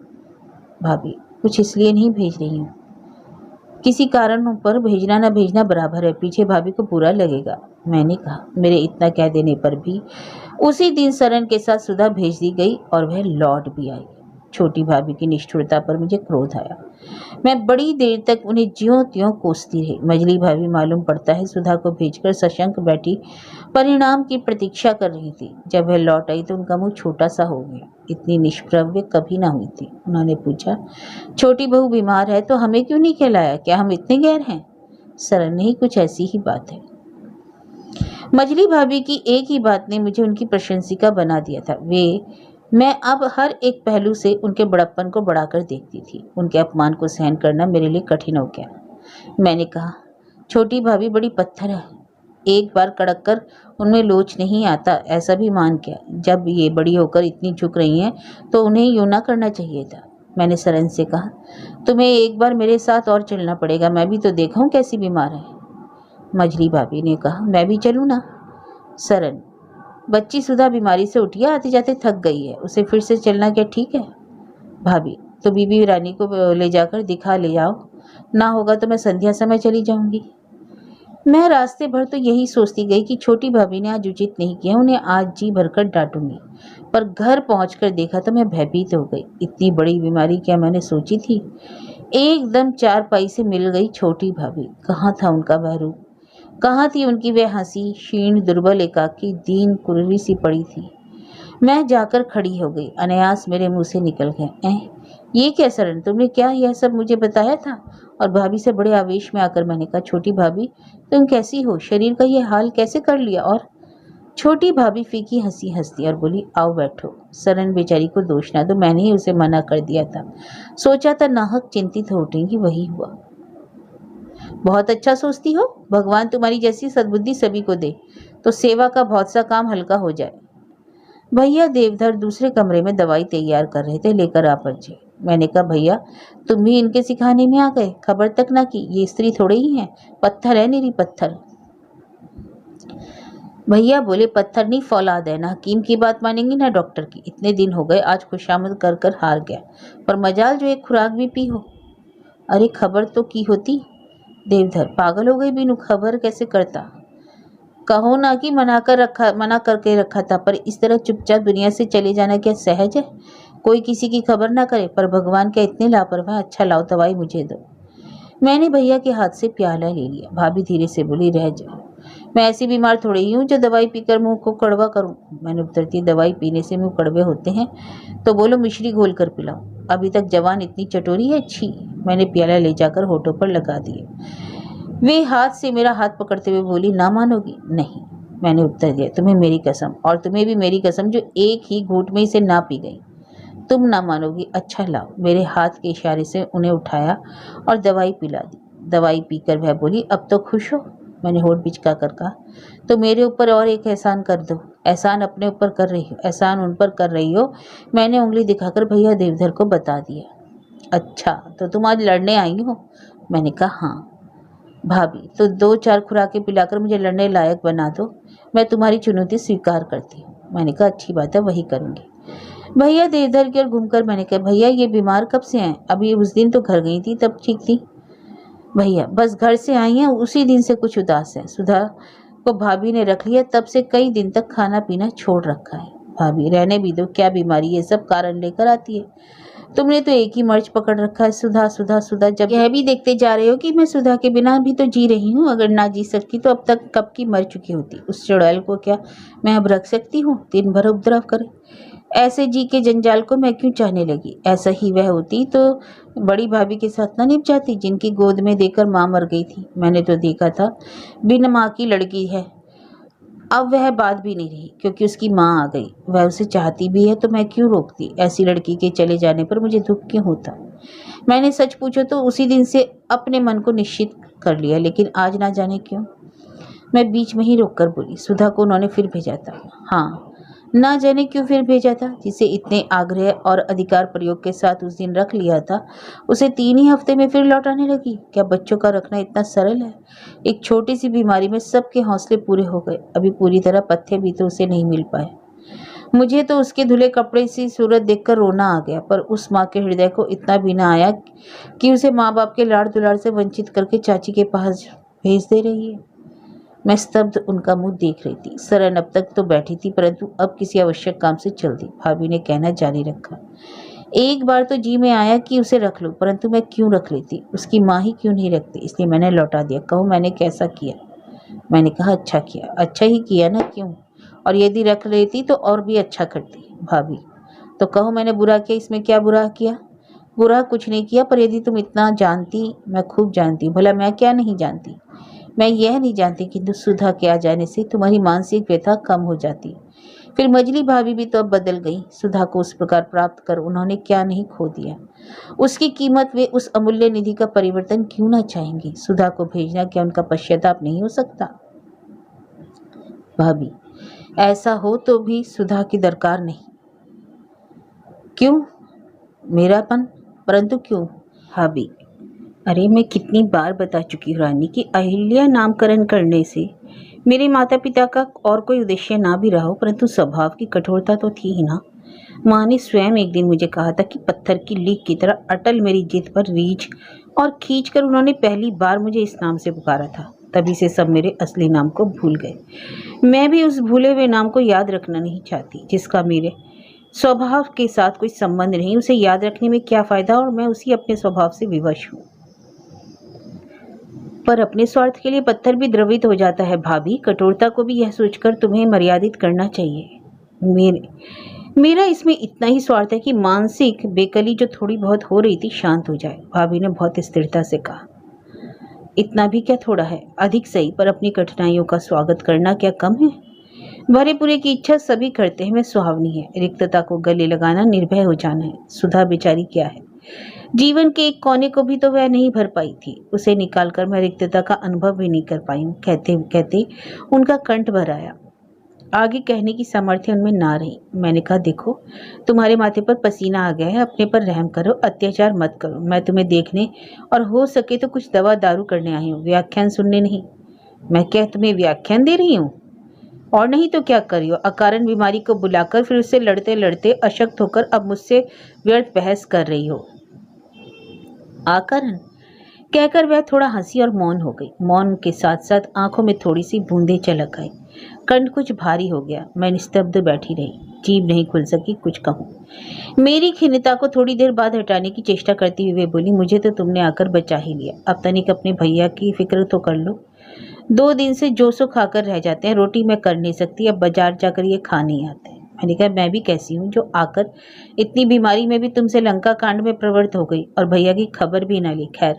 भाभी, कुछ इसलिए नहीं भेज रही हूँ। किसी कारण पर भेजना न भेजना बराबर है, पीछे भाभी को बुरा लगेगा। मैंने कहा, मेरे इतना कह देने पर भी उसी दिन सरन के साथ सुधा भेज दी गई और वह लौट भी आई। छोटी भाभी की निष्ठुरता पर मुझे क्रोध आया। मैं बड़ी देर तक उन्हें ज्यों त्यों कोसती रही। मजली भाभी मालूम पड़ता है सुधा को भेजकर सशंक बैठी परिणाम की प्रतीक्षा कर रही थी। जब वह लौट आई तो उनका मुंह छोटा सा हो गया। इतनी निष्प्रभ वे कभी ना हुई थी। उन्होंने पूछा, छोटी बहू बीमार है तो हमें क्यों नहीं खिलाया? क्या हम इतने गैर हैं? सरन, नहीं, कुछ ऐसी ही बात है। मजली भाभी की एक ही बात ने मुझे उनकी प्रशंसिका बना दिया था। मैं अब हर एक पहलू से उनके बड़प्पन को बढ़ाकर देखती थी। उनके अपमान को सहन करना मेरे लिए कठिन हो गया। मैंने कहा, छोटी भाभी बड़ी पत्थर है, एक बार कड़क कर उनमें लोच नहीं आता, ऐसा भी मान क्या? जब ये बड़ी होकर इतनी झुक रही हैं तो उन्हें यूं ना करना चाहिए था। मैंने सरन से कहा, तुम्हें एक बार मेरे साथ और चलना पड़ेगा, मैं भी तो देखा हूँ कैसी बीमार है। मझली भाभी ने कहा। मैं भी चलूँ ना? सरन, बच्ची सुधा बीमारी से उठी है, आते जाते थक गई है, उसे फिर से चलना क्या ठीक है? भाभी, तो बीबी रानी को ले जाकर दिखा ले आओ, ना होगा तो मैं संध्या समय चली जाऊंगी। मैं रास्ते भर तो यही सोचती गई कि छोटी भाभी ने आज उचित नहीं किया, उन्हें आज जी भरकर डांटूंगी, पर घर पहुंचकर देखा तो मैं भयभीत हो गई। इतनी बड़ी बीमारी क्या मैंने सोची थी? एकदम चारपाई से मिल गई छोटी भाभी। कहाँ था उनका वह रूप, कहाँ थी उनकी वह हंसी? क्षीण, दुर्बल, एकाकी, दीन, कुररी सी पड़ी थी। मैं जाकर खड़ी हो गई। अनायास मेरे मुंह से निकल गए, ये क्या सरन, तुमने क्या यह सब मुझे बताया था? और भाभी से बड़े आवेश में आकर मैंने कहा, छोटी भाभी तुम कैसी हो? शरीर का ये हाल कैसे कर लिया? और छोटी भाभी फीकी हंसी हंसती और बोली, आओ बैठो। सरन बेचारी को दोष ना दो, मैंने ही उसे मना कर दिया था। सोचा था नाहक चिंतित हो उठेंगी, वही हुआ। बहुत अच्छा सोचती हो, भगवान तुम्हारी जैसी सद्बुद्धि सभी को दे, तो सेवा का बहुत सा काम हल्का हो जाए। भैया देवधर दूसरे कमरे में दवाई तैयार कर रहे थे, लेकर आ पहुंचे। मैंने कहा, भैया तुम भी इनके सिखाने में आ गए, खबर तक ना की? ये स्त्री थोड़े ही है, पत्थर है, निरी पत्थर। भैया बोले, पत्थर नहीं फौलाद है, ना हकीम की बात मानेंगी ना डॉक्टर की। इतने दिन हो गए, आज खुशामद कर कर हार गया, पर मजाल जो एक खुराक भी पी हो। अरे खबर तो की होती। देवधर, पागल हो गई बीनू, खबर कैसे करता? कहो ना कि मना करके रखा था, पर इस तरह चुपचाप दुनिया से चले जाना क्या सहज है? कोई किसी की खबर ना करे, पर भगवान क्या इतने लापरवाह? अच्छा लाओ दवाई मुझे दो। मैंने भैया के हाथ से प्याला ले लिया। भाभी धीरे से बोली, रह जाओ, मैं ऐसी बीमार थोड़ी ही हूँ जो दवाई पीकर मुंह को कड़वा करूँ। मैंने उत्तरती, दवाई पीने से मुंह कड़वे होते हैं तो बोलो मिश्री घोल कर पिलाओ। अभी तक जवान इतनी चटोरी है, छी। मैंने प्याला ले जाकर होठों पर लगा दिया। वे हाथ से मेरा हाथ पकड़ते हुए बोली, ना मानोगी? नहीं। मैंने उत्तर दिया, तुम्हें मेरी कसम, और तुम्हें भी मेरी कसम, जो एक ही घूंट में इसे ना पी गई। तुम ना मानोगी? अच्छा लाओ। मेरे हाथ के इशारे से उन्हें उठाया और दवाई पिला दी। दवाई पीकर वह बोली, अब तो खुश हो? मैंने होठ बिचका कर कहा, तो मेरे ऊपर और एक एहसान कर दो। एहसान अपने ऊपर कर रही हो, एहसान उन पर कर रही हो। मैंने उंगली दिखाकर भैया देवधर को बता दिया। अच्छा, तो तुम आज लड़ने आई हो? मैंने कहा, हाँ। भाभी, तो 2-4 खुराकें पिलाकर मुझे लड़ने लायक बना दो, मैं तुम्हारी चुनौती स्वीकार करती हूँ। मैंने कहा, अच्छी बात है, वही करूँगी। भैया देवधर की ओर घूमकर मैंने कहा, भैया ये बीमार कब से हैं? अभी उस दिन तो घर गई थी, तब ठीक थी। भैया, बस घर से आई हैं, उसी दिन से कुछ उदास है। सुधा को भाभी ने रख लिया, तब से कई दिन तक खाना पीना छोड़ रखा है। भाभी, रहने भी दो, क्या बीमारी ये सब कारण लेकर आती है? तुमने तो एक ही मर्ज पकड़ रखा है, सुधा सुधा सुधा। जब यह भी देखते जा रहे हो कि मैं सुधा के बिना भी तो जी रही हूँ, अगर ना जी सकती तो अब तक कब की मर चुकी होती। उस चुड़ैल को क्या मैं अब रख सकती हूँ? दिन भर उपद्रव करे। ऐसे जी के जंजाल को मैं क्यों चाहने लगी? ऐसा ही वह होती तो बड़ी भाभी के साथ ना निभ जाती, जिनकी गोद में देकर माँ मर गई थी। मैंने तो देखा था, बिन माँ की लड़की है। अब वह बात भी नहीं रही, क्योंकि उसकी माँ आ गई। वह उसे चाहती भी है, तो मैं क्यों रोकती? ऐसी लड़की के चले जाने पर मुझे दुख क्यों होता? मैंने सच पूछो तो उसी दिन से अपने मन को निश्चित कर लिया, लेकिन आज ना जाने क्यों मैं बीच में ही रोककर बोली, सुधा को उन्होंने फिर भेजा था। हाँ, ना जाने क्यों फिर भेजा था। जिसे इतने आग्रह और अधिकार प्रयोग के साथ उस दिन रख लिया था, उसे 3 ही हफ्ते में फिर लौटाने लगी। क्या बच्चों का रखना इतना सरल है? एक छोटी सी बीमारी में सबके हौसले पूरे हो गए। अभी पूरी तरह पत्ते भी तो उसे नहीं मिल पाए। मुझे तो उसके धुले कपड़े सी सूरत देखकर रोना आ गया, पर उस माँ के हृदय को इतना भी ना आया कि उसे माँ बाप के लाड़ दुलार से वंचित करके चाची के पास भेज दे रही है। मैं स्तब्ध उनका मुंह देख रही थी। सरन अब तक तो बैठी थी, परंतु अब किसी आवश्यक काम से चल दी। भाभी ने कहना जारी रखा, एक बार तो जी में आया कि उसे रख लो, परंतु मैं क्यों रख लेती? उसकी माँ ही क्यों नहीं रखती? इसलिए मैंने लौटा दिया। कहो मैंने कैसा किया? मैंने कहा, अच्छा किया। अच्छा ही किया ना, क्यों? और यदि रख लेती तो और भी अच्छा करती। भाभी, तो कहो मैंने बुरा किया? इसमें क्या बुरा किया? बुरा कुछ नहीं किया, पर यदि तुम इतना जानती। मैं खूब जानती हूँ, भला मैं क्या नहीं जानती? मैं यह नहीं जानती कि सुधा के आ जाने से तुम्हारी मानसिक व्यथा कम हो जाती। फिर मजली भाभी भी तो अब बदल गई। सुधा को उस प्रकार प्राप्त कर उन्होंने क्या नहीं खो दिया? उसकी कीमत वे उस अमूल्य निधि का परिवर्तन क्यों ना चाहेंगी? सुधा को भेजना क्या उनका पश्चाताप नहीं हो सकता? भाभी, ऐसा हो तो भी सुधा की दरकार नहीं। क्यों? मेरापन? परंतु क्यों? भाभी, अरे मैं कितनी बार बता चुकी हूँ रानी कि अहिल्या नामकरण करने से मेरे माता पिता का और कोई उद्देश्य ना भी रहा हो, परंतु स्वभाव की कठोरता तो थी ही ना। माँ ने स्वयं एक दिन मुझे कहा था कि पत्थर की लीक की तरह अटल मेरी जिद पर रीछ और खींच कर उन्होंने पहली बार मुझे इस नाम से पुकारा था। तभी से सब मेरे असली नाम को भूल गए। मैं भी उस भूले हुए नाम को याद रखना नहीं चाहती जिसका मेरे स्वभाव के साथ कोई संबंध नहीं। उसे याद रखने में क्या फायदा, और मैं उसी अपने स्वभाव से विवश हूँ। पर अपने स्वार्थ के लिए पत्थर भी द्रवित हो जाता है भाभी। कठोरता को भी यह सोचकर तुम्हें मर्यादित करना चाहिए। मेरा इसमें इतना ही स्वार्थ है कि मानसिक बेकली जो थोड़ी बहुत हो रही थी शांत हो जाए। भाभी ने बहुत स्थिरता से कहा। इतना भी क्या थोड़ा है, अधिक सही, पर अपनी कठिनाइयों का स्वागत करना क्या कम है? भरे पूरे की इच्छा सभी करते हैं, वह सुहावनी है। रिक्तता को गले लगाना निर्भय हो जाना है। सुधा बेचारी क्या है, जीवन के एक कोने को भी तो वह नहीं भर पाई थी। उसे निकालकर मैं रिक्तता का अनुभव भी नहीं कर पाई हूँ। कहते कहते उनका कंठ भर आया। आगे कहने की सामर्थ्य उनमें ना रही। मैंने कहा, देखो तुम्हारे माथे पर पसीना आ गया है, अपने पर रहम करो, अत्याचार मत करो। मैं तुम्हें देखने और हो सके तो कुछ दवा दारू करने आई हूँ, व्याख्यान सुनने नहीं। मैं क्या तुम्हें व्याख्यान दे रही हूँ? और नहीं तो क्या कर रही हो? अकारण बीमारी को बुलाकर फिर उससे लड़ते लड़ते अशक्त होकर अब मुझसे व्यर्थ बहस कर रही हो। आकारण कहकर वह थोड़ा हंसी और मौन हो गई। मौन के साथ साथ आंखों में थोड़ी सी बूंदें चलक आई। कंठ कुछ भारी हो गया। मैं निस्तब्ध बैठी रही, जीभ नहीं खुल सकी कुछ कहूँ। मेरी खिन्नता को थोड़ी देर बाद हटाने की चेष्टा करती हुए बोली, मुझे तो तुमने आकर बचा ही लिया। अब तनिक अपने भैया की फिक्र तो कर लो। 2 दिन से जोसो खाकर रह जाते हैं। रोटी मैं कर नहीं सकती, अब बाजार जाकर ये खा नहीं आते। मैंने कहा, मैं भी कैसी हूँ जो आकर इतनी बीमारी में भी तुमसे लंका कांड में प्रवृत्त हो गई और भैया की खबर भी ना ली। खैर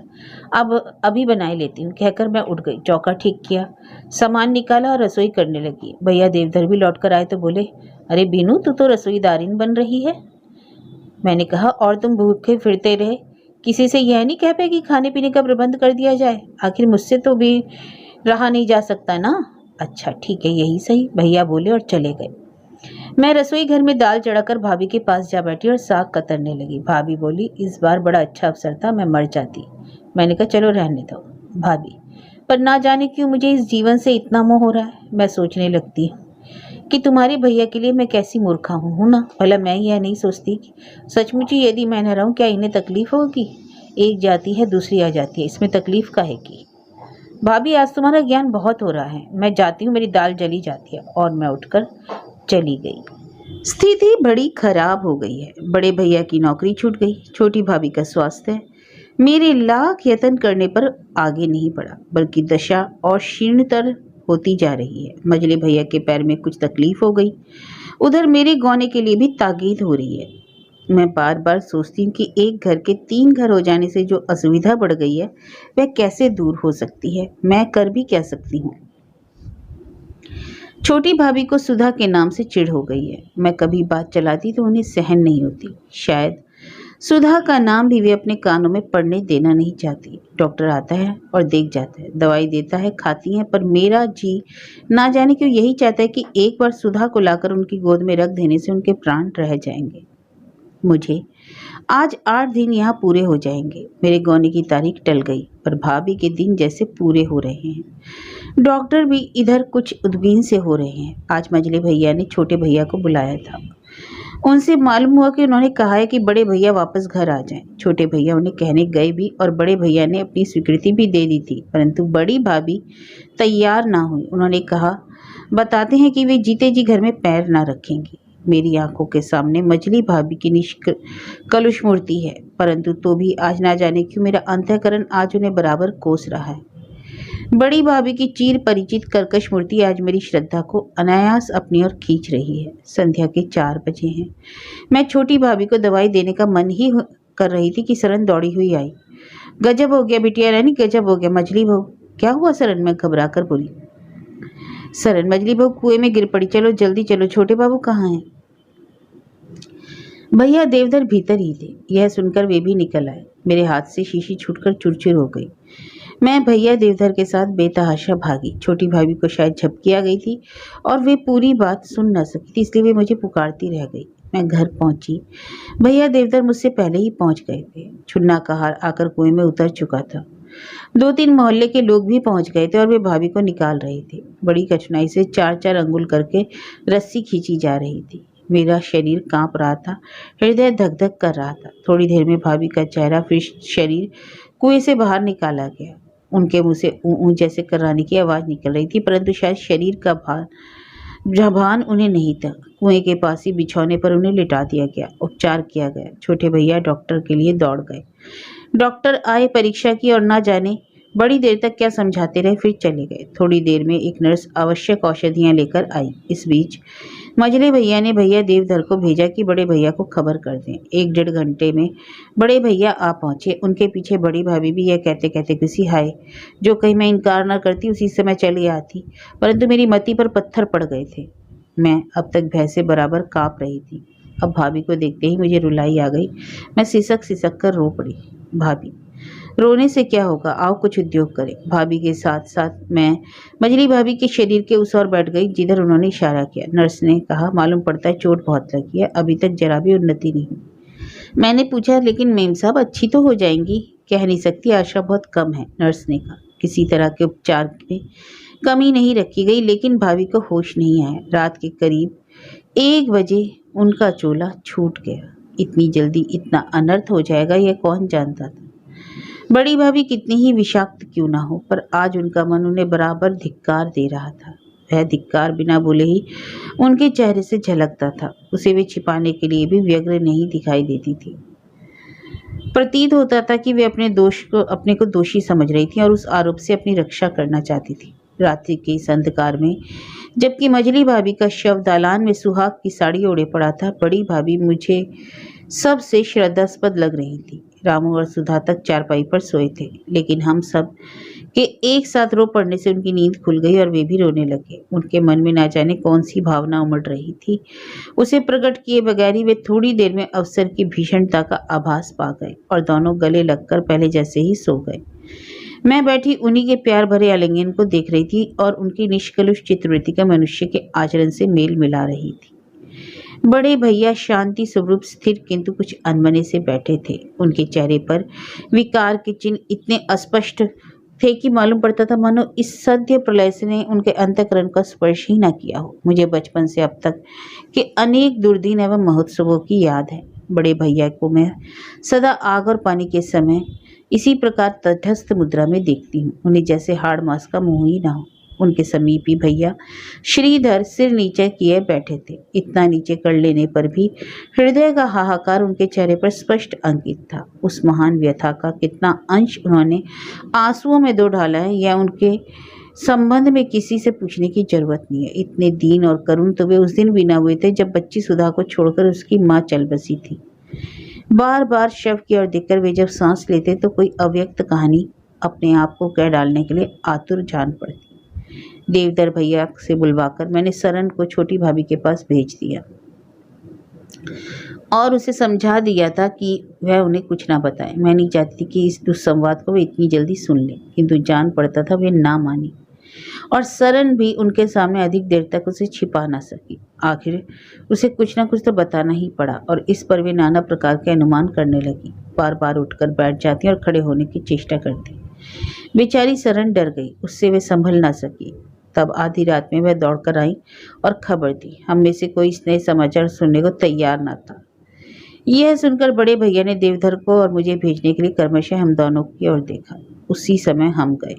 अब अभी बनाए लेती हूँ, कहकर मैं उठ गई। चौका ठीक किया, सामान निकाला और रसोई करने लगी। भैया देवधर भी लौट कर आए तो बोले, अरे बीनू, तू तो रसोईदारिन बन रही है। मैंने कहा, और तुम भूखे फिरते रहे, किसी से यह नहीं कह पाए कि खाने पीने का प्रबंध कर दिया जाए? आखिर मुझसे तो भी रहा नहीं जा सकता ना। अच्छा ठीक है, यही सही, भैया बोले और चले गए। मैं रसोई घर में दाल चढ़ाकर भाभी के पास जा बैठी और साग कतरने लगी। भाभी बोली, इस बार बड़ा अच्छा अवसर था, मैं मर जाती। मैंने कहा, चलो रहने दो भाभी, पर ना जाने क्यों मुझे इस जीवन से इतना मोह हो रहा है। मैं सोचने लगती हूँ कि तुम्हारे भैया के लिए मैं कैसी मूर्खा हूँ ना। भला मैं यह नहीं सोचती कि सचमुच ही यदि मैं न रहूँ क्या इन्हें तकलीफ होगी? एक जाती है दूसरी आ जाती है, इसमें तकलीफ काहे की? भाभी आज तुम्हारा ज्ञान बहुत हो रहा है, मैं जाती हूँ, मेरी दाल जली जाती है। और मैं उठकर चली गई। स्थिति बड़ी खराब हो गई है। बड़े भैया की नौकरी छूट गई, छोटी भाभी का स्वास्थ्य मेरे लाख यत्न करने पर आगे नहीं बढ़ा, बल्कि दशा और क्षीणतर होती जा रही है। मझले भैया के पैर में कुछ तकलीफ हो गई। उधर मेरे गौने के लिए भी ताकीद हो रही है। मैं बार बार सोचती हूँ कि एक घर के 3 घर हो जाने से जो असुविधा बढ़ गई है वह कैसे दूर हो सकती है। मैं कर भी क्या सकती हूँ? छोटी भाभी को सुधा के नाम से चिढ़ हो गई है। मैं कभी बात चलाती तो उन्हें सहन नहीं होती। शायद सुधा का नाम भी वे अपने कानों में पड़ने देना नहीं चाहती। डॉक्टर आता है और देख जाता है, दवाई देता है, खाती हैं, पर मेरा जी ना जाने क्यों यही चाहता है कि एक बार सुधा को लाकर उनकी गोद में रख देने से उनके प्राण रह जाएंगे। मुझे आज 8 दिन यहाँ पूरे हो जाएंगे। मेरे गौने की तारीख टल गई, पर भाभी के दिन जैसे पूरे हो रहे हैं। डॉक्टर भी इधर कुछ उद्विग्न से हो रहे हैं। आज मझले भैया ने छोटे भैया को बुलाया था। उनसे मालूम हुआ कि उन्होंने कहा है कि बड़े भैया वापस घर आ जाएं। छोटे भैया उन्हें कहने गए भी और बड़े भैया ने अपनी स्वीकृति भी दे दी थी, परंतु बड़ी भाभी तैयार ना हुई। उन्होंने कहा, बताते हैं कि वे जीते जी घर में पैर ना रखेंगी। मेरी आंखों के सामने मझली भाभी की कलुष मूर्ति है, परंतु तो भी आज ना जाने क्यों मेरा अंतःकरण आज उन्हें बराबर कोस रहा है। बड़ी भाभी की चीर परिचित कर्कश मूर्ति आज मेरी श्रद्धा को अनायास अपनी ओर खींच रही है। संध्या के 4 बजे हैं। मैं छोटी भाभी को दवाई देने का मन ही कर रही थी कि सरन दौड़ी हुई आई। गजब हो गया बिटिया रानी, गजब हो गया। मझली बहू, क्या हुआ सरन? मैं घबरा कर बोली। सरन, मझली बहू कुएं में गिर पड़ी, चलो जल्दी चलो। छोटे बाबू कहाँ हैं? भैया देवधर भीतर ही थे। यह सुनकर वे भी निकल आए। मेरे हाथ से शीशी छूटकर चुरचुर हो गई। मैं भैया देवधर के साथ बेतहाशा भागी। छोटी भाभी को शायद झपकी आ गई थी और वे पूरी बात सुन न सकी थी, इसलिए वे मुझे पुकारती रह गई। मैं घर पहुंची। भैया देवधर मुझसे पहले ही पहुंच गए थे। छुन्ना का हार आकर कुएं में उतर चुका था। 2-3 मोहल्ले के लोग भी पहुंच गए थे और वे भाभी को निकाल रहे थे। बड़ी कठिनाई से 4-4 अंगुल करके रस्सी खींची जा रही थी। मेरा शरीर कांप रहा था, हृदय धक धक कर रहा था। थोड़ी देर में भाभी का चेहरा फिर शरीर कुएं से बाहर निकाला गया। उनके मुंह से ऊं ऊं जैसे कराने की आवाज निकल रही थी, परंतु शायद शरीर का भान उन्हें नहीं था। कुएं के पास ही बिछौने पर उन्हें लिटा दिया गया। उपचार किया गया। छोटे भैया डॉक्टर के लिए दौड़ गए। डॉक्टर आए, परीक्षा की और ना जाने बड़ी देर तक क्या समझाते रहे, फिर चले गए। थोड़ी देर में एक नर्स आवश्यक औषधियां लेकर आई। इस बीच मझले भैया ने भैया देवधर को भेजा कि बड़े भैया को खबर कर दें। 1-1.5 घंटे में बड़े भैया आ पहुंचे। उनके पीछे बड़ी भाभी भी यह कहते कहते घुसी, हाय जो कहीं मैं इनकार न करती उसी समय चली आती, परंतु मेरी मति पर पत्थर पड़ गए थे। मैं अब तक भय से बराबर कांप रही थी। अब भाभी को देखते ही मुझे रुलाई आ गई। मैं सिसक सिसक कर रो पड़ी। भाभी, रोने से क्या होगा, आओ कुछ उद्योग करें। भाभी के साथ साथ मैं मझली भाभी के शरीर के उस ओर बैठ गई जिधर उन्होंने इशारा किया। नर्स ने कहा, मालूम पड़ता है चोट बहुत लगी है, अभी तक जरा भी उन्नति नहीं। मैंने पूछा, लेकिन मेम साहब अच्छी तो हो जाएंगी। कह नहीं सकती, आशा बहुत कम है, नर्स ने कहा। किसी तरह के उपचार में कमी नहीं रखी गई, लेकिन भाभी को होश नहीं आया। रात के करीब 1 बजे उनका चोला छूट गया। इतनी जल्दी इतना अनर्थ हो जाएगा यह कौन जानता था। बड़ी भाभी कितनी ही विषाक्त क्यों ना हो, पर आज उनका मन उन्हें बराबर धिक्कार दे रहा था। वह धिक्कार बिना बोले ही उनके चेहरे से झलकता था। उसे वे छिपाने के लिए भी व्यग्र नहीं दिखाई देती थी। प्रतीत होता था कि वे अपने को दोषी समझ रही थी और उस आरोप से अपनी रक्षा करना चाहती थी। रात्रि के इस अंधकार में जबकि मझली भाभी का शव दालान में सुहाग की साड़ी ओढ़े पड़ा था, बड़ी भाभी मुझे सबसे श्रद्धास्पद लग रही थी। रामू और सुधा तक चारपाई पर सोए थे, लेकिन हम सब के एक साथ रो पड़ने से उनकी नींद खुल गई और वे भी रोने लगे। उनके मन में ना जाने कौन सी भावना उमड़ रही थी। उसे प्रकट किए बगैर ही वे थोड़ी देर में अवसर की भीषणता का आभास पा गए और दोनों गले लगकर पहले जैसे ही सो गए। मैं बैठी उन्हीं के प्यार भरे आलिंगन को देख रही थी और उनकी निष्कलुष चित्रवृत्ति का मनुष्य के आचरण से मेल मिला रही थी। बड़े भैया शांति स्वरूप स्थिर किंतु कुछ अनमने से बैठे थे। उनके चेहरे पर विकार के चिन्ह इतने अस्पष्ट थे कि मालूम पड़ता था मानो इस सद्य प्रलय ने उनके अंतःकरण का स्पर्श ही न किया हो। मुझे बचपन से अब तक के अनेक दुर्दिन एवं महोत्सवों की याद है। बड़े भैया को मैं सदा आग और पानी के समय इसी प्रकार तटस्थ मुद्रा में देखती हूँ। उन्हें जैसे हाड़ मांस का मुंह ही ना हो। उनके समीप ही भैया श्रीधर सिर नीचे किए बैठे थे। इतना नीचे कर लेने पर भी हृदय का हाहाकार उनके चेहरे पर स्पष्ट अंकित था। उस महान व्यथा का कितना अंश उन्होंने आंसुओं में दो डाला है, यह उनके संबंध में किसी से पूछने की जरूरत नहीं है। इतने दीन और करुण तो वे उस दिन भी न हुए थे जब बच्ची सुधा को छोड़कर उसकी माँ चल बसी थी। बार बार शव की ओर देखकर वे जब सांस लेते तो कोई अव्यक्त कहानी अपने आप को कह डालने के लिए आतुर जान पड़ती। देवधर भैया से बुलवाकर मैंने सरन को छोटी भाभी के पास भेज दिया और उसे समझा दिया था कि वह उन्हें कुछ ना बताए। मैं नहीं चाहती कि इस दुस्संवाद को वे इतनी जल्दी सुन ले, किंतु जान पड़ता था वे ना मानी और सरन भी उनके सामने अधिक देर तक उसे छिपा ना सकी। आखिर उसे कुछ ना कुछ तो बताना ही पड़ा और इस पर वे नाना प्रकार के अनुमान करने लगी। बार बार उठकर बैठ जाती और खड़े होने की चेष्टा करती। बेचारी सरन डर गई, उससे वे संभल ना सकी। तब आधी रात में वह दौड़कर आई और खबर दी। हम में से कोई इस नए समाचार सुनने को तैयार ना था। यह सुनकर बड़े भैया ने देवधर को और मुझे भेजने के लिए क्रमशः हम दोनों की ओर देखा। उसी समय हम गए।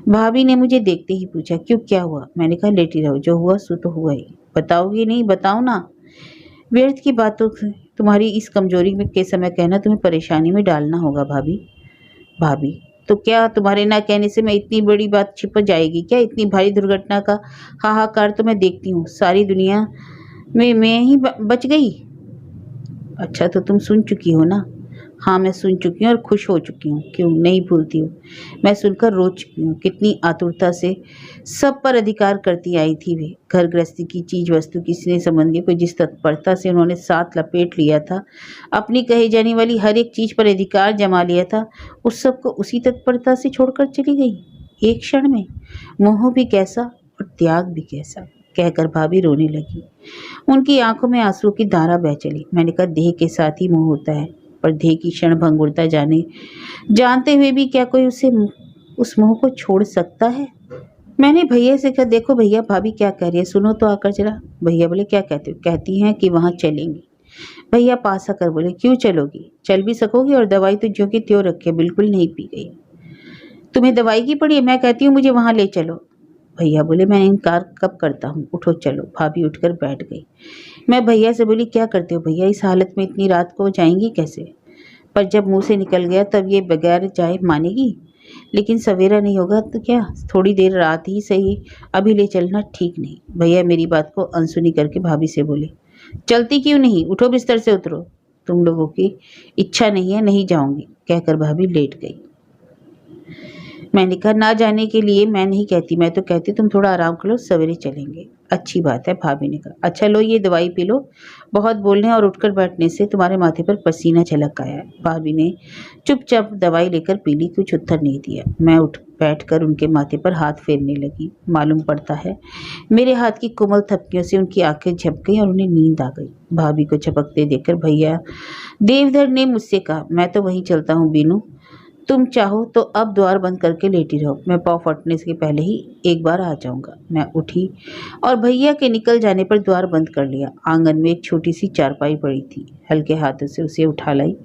भाभी ने मुझे देखते ही पूछा, क्यों, क्या हुआ? मैंने कहा, लेटी रहो, जो हुआ सो तो हुआ ही। बताओगी नहीं? बताओ ना। व्यर्थ की बातों से तुम्हारी इस कमजोरी में के समय कहना तुम्हें परेशानी में डालना होगा भाभी। भाभी, तो क्या तुम्हारे ना कहने से मैं इतनी बड़ी बात छिप जाएगी क्या? इतनी भारी दुर्घटना का हाहाकार तो मैं देखती हूँ, सारी दुनिया में मैं ही बच गई। अच्छा, तो तुम सुन चुकी हो ना? हाँ, मैं सुन चुकी हूँ और खुश हो चुकी हूँ। क्यों नहीं भूलती हूँ? मैं सुनकर रो चुकी हूँ। कितनी आतुरता से सब पर अधिकार करती आई थी वे। घर गृहस्थी की चीज वस्तु की स्नेह संबंधी को जिस तत्परता से उन्होंने साथ लपेट लिया था, अपनी कही जाने वाली हर एक चीज पर अधिकार जमा लिया था, उस सब को उसी तत्परता से छोड़कर चली गई एक क्षण में। मोह भी कैसा और त्याग भी कैसा। कहकर भाभी रोने लगी। उनकी आंखों में आंसू की धारा बह चली। मैंने कहा, देह के साथ ही मोह होता है, पर देह की क्षण भंगुरता जानते हुए भी क्या कोई उस मोह को छोड़ सकता है? मैंने भैया से कहा, देखो भैया, भाभी क्या कह रही है, सुनो तो आकर जरा। भैया बोले, क्या कहते हो? कहती हैं कि वहाँ चलेंगी। भैया पास आकर बोले, क्यों चलोगी? चल भी सकोगी और दवाई तो ज्यों की त्यों रखी है, बिल्कुल नहीं पी गई। तुम्हें दवाई की पड़ी है? मैं कहती हूँ मुझे वहाँ ले चलो। भैया बोले, मैं इनकार कब करता हूँ, उठो चलो। भाभी उठकर बैठ गई। मैं भैया से बोली, क्या करते हो भैया, इस हालत में इतनी रात को जाएंगी कैसे? पर जब मुंह से निकल गया तब ये बगैर जाए मानेगी। लेकिन सवेरा नहीं होगा तो क्या, थोड़ी देर रात ही सही, अभी ले चलना ठीक नहीं। भैया मेरी बात को अनसुनी करके भाभी से बोले, चलती क्यों नहीं, उठो बिस्तर से उतरो। तुम लोगों की इच्छा नहीं है, नहीं जाऊंगी, कहकर भाभी लेट गई। मैंने कहा, ना जाने के लिए मैं नहीं कहती, मैं तो कहती तुम थोड़ा आराम कर लो, सवेरे चलेंगे। अच्छी बात है, भाभी ने कहा। अच्छा लो ये दवाई पी लो, बहुत बोलने और उठकर बैठने से तुम्हारे माथे पर पसीना छलक आया है। भाभी ने चुपचाप दवाई लेकर पी ली, कुछ उत्तर नहीं दिया। मैं उठ बैठकर उनके माथे पर हाथ फेरने लगी। मालूम पड़ता है मेरे हाथ की कोमल थपकियों से उनकी आंखें झपक गई और उन्हें नींद आ गई। भाभी को झपकते देखकर भैया देवधर ने मुझसे कहा, मैं तो वहीं चलता हूँ बीनू, तुम चाहो तो अब द्वार बंद करके लेटी रहो, मैं पाँव फटने से पहले ही एक बार आ जाऊंगा। मैं उठी और भैया के निकल जाने पर द्वार बंद कर लिया। आंगन में एक छोटी सी चारपाई पड़ी थी, हल्के हाथों से उसे उठा लाई,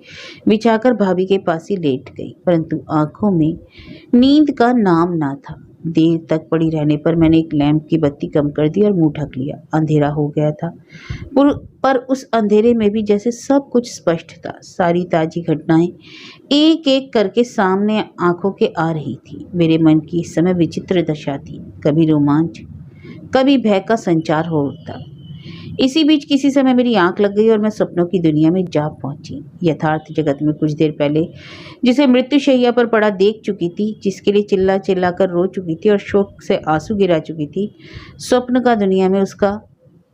बिछाकर भाभी के पास ही लेट गई, परंतु आंखों में नींद का नाम ना था। देर तक पड़ी रहने पर मैंने एक लैंप की बत्ती कम कर दी और मुंह ढक लिया। अंधेरा हो गया था, पर उस अंधेरे में भी जैसे सब कुछ स्पष्ट था। सारी ताजी घटनाएं एक एक करके सामने आंखों के आ रही थी। मेरे मन की इस समय विचित्र दशा थी, कभी रोमांच, कभी भय का संचार हो उठता। इसी बीच किसी समय मेरी आंख लग गई और मैं सपनों की दुनिया में जा पहुंची। यथार्थ जगत में कुछ देर पहले जिसे मृत्युशैया पर पड़ा देख चुकी थी, जिसके लिए चिल्ला चिल्ला कर रो चुकी थी और शोक से आंसू गिरा चुकी थी, स्वप्न का दुनिया में उसका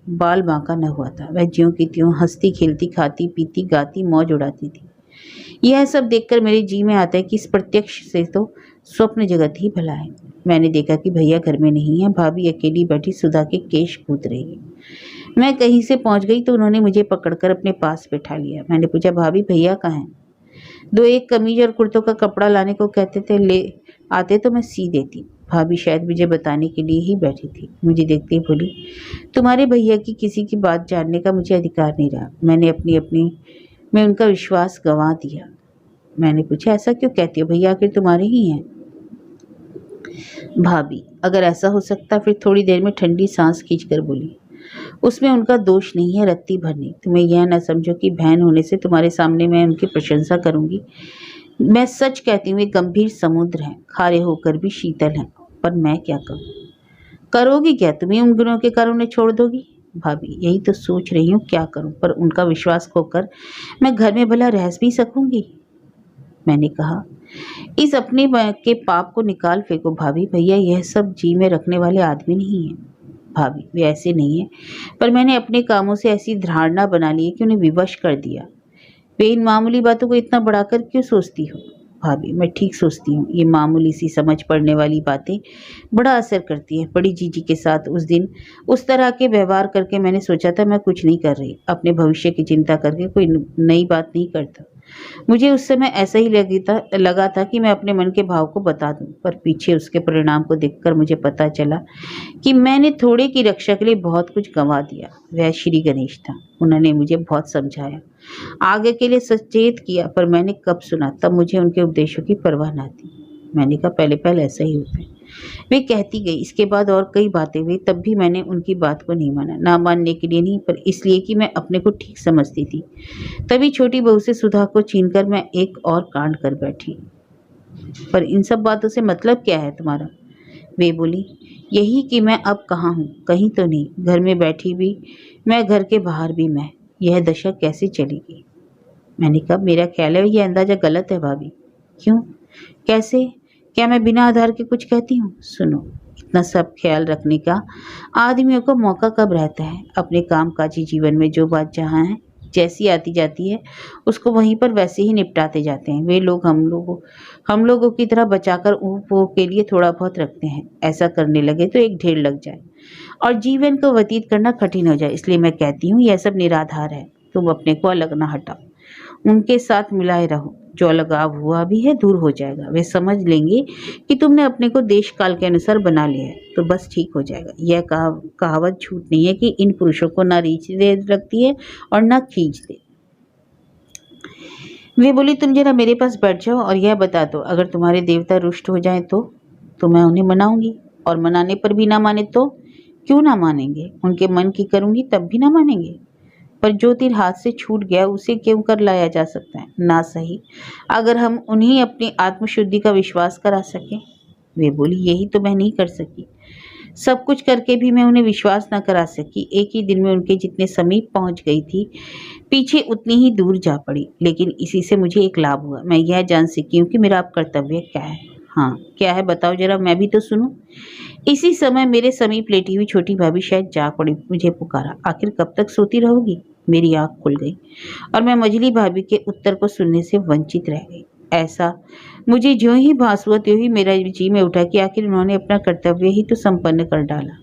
बाल बांका न हुआ था। वह ज्यों की त्यों हंसती खेलती, खाती पीती, गाती, मौज उड़ाती थी। यह सब देखकर मेरे जी में आता है कि इस प्रत्यक्ष से तो स्वप्न जगत ही भला है। मैंने देखा कि भैया घर में नहीं है। भाभी अकेली बैठी सुधा के केश कूद रही है। मैं कहीं से पहुंच गई तो उन्होंने मुझे पकड़कर अपने पास बैठा लिया। मैंने पूछा, भाभी भैया कहाँ हैं? दो एक कमीज और कुर्तों का कपड़ा लाने को कहते थे, ले आते तो मैं सी देती। भाभी शायद मुझे बताने के लिए ही बैठी थी। मुझे देखते ही बोली, तुम्हारे भैया की किसी की बात जानने का मुझे अधिकार नहीं रहा। मैंने मैं उनका विश्वास गंवा दिया। मैंने पूछा, ऐसा क्यों कहती हो, भैया आखिर तुम्हारे ही हैं? भाभी अगर ऐसा हो सकता फिर थोड़ी देर में ठंडी सांस खींचकर बोली, उसमें उनका दोष नहीं है, रत्ती भर नहीं। तुम्हें यह न समझो कि बहन होने से तुम्हारे सामने मैं उनकी प्रशंसा करूंगी। मैं सच कहती हूँ, एक गंभीर समुद्र है, खारे होकर भी शीतल है। पर मैं क्या करूँ? करोगी क्या? तुम्हें उन गुणों के कारण उन्हें छोड़ दोगी? भाभी यही तो सोच रही हूँ, क्या करूँ, पर उनका विश्वास खोकर मैं घर में भला रह भी सकूंगी? मैंने कहा, इस अपने के पाप को निकाल फेंको भाभी। भैया यह सब जी में रखने वाले आदमी नहीं है। भाभी वे ऐसे नहीं है, पर मैंने अपने कामों से ऐसी धारणा बना ली है कि उन्हें विवश कर दिया। वे इन मामूली बातों को इतना बढ़ाकर क्यों सोचती हो? भाभी मैं ठीक सोचती हूँ। ये मामूली सी समझ पड़ने वाली बातें बड़ा असर करती हैं। बड़ी जीजी के साथ उस दिन उस तरह के व्यवहार करके मैंने सोचा था मैं कुछ नहीं कर रही, अपने भविष्य की चिंता करके कोई नई बात नहीं करता। मुझे उस समय ऐसा ही लगा था कि मैं अपने मन के भाव को बता दूं, पर पीछे उसके परिणाम को देखकर मुझे पता चला कि मैंने थोड़े की रक्षा के लिए बहुत कुछ गंवा दिया। वह श्री गणेश था। उन्होंने मुझे बहुत समझाया, आगे के लिए सचेत किया, पर मैंने कब सुना। तब मुझे उनके उपदेशों की परवाह न थी। मैंने कहा, पहले पहले ऐसा ही होता है। वे कहती गई। इसके बाद और कई बातें हुई, तब भी मैंने उनकी बात को नहीं माना। ना मानने के लिए नहीं, पर इसलिए कि मैं अपने को ठीक समझती थी। तभी छोटी बहू से सुधा को छीनकर मैं एक और कांड कर बैठी। पर इन सब बातों से मतलब क्या है तुम्हारा? वे बोली, यही कि मैं अब कहाँ हूँ, कहीं तो नहीं। घर में बैठी भी मैं, घर के बाहर भी मैं। यह दशा कैसे चलेगी? मैंने कहा, मेरा ख्याल है यह अंदाजा गलत है भाभी। क्यों? कैसे? क्या मैं बिना आधार के कुछ कहती हूँ? सुनो, इतना सब ख्याल रखने का आदमियों को मौका कब रहता है? अपने कामकाजी जीवन में जो बात जहाँ है जैसी आती जाती है उसको वहीं पर वैसे ही निपटाते जाते हैं। वे लोग हम लोगों की तरह बचाकर उपभोग के लिए थोड़ा बहुत रखते हैं। ऐसा करने लगे तो एक ढेर लग जाए और जीवन को व्यतीत करना कठिन हो जाए। इसलिए मैं कहती हूँ यह सब निराधार है। तुम अपने को अलग ना हटाओ, उनके साथ मिलाए रहो। जो लगाव हुआ भी है दूर हो जाएगा। वे समझ लेंगे कि तुमने अपने को देश काल के अनुसार बना लिया है, तो बस ठीक हो जाएगा। यह कहावत झूठ नहीं है कि इन पुरुषों को ना रीछ दे रखती है और ना खींच दे। वे बोली, तुम जरा मेरे पास बैठ जाओ और यह बता दो, अगर तुम्हारे देवता रुष्ट हो जाएं तो मैं उन्हें मनाऊंगी, और मनाने पर भी ना माने तो क्यों ना मानेंगे? उनके मन की करूंगी तब भी ना मानेंगे। पर जो तीर हाथ से छूट गया उसे क्यों कर लाया जा सकता है? ना सही अगर हम उन्हें अपनी आत्मशुद्धि का विश्वास करा सकें। वे बोली, यही तो मैं नहीं कर सकी। सब कुछ करके भी मैं उन्हें विश्वास न करा सकी। एक ही दिन में उनके जितने समीप पहुंच गई थी, पीछे उतनी ही दूर जा पड़ी। लेकिन इसी से मुझे एक लाभ हुआ। मैं यह जान सकी हूँ कि मेरा अब कर्तव्य क्या है। हाँ, क्या है बताओ जरा, मैं भी तो सुनूं। इसी समय मेरे समीप लेटी हुई छोटी भाभी शायद जाग पड़ी। मुझे पुकारा, आखिर कब तक सोती रहोगी? मेरी आंख खुल गई और मैं मझली भाभी के उत्तर को सुनने से वंचित रह गई। ऐसा मुझे ज्यों ही भास हुआ त्यों ही मेरा जी में उठा कि आखिर उन्होंने अपना कर्तव्य ही तो संपन्न कर डाला।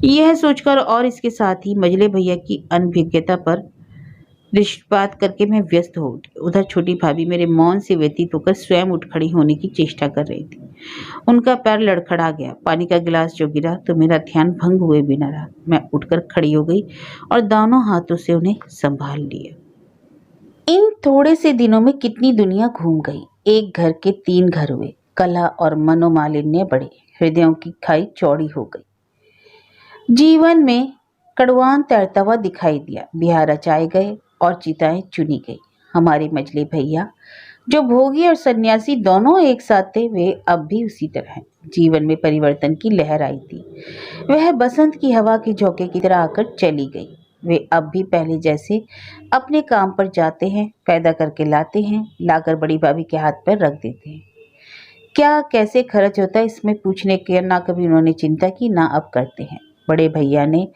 यह सोचकर और इसके साथ ही मझले भैया की अनभिज्ञता पर दृष्टिपात करके मैं व्यस्त हो उठी। उधर छोटी भाभी मेरे मौन से व्यतीत होकर स्वयं उठ खड़ी होने की चेष्टा कर रही थी। उनका पैर लड़खड़ा गया। पानी का गिलास जो गिरा तो मेरा ध्यान भंग हुए बिना रहा। मैं उठकर खड़ी हो गई और दोनों हाथों से उन्हें संभाल लिया। इन थोड़े से दिनों में कितनी दुनिया घूम गई। एक घर के 3 घर हुए। कला और मनोमालिन्य बढ़े। हृदयों की खाई चौड़ी हो गई। जीवन में कड़वान तैरता हुआ दिखाई दिया। बिहार रचाए गए और चिताएं चुनी गई। हमारे मझले भैया जो भोगी और सन्यासी दोनों एक साथ थे, वे अब भी उसी तरह हैं। जीवन में परिवर्तन की लहर आई थी। वह बसंत की हवा के झोंके की तरह आकर चली गई। वे अब भी पहले जैसे अपने काम पर जाते हैं, पैदा करके लाते हैं, लाकर बड़ी भाभी के हाथ पर रख देते हैं। क्या कैसे खर्च होता है इसमें पूछने के ना कभी उन्होंने चिंता की, ना अब करते हैं। बड़े भैया ने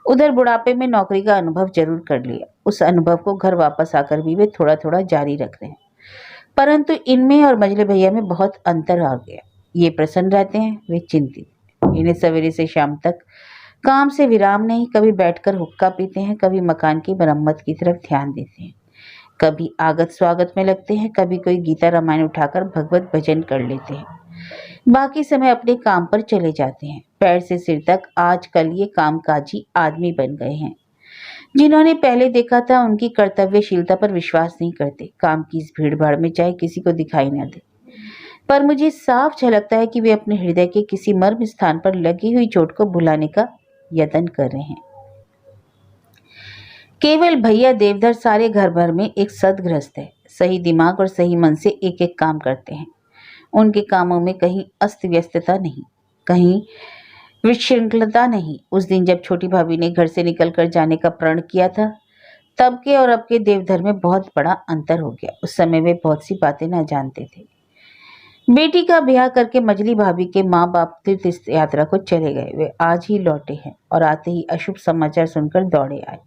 उधर बुढ़ापे में नौकरी का अनुभव जरूर कर लिया। उस अनुभव को घर वापस आकर भी वे थोड़ा थोड़ा जारी रख रहे हैं। परंतु इनमें और मझले भैया में बहुत अंतर आ गया। ये प्रसन्न रहते हैं, वे चिंतित। इन्हें सवेरे से शाम तक काम से विराम नहीं। कभी बैठकर हुक्का पीते हैं, कभी मकान की मरम्मत की तरफ ध्यान देते हैं, कभी आगत स्वागत में लगते हैं, कभी कोई गीता रामायण उठाकर भगवत भजन कर लेते हैं। बाकी समय अपने काम पर चले जाते हैं। पैर से सिर तक आजकल ये कामकाजी आदमी बन गए हैं। जिन्होंने पहले देखा था उनकी कर्तव्यशीलता पर विश्वास नहीं करते। काम की इस भीड़ भाड़ में चाहे किसी को दिखाई न दे, पर मुझे साफ झलकता है कि वे अपने हृदय के किसी मर्म स्थान पर लगी हुई चोट को भुलाने का यत्न कर रहे हैं। केवल भैया देवधर सारे घर भर में एक सदगृहस्थ है। सही दिमाग और सही मन से एक एक काम करते हैं। उनके कामों में कहीं अस्त व्यस्तता नहीं, कहीं विशृंखलता नहीं। उस दिन जब छोटी भाभी ने घर से निकलकर जाने का प्रण किया था, तब के और अब के देवधर में बहुत बड़ा अंतर हो गया। उस समय वे बहुत सी बातें न जानते थे। बेटी का ब्याह करके मझली भाभी के माँ बाप तीर्थ यात्रा को चले गए। वे आज ही लौटे हैं और आते ही अशुभ समाचार सुनकर दौड़े आए।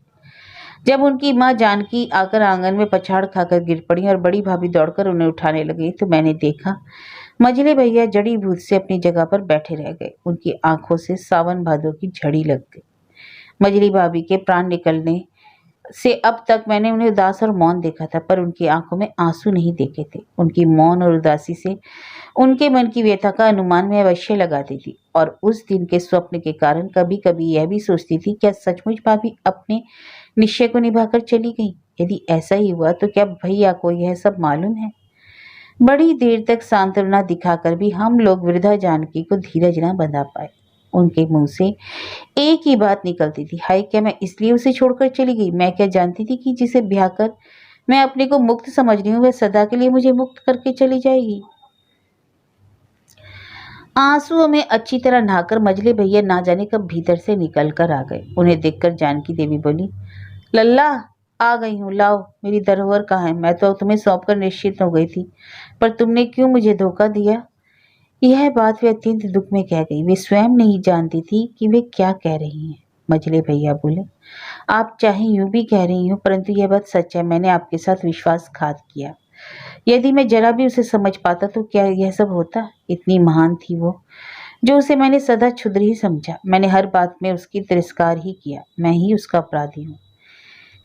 जब उनकी माँ जानकी आकर आंगन में पछाड़ खाकर गिर पड़ी और बड़ी भाभी दौड़कर उन्हें उठाने लगी, तो मैंने देखा मझले भैया जड़ी भूत से अपनी जगह पर बैठे रह गए। उनकी आंखों से सावन भादों की झड़ी लग गई। मझली भाभी के प्राण निकलने से अब तक मैंने उन्हें उदास और मौन देखा था, पर उनकी आंखों में आंसू नहीं देखे थे। उनकी मौन और उदासी से उनके मन की व्यथा का अनुमान मैं अवश्य लगाती थी, और उस दिन के स्वप्न के कारण कभी कभी यह भी सोचती थी, क्या सचमुच भाभी अपने निश्चय को निभाकर चली गई? यदि ऐसा ही हुआ तो क्या भैया को यह सब मालूम है? बड़ी देर तक सांत्वना दिखाकर भी हम लोग वृद्धा जानकी को धीरज न बंधा पाए। उनके मुंह से एक ही बात निकलती थी, हाय क्या मैं इसलिए उसे छोड़कर चली गई? मैं क्या जानती थी कि जिसे ब्याह कर मैं अपने को मुक्त समझ रही हूँ, वह सदा के लिए मुझे मुक्त करके चली जाएगी। आंसुओं में अच्छी तरह नहाकर मझले भैया ना जाने कब भीतर से निकल कर आ गए। उन्हें देखकर जानकी देवी बोली, लल्ला आ गई हूँ, लाओ मेरी धरोहर कहाँ है? मैं तो तुम्हें सौंप कर निश्चित हो गई थी, पर तुमने क्यों मुझे धोखा दिया? यह बात वे अत्यंत दुख में कह गई। वे स्वयं नहीं जानती थी कि वे क्या कह रही हैं। मझले भैया बोले, आप चाहे यूं भी कह रही हो, परंतु यह बात सच है, मैंने आपके साथ विश्वासघात किया। यदि मैं जरा भी उसे समझ पाता तो क्या यह सब होता? इतनी महान थी वो, जो उसे मैंने सदा क्षुद्र ही समझा। मैंने हर बात में उसकी तिरस्कार ही किया। मैं ही उसका अपराधी हूँ।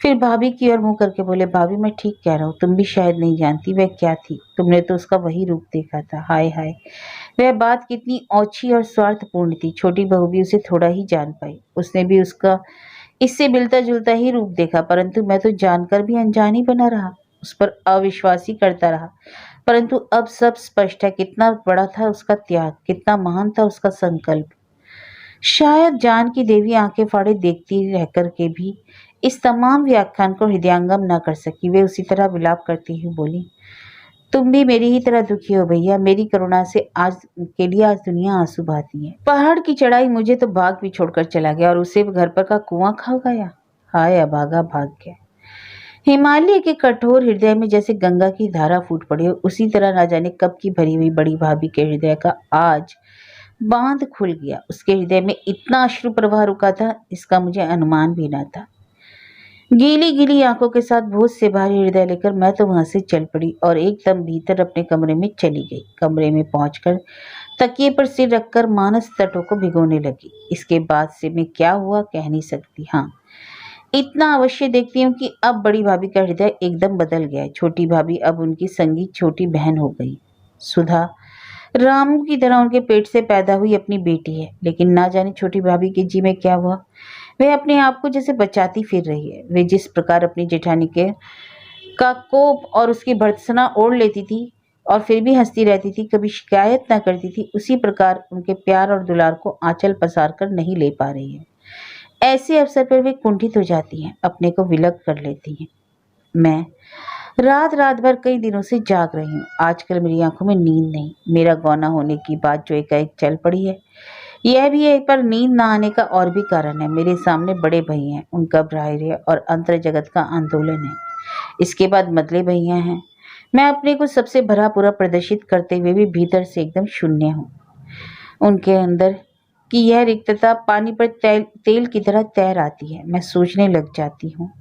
फिर भाभी की ओर मुंह करके बोले, भाभी मैं ठीक कह रहा हूँ, तुम भी शायद नहीं जानती वह क्या थी। तुमने तो उसका वही रूप देखा था। हाय हाय, वह बात कितनी ओछी और स्वार्थपूर्ण थी। छोटी बहू भी उसे थोड़ा ही जान पाई। उसने भी उसका इससे मिलता जुलता ही रूप देखा, परंतु मैं तो जानकर भी अनजान ही बना रहा, उस पर अविश्वास ही करता रहा। परंतु अब सब स्पष्ट है, कितना बड़ा था उसका त्याग, कितना महान था उसका संकल्प। शायद जान की देवी आंखें फाड़े देखती रह कर के भी इस तमाम व्याख्यान को हृदयंगम न कर सकी। वे उसी तरह विलाप करती हुई बोली, तुम भी मेरी ही तरह दुखी हो भैया। मेरी करुणा से आज दुनिया आंसू बहाती है। पहाड़ की चढ़ाई मुझे तो भाग भी छोड़कर चला गया और उसे घर पर का कुआं खा गया। हाय अभागा भाग्य। हिमालय के कठोर हृदय में जैसे गंगा की धारा फूट पड़ी हो, उसी तरह ना जाने कब की भरी हुई बड़ी भाभी के हृदय का आज बांध खुल गया। उसके हृदय में इतना अश्रु प्रवाह रुका था, इसका मुझे अनुमान भी न था। गीली गीली आंखों के साथ बोझ से भारी हृदय लेकर मैं तो वहां से चल पड़ी और एकदम भीतर अपने कमरे में चली गई। कमरे में पहुंचकर तकिए पर सिर रखकर मानस तटों को भिगोने लगी। इसके बाद से मैं क्या हुआ कह नहीं सकती। हाँ, इतना अवश्य देखती हूँ कि अब बड़ी भाभी का हृदय एकदम बदल गया है। छोटी भाभी अब उनकी संगी छोटी बहन हो गई। सुधा रामू की तरह उनके पेट से पैदा हुई अपनी बेटी है, लेकिन ना जाने छोटी भाभी के जी में क्या हुआ। वह अपने आप को जैसे बचाती फिर रही है। वे जिस प्रकार अपनी जेठानी के का कोप और उसकी भर्त्सना ओढ़ लेती थी और फिर भी हंसती रहती थी, कभी शिकायत न करती थी, उसी प्रकार उनके प्यार और दुलार को आंचल पसार कर नहीं ले पा रही है। ऐसे अवसर पर वे कुंठित हो जाती हैं, अपने को विलग कर लेती हैं। मैं रात रात भर कई दिनों से जाग रही हूँ। आजकल मेरी आंखों में नींद नहीं। मेरा गौना होने की बात जो एकाएक चल पड़ी है, यह भी है, पर नींद न आने का और भी कारण है। मेरे सामने बड़े भैया हैं, उनका ब्राह्य और अंतर जगत का आंदोलन है। इसके बाद मदले भैया हैं। मैं अपने को सबसे भरा पूरा प्रदर्शित करते हुए भी भीतर से एकदम शून्य हूँ। उनके अंदर की यह रिक्तता पानी पर तेल की तरह तैर आती है। मैं सोचने लग जाती हूँ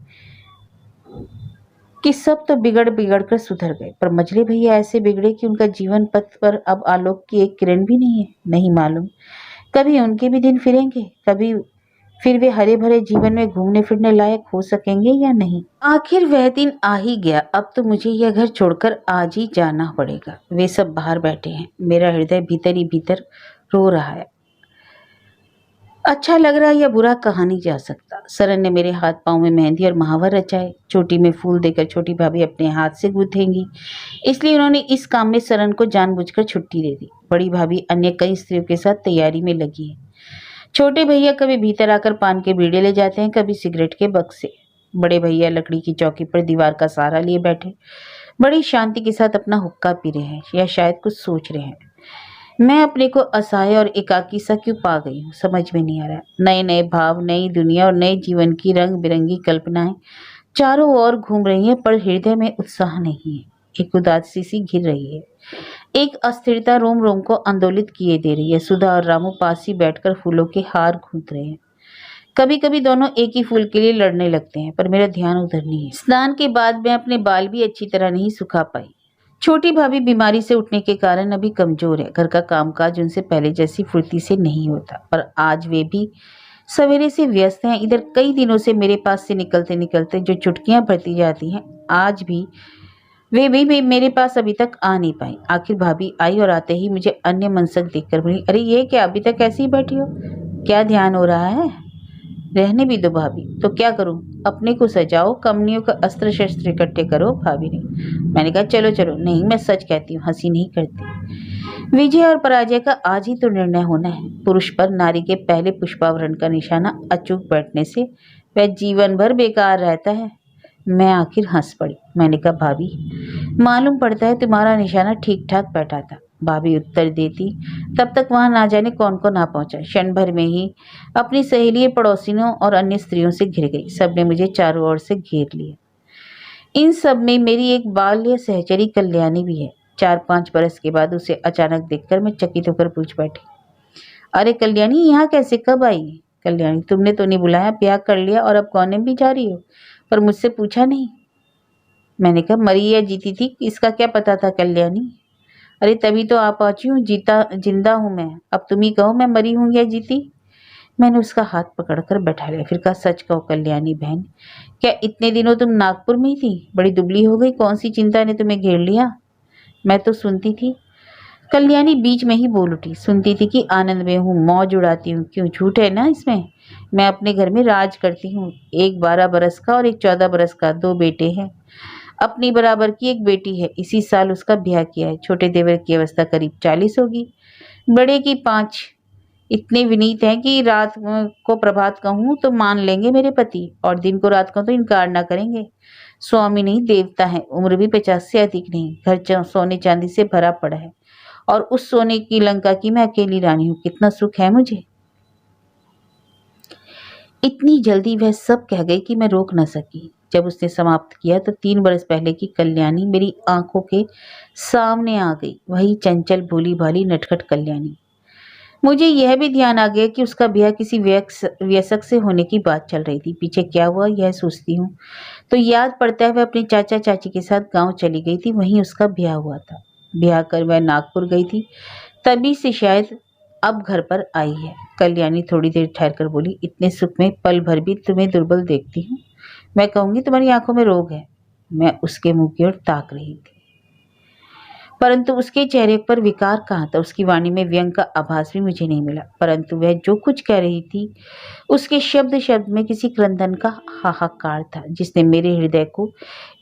कि सब तो बिगड़ बिगड़ कर सुधर गए, पर मझले भैया ऐसे बिगड़े कि उनका जीवन पथ पर अब आलोक की एक किरण भी नहीं है। नहीं मालूम कभी उनके भी दिन फिरेंगे, कभी फिर वे हरे भरे जीवन में घूमने फिरने लायक हो सकेंगे या नहीं। आखिर वह दिन आ ही गया। अब तो मुझे यह घर छोड़कर आज ही जाना पड़ेगा। वे सब बाहर बैठे हैं, मेरा हृदय भीतर ही भीतर रो रहा है। अच्छा लग रहा है या बुरा कहा नहीं जा सकता। सरन ने मेरे हाथ पांव में मेहंदी और महावर रचाए। चोटी में फूल देकर छोटी भाभी अपने हाथ से गूंथेंगी, इसलिए उन्होंने इस काम में सरन को जानबूझकर छुट्टी दे दी। बड़ी भाभी अन्य कई स्त्रियों के साथ तैयारी में लगी है। छोटे भैया कभी भीतर आकर पान के बीड़े ले जाते हैं, कभी सिगरेट के बक्से। बड़े भैया लकड़ी की चौकी पर दीवार का सहारा लिए बैठे बड़ी शांति के साथ अपना हुक्का पी रहे हैं या शायद कुछ सोच रहे हैं। मैं अपने को असहाय और एकाकी सा क्यों पा गई हूँ, समझ में नहीं आ रहा। नए नए भाव, नई दुनिया और नए जीवन की रंग बिरंगी कल्पनाएं चारों ओर घूम रही हैं, पर हृदय में उत्साह नहीं है। एक उदासी सी घिर रही है, एक अस्थिरता रोम रोम को आंदोलित किए दे रही है। सुधा और रामू पास ही बैठकर फूलों के हार गूंथ रहे हैं। कभी कभी दोनों एक ही फूल के लिए लड़ने लगते हैं, पर मेरा ध्यान उधर नहीं है। स्नान के बाद मैं अपने बाल भी अच्छी तरह नहीं सुखा पाई। छोटी भाभी बीमारी से उठने के कारण अभी कमजोर है। घर का कामकाज उनसे पहले जैसी फुर्ती से नहीं होता, पर आज वे भी सवेरे से व्यस्त हैं। इधर कई दिनों से मेरे पास से निकलते निकलते जो चुटकियां भरती जाती हैं, आज भी वे भी मेरे पास अभी तक आ नहीं पाई। आखिर भाभी आई और आते ही मुझे अन्य मनसक देखकर बोली, अरे ये क्या, अभी तक ऐसे ही बैठी हो? क्या ध्यान हो रहा है? रहने भी दो भाभी। तो क्या करूं? अपने को सजाओ, कमनियों का अस्त्र शस्त्र इकट्ठे करो। भाभी ने मैंने कहा चलो चलो। नहीं, मैं सच कहती हूँ, हंसी नहीं करती। विजय और पराजय का आज ही तो निर्णय होना है। पुरुष पर नारी के पहले पुष्पावरण का निशाना अचूक बैठने से वह जीवन भर बेकार रहता है। मैं आखिर हंस पड़ी। मैंने कहा भाभी, मालूम पड़ता है तुम्हारा निशाना ठीक ठाक बैठा था। भाभी उत्तर देती, तब तक वहां ना जाने कौन को ना पहुंचा। क्षण भर में ही अपनी सहेली, पड़ोसियों और अन्य स्त्रियों से घिर गई। सबने मुझे चारों ओर से घेर लिया। इन सब में मेरी एक बाल्य सहचरी कल्याणी भी है। 4-5 बरस के बाद उसे अचानक देखकर मैं चकित होकर पूछ बैठी, अरे कल्याणी, यहाँ कैसे, कब आई? कल्याणी, तुमने तो नहीं बुलाया, ब्याह कर लिया और अब कौन भी जा रही हो, पर मुझसे पूछा नहीं। मैंने कहा मरी या जीती थी इसका क्या पता था कल्याणी। अरे तभी तो आप पहुंची हूँ, जिंदा हूँ मैं। अब तुम ही कहो मैं मरी हूँ या जीती। मैंने उसका हाथ पकड़कर बैठा लिया। फिर कहा सच कहो कल्याणी बहन, क्या इतने दिनों तुम नागपुर में ही थी? बड़ी दुबली हो गई, कौन सी चिंता ने तुम्हें घेर लिया? मैं तो सुनती थी। कल्याणी बीच में ही बोल उठी। सुनती थी कि आनंद में हूँ, मौज उड़ाती हूँ, क्यों झूठ है ना इसमें। मैं अपने घर में राज करती हूँ। एक 12 बरस का और एक 14 बरस का, 2 बेटे हैं। अपनी बराबर की एक बेटी है, इसी साल उसका ब्याह किया है। छोटे देवर की अवस्था करीब 40 होगी, बड़े की 5। इतने विनीत हैं कि रात को प्रभात कहूँ तो मान लेंगे मेरे पति, और दिन को रात कहूँ तो इनकार ना करेंगे। स्वामी नहीं देवता है, उम्र भी 50 से अधिक नहीं। घर सोने चांदी से भरा पड़ा है, और उस सोने की लंका की मैं अकेली रानी हूँ। कितना सुख है मुझे। इतनी जल्दी वह सब कह गई कि मैं रोक न सकी। जब उसने समाप्त किया तो 3 बरस पहले की कल्याणी मेरी आंखों के सामने आ गई। वही चंचल भोली भाली नटखट कल्याणी। मुझे यह भी ध्यान आ गया कि उसका ब्याह किसी वयस्क से होने की बात चल रही थी। पीछे क्या हुआ यह सोचती हूँ तो याद पड़ता है वह अपने चाचा चाची के साथ गांव चली गई थी, वहीं उसका ब्याह हुआ था। ब्याह कर वह नागपुर गई थी, तभी से शायद अब घर पर आई है। कल्याणी थोड़ी देर ठहरकर बोली, इतने सुख में पल भर भी तुम्हें दुर्बल देखती हूँ। मैं कहूंगी तुम्हारी आंखों में रोग है। मैं उसके मुंह की ओर ताक रही थी, परंतु उसके चेहरे पर विकार कहाँ था। उसकी वाणी में व्यंग का आभास भी मुझे नहीं मिला, परंतु वह जो कुछ कह रही थी उसके शब्द शब्द में किसी क्रंदन का हाहाकार था, जिसने मेरे हृदय को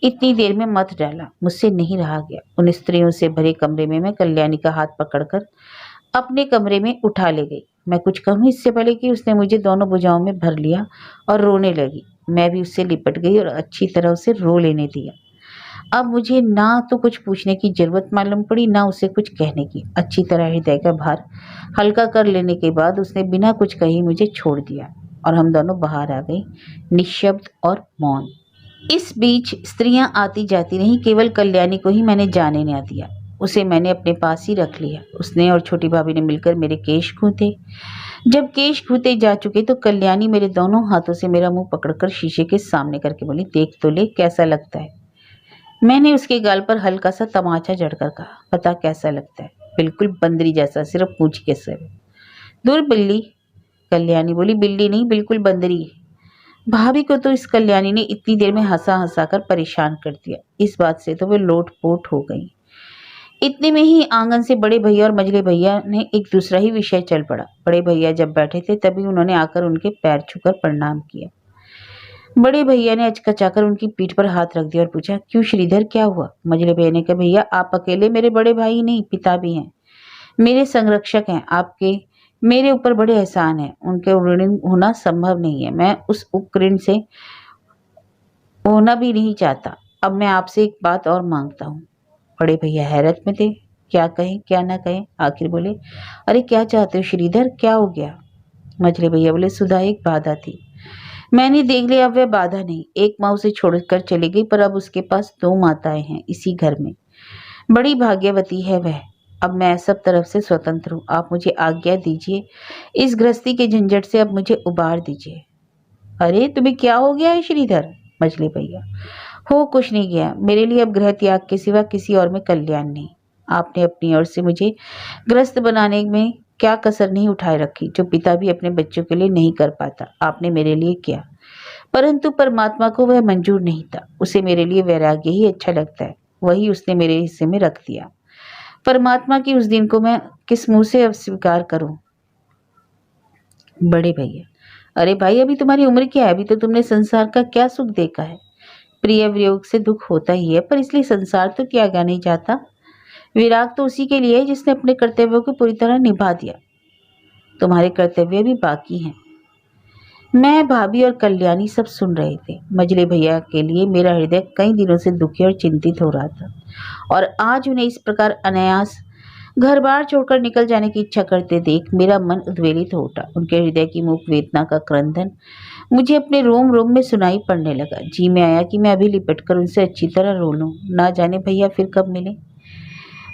इतनी देर में मत डाला। मुझसे नहीं रहा गया। उन स्त्रियों से भरे कमरे में मैं कल्याणी का हाथ पकड़कर अपने कमरे में उठा ले गई। मैं कुछ कहूँ इससे पहले कि उसने मुझे दोनों भुजाओं में भर लिया और रोने लगी। मैं भी उससे लिपट गई और अच्छी तरह उसे रो लेने दिया। अब मुझे ना तो कुछ पूछने की जरूरत मालूम पड़ी, ना उसे कुछ कहने की। अच्छी तरह हृदय का भार हल्का कर लेने के बाद उसने बिना कुछ कही मुझे छोड़ दिया और हम दोनों बाहर आ गए, निशब्द और मौन। इस बीच स्त्रियां आती जाती रहीं, केवल कल्याणी को ही मैंने जाने न दिया। उसे मैंने अपने पास ही रख लिया। उसने और छोटी भाभी ने मिलकर मेरे केश खूंथे। जब केश खूंथे जा चुके तो कल्याणी मेरे दोनों हाथों से मेरा मुंह पकड़कर शीशे के सामने करके बोली, देख तो ले कैसा लगता है। मैंने उसके गाल पर हल्का सा तमाचा जड़कर कहा, पता कैसा लगता है? बिल्कुल बंदरी जैसा, सिर्फ पूंछ के सिर। दूर बिल्ली। कल्याणी बोली, बिल्ली नहीं, बिल्कुल बंदरी। भाभी को तो इस कल्याणी ने इतनी देर में हंसा हंसा कर परेशान कर दिया। इस बात से तो वे लोटपोट हो गई। इतने में ही आंगन से बड़े भैया और मझले भैया ने एक दूसरा ही विषय चल पड़ा। बड़े भैया जब बैठे थे तभी उन्होंने आकर उनके पैर छूकर प्रणाम किया। बड़े भैया ने अचकचाकर उनकी पीठ पर हाथ रख दिया और पूछा, क्यों श्रीधर, क्या हुआ? मझले भैया ने कहा, भैया आप अकेले मेरे बड़े भाई नहीं, पिता भी हैं, मेरे संरक्षक हैं। आपके मेरे ऊपर बड़े एहसान हैं, उनके ऋणी होना संभव नहीं है। मैं उस उपकृण से होना भी नहीं चाहता। अब मैं आपसे एक बात और मांगता हूँ। बड़े भैया हैरत में थे, क्या कहें क्या ना कहें। आखिर बोले, अरे क्या चाहते हो श्रीधर, क्या हो गया? मझले भैया बोले, सुधा एक बाधा थी, मैंने देख लिया अब वह बाधा नहीं। एक माँ उसे छोड़कर चली गई, पर अब उसके पास 2 माताएं हैं इसी घर में। बड़ी भाग्यवती है वह। अब मैं सब तरफ से स्वतंत्र हूँ। आप मुझे आज्ञा दीजिए, इस गृहस्थी के झंझट से अब मुझे उबार दीजिए। अरे तुम्हें क्या हो गया है श्रीधर? मझले भैया, हो कुछ नहीं गया। मेरे लिए अब गृह त्याग के सिवा किसी और में कल्याण नहीं। आपने अपनी ओर से मुझे ग्रस्त बनाने में क्या कसर नहीं उठाए रखी, जो पिता भी अपने बच्चों के लिए नहीं कर पाता, आपने मेरे लिए किया। परंतु परमात्मा को वह मंजूर नहीं था। उसे मेरे लिए वैराग्य ही अच्छा लगता है, वही उसने मेरे हिस्से में रख दिया। परमात्मा की उस दिन को मैं किस मुंह से अस्वीकार करूं? बड़े भैया, अरे भाई अभी तुम्हारी उम्र क्या है? अभी तो तुमने संसार का क्या सुख देखा है। प्रिय वियोग से दुख होता ही है, पर इसलिए संसार तो त्यागा नहीं जाता। विराग तो उसी के लिए है जिसने अपने कर्तव्यों को पूरी तरह निभा दिया। तुम्हारे कर्तव्य भी बाकी हैं। मैं, भाभी और कल्याणी सब सुन रहे थे। मझले भैया के लिए मेरा हृदय कई दिनों से दुखी और चिंतित हो रहा था, और आज उन्हें इस प्रकार अनायास घर बार छोड़कर निकल जाने की इच्छा करते देख मेरा मन उद्वेलित हो उठा। उनके हृदय की मूक वेदना का क्रंदन मुझे अपने रोम रोम में सुनाई पड़ने लगा। जी में आया कि मैं अभी लिपटकर उनसे अच्छी तरह रो लूं, ना जाने भैया फिर कब मिले।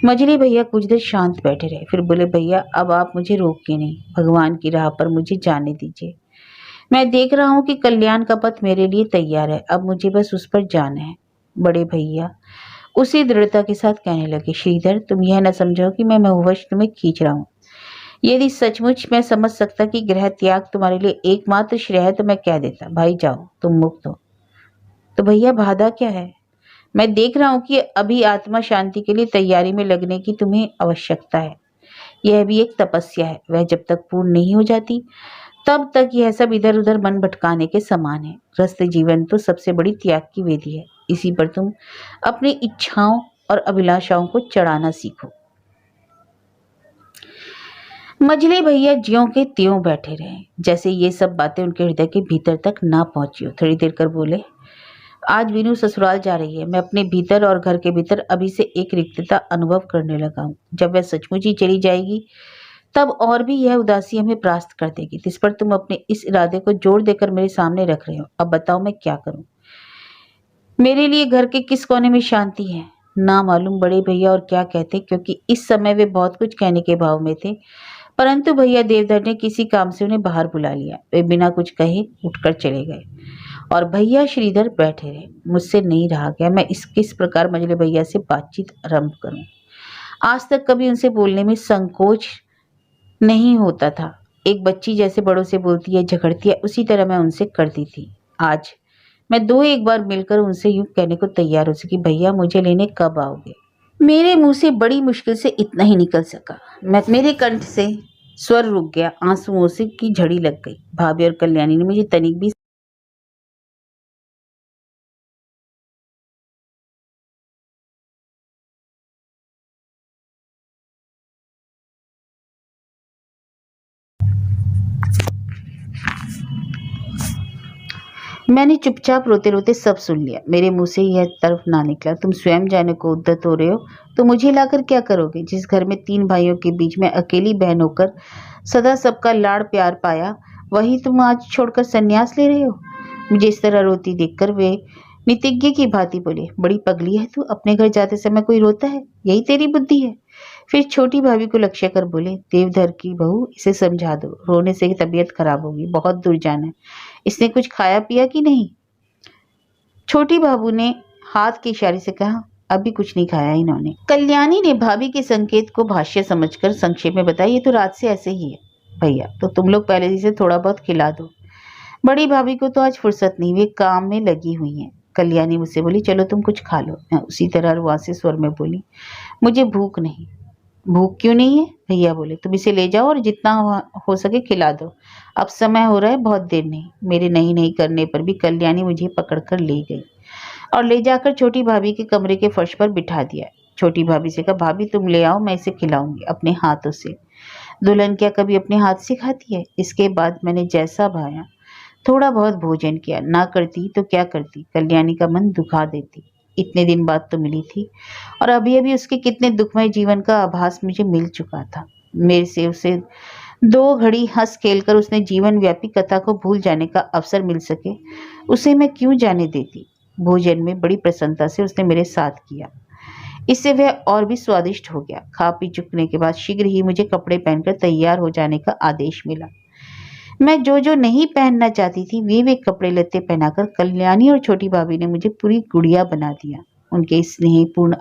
मझली भैया कुछ देर शांत बैठे रहे, फिर बोले, भैया अब आप मुझे रोकिए नहीं, भगवान की राह पर मुझे जाने दीजिए। मैं देख रहा हूँ कि कल्याण का पथ मेरे लिए तैयार है, अब मुझे बस उस पर जाना है। बड़े भैया उसी दृढ़ता के साथ कहने लगे, श्रीधर तुम यह न समझो कि मैं मोहवश तुम्हें खींच रहा हूँ। यदि सचमुच मैं समझ सकता कि ग्रह त्याग तुम्हारे लिए एकमात्र श्रेय है तो मैं कह देता, भाई जाओ तुम मुक्त हो। तो भैया बाधा क्या है? मैं देख रहा हूँ कि अभी आत्मा शांति के लिए तैयारी में लगने की तुम्हें आवश्यकता है। यह भी एक तपस्या है, वह जब तक पूर्ण नहीं हो जाती तब तक यह सब इधर उधर मन भटकाने के समान है। ग्रस्त जीवन तो सबसे बड़ी त्याग की वेदी है, इसी पर तुम अपनी इच्छाओं और अभिलाषाओं को चढ़ाना सीखो। मझले भैया ज्यों के त्यों बैठे रहे, जैसे ये सब बातें उनके हृदय के भीतर तक ना पहुंची हो। थोड़ी देर कर बोले, आज वीनू ससुराल जा रही है। मैं अपने भीतर और घर के भीतर अभी से एक रिक्तता अनुभव करने लगा हूँ। जब वह सचमुच ही चली जाएगी तब और भी यह उदासी हमें परास्त कर देगी। जिस पर तुम अपने इस इरादे को जोर देकर मेरे सामने रख रहे हो, अब बताओ मैं क्या करूं? मेरे लिए घर के किस कोने में शांति है ना मालूम बड़े भैया और क्या कहते, क्योंकि इस समय वे बहुत कुछ कहने के भाव में थे। परंतु भैया देवधर ने किसी काम से उन्हें बाहर बुला लिया। वे बिना कुछ कहे उठकर चले गए और भैया श्रीधर बैठे रहे। मुझसे नहीं रहा गया, मैं किस प्रकार मझले भैया से बातचीत आरंभ करूं। आज तक कभी उनसे बोलने में संकोच नहीं होता था। एक बच्ची जैसे बड़ों से बोलती है, झगड़ती है, उसी तरह मैं उनसे करती थी। आज मैं दो एक बार मिलकर उनसे यूं कहने को तैयार हो सकी, भैया मुझे लेने कब आओगे? मेरे मुंह से बड़ी मुश्किल से इतना ही निकल सका। मेरे कंठ से स्वर रुक गया, आंसुओं से की झड़ी लग गई। भाभी और कल्याणी ने मुझे तनिक भी मैंने चुपचाप रोते रोते सब सुन लिया। मेरे मुंह से यह तरफ ना निकला, तुम स्वयं जाने को उद्यत हो रहे हो तो मुझे लाकर क्या करोगे? जिस घर में 3 भाइयों के बीच में अकेली बहन होकर सदा सबका लाड़ प्यार पाया, वही तुम आज छोड़कर संन्यास ले रहे हो? मुझे इस तरह रोती देखकर वे नितिज्ञ की भांति बोले, बड़ी पगली है तू, अपने घर जाते समय कोई रोता है? यही तेरी बुद्धि है? फिर छोटी भाभी को लक्ष्य कर बोले, देवधर की बहू इसे समझा दो, रोने से तबीयत खराब होगी, बहुत दूर जाना है। इसने कुछ खाया पिया कि नहीं? छोटी बाबू ने हाथ के इशारे से कहा, अभी कुछ नहीं खाया इन्होंने। कल्याणी ने भाभी के संकेत को भाष्य समझकर संक्षेप में बताया, ये तो रात से ऐसे ही है भैया, तो तुम लोग पहले से थोड़ा बहुत खिला दो। बड़ी भाभी को तो आज फुर्सत नहीं, वे काम में लगी हुई हैं। कल्याणी मुझसे बोली, चलो तुम कुछ खा लो। मैं उसी तरह रुआसे स्वर में बोली, मुझे भूख नहीं। भूख क्यों नहीं है? भैया बोले, तुम इसे ले जाओ और जितना हो सके खिला दो, अब समय हो रहा है, बहुत देर नहीं। मेरे नहीं नहीं करने पर भी कल्याणी मुझे पकड़कर ले गई और ले जाकर छोटी भाभी के कमरे के फर्श पर बिठा दिया। छोटी भाभी से कहा, भाभी तुम ले आओ, मैं इसे खिलाऊंगी अपने हाथों से। दुल्हन क्या कभी अपने हाथ से खाती है? इसके बाद मैंने जैसा भाया थोड़ा बहुत भोजन किया। ना करती तो क्या करती, कल्याणी का मन दुखा देती। इतने दिन बाद तो मिली थी और अभी अभी उसके कितने दुखमय जीवन का आभास मुझे मिल चुका था। मेरे से उसे 2 घड़ी हंस खेलकर उसने जीवन व्यापी कथा को भूल जाने का अवसर मिल सके, उसे मैं क्यों जाने देती। भोजन में बड़ी प्रसन्नता से उसने मेरे साथ किया, इससे वह और भी स्वादिष्ट हो गया। खा पी चुकने के बाद शीघ्र ही मुझे कपड़े पहनकर तैयार हो जाने का आदेश मिला। मैं जो जो नहीं पहनना चाहती थी वे कपड़े लत्ते पहनाकर कल्याणी और छोटी भाभी ने मुझे पूरी गुड़िया बना दिया। उनके इस स्नेहपूर्ण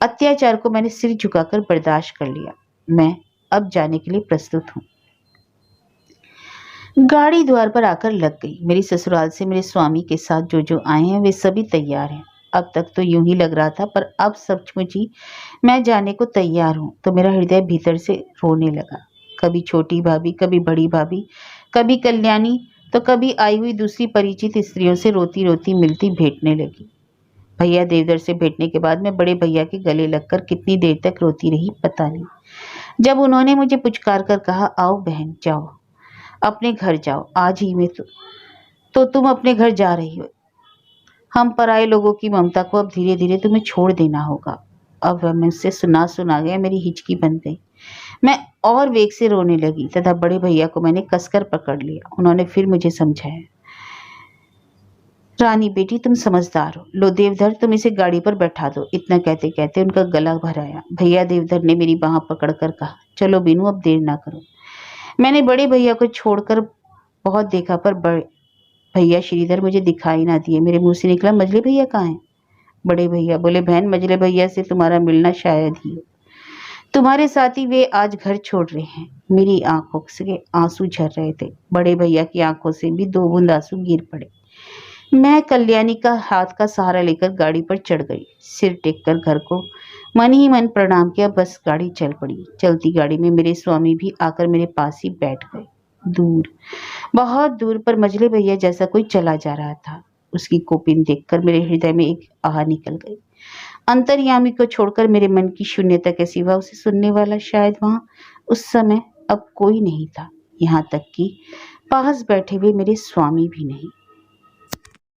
अत्याचार को मैंने सिर झुकाकर बर्दाश्त कर लिया। मैं अब जाने के लिए प्रस्तुत हूँ। गाड़ी द्वार पर आकर लग गई। मेरी ससुराल से मेरे स्वामी के साथ जो जो आए हैं वे सभी तैयार हैं। अब तक तो यूं ही लग रहा था, पर अब सचमुच ही मैं जाने को तैयार हूँ तो मेरा हृदय भीतर से रोने लगा। कभी छोटी भाभी, कभी बड़ी भाभी, कभी कल्याणी, तो कभी आई हुई दूसरी परिचित स्त्रियों से रोती रोती मिलती भेंटने लगी। भैया देवधर से भेंटने के बाद मैं बड़े भैया के गले लगकर कितनी देर तक रोती रही पता नहीं। जब उन्होंने मुझे पुचकार कर कहा, आओ बहन जाओ, अपने घर जाओ, आज ही में तो तुम अपने घर जा रही हो। हम पराए लोगों की ममता को अब धीरे धीरे तुम्हें छोड़ देना होगा। अब वह मुझसे सुना गया, मेरी हिचकी बन गई। मैं और वेग से रोने लगी तथा बड़े भैया को मैंने कसकर पकड़ लिया। उन्होंने फिर मुझे समझाया, रानी बेटी तुम समझदार हो, लो देवधर तुम इसे गाड़ी पर बैठा दो। इतना कहते कहते उनका गला भर आया। भैया देवधर ने मेरी बांह पकड़कर कहा, चलो बीनू अब देर ना करो। मैंने बड़े भैया को छोड़कर बहुत देखा पर भैया श्रीधर मुझे दिखाई ना दिए। मेरे मुंह से निकला, मजले भैया कहाँ हैं? बड़े भैया बोले, बहन मजले भैया से तुम्हारा मिलना शायद ही हो। तुम्हारे साथी वे आज घर छोड़ रहे हैं। मेरी आंखों से आंसू झर रहे थे। बड़े भैया की आंखों से भी 2 बूंद आंसू गिर पड़े। मैं कल्याणी का हाथ का सहारा लेकर गाड़ी पर चढ़ गई। सिर टेककर घर को मन ही मन प्रणाम किया। बस गाड़ी चल पड़ी। चलती गाड़ी में मेरे स्वामी भी आकर मेरे पास ही बैठ गए। दूर, बहुत दूर पर मजले भैया जैसा कोई चला जा रहा था। उसकी कोपिन देखकर मेरे हृदय में एक आह निकल गई। अंतर्यामी को छोड़कर मेरे मन की शून्यता के सिवा उसे सुनने वाला शायद वहां उस समय अब कोई नहीं था। यहाँ तक कि पास बैठे हुए मेरे स्वामी भी नहीं।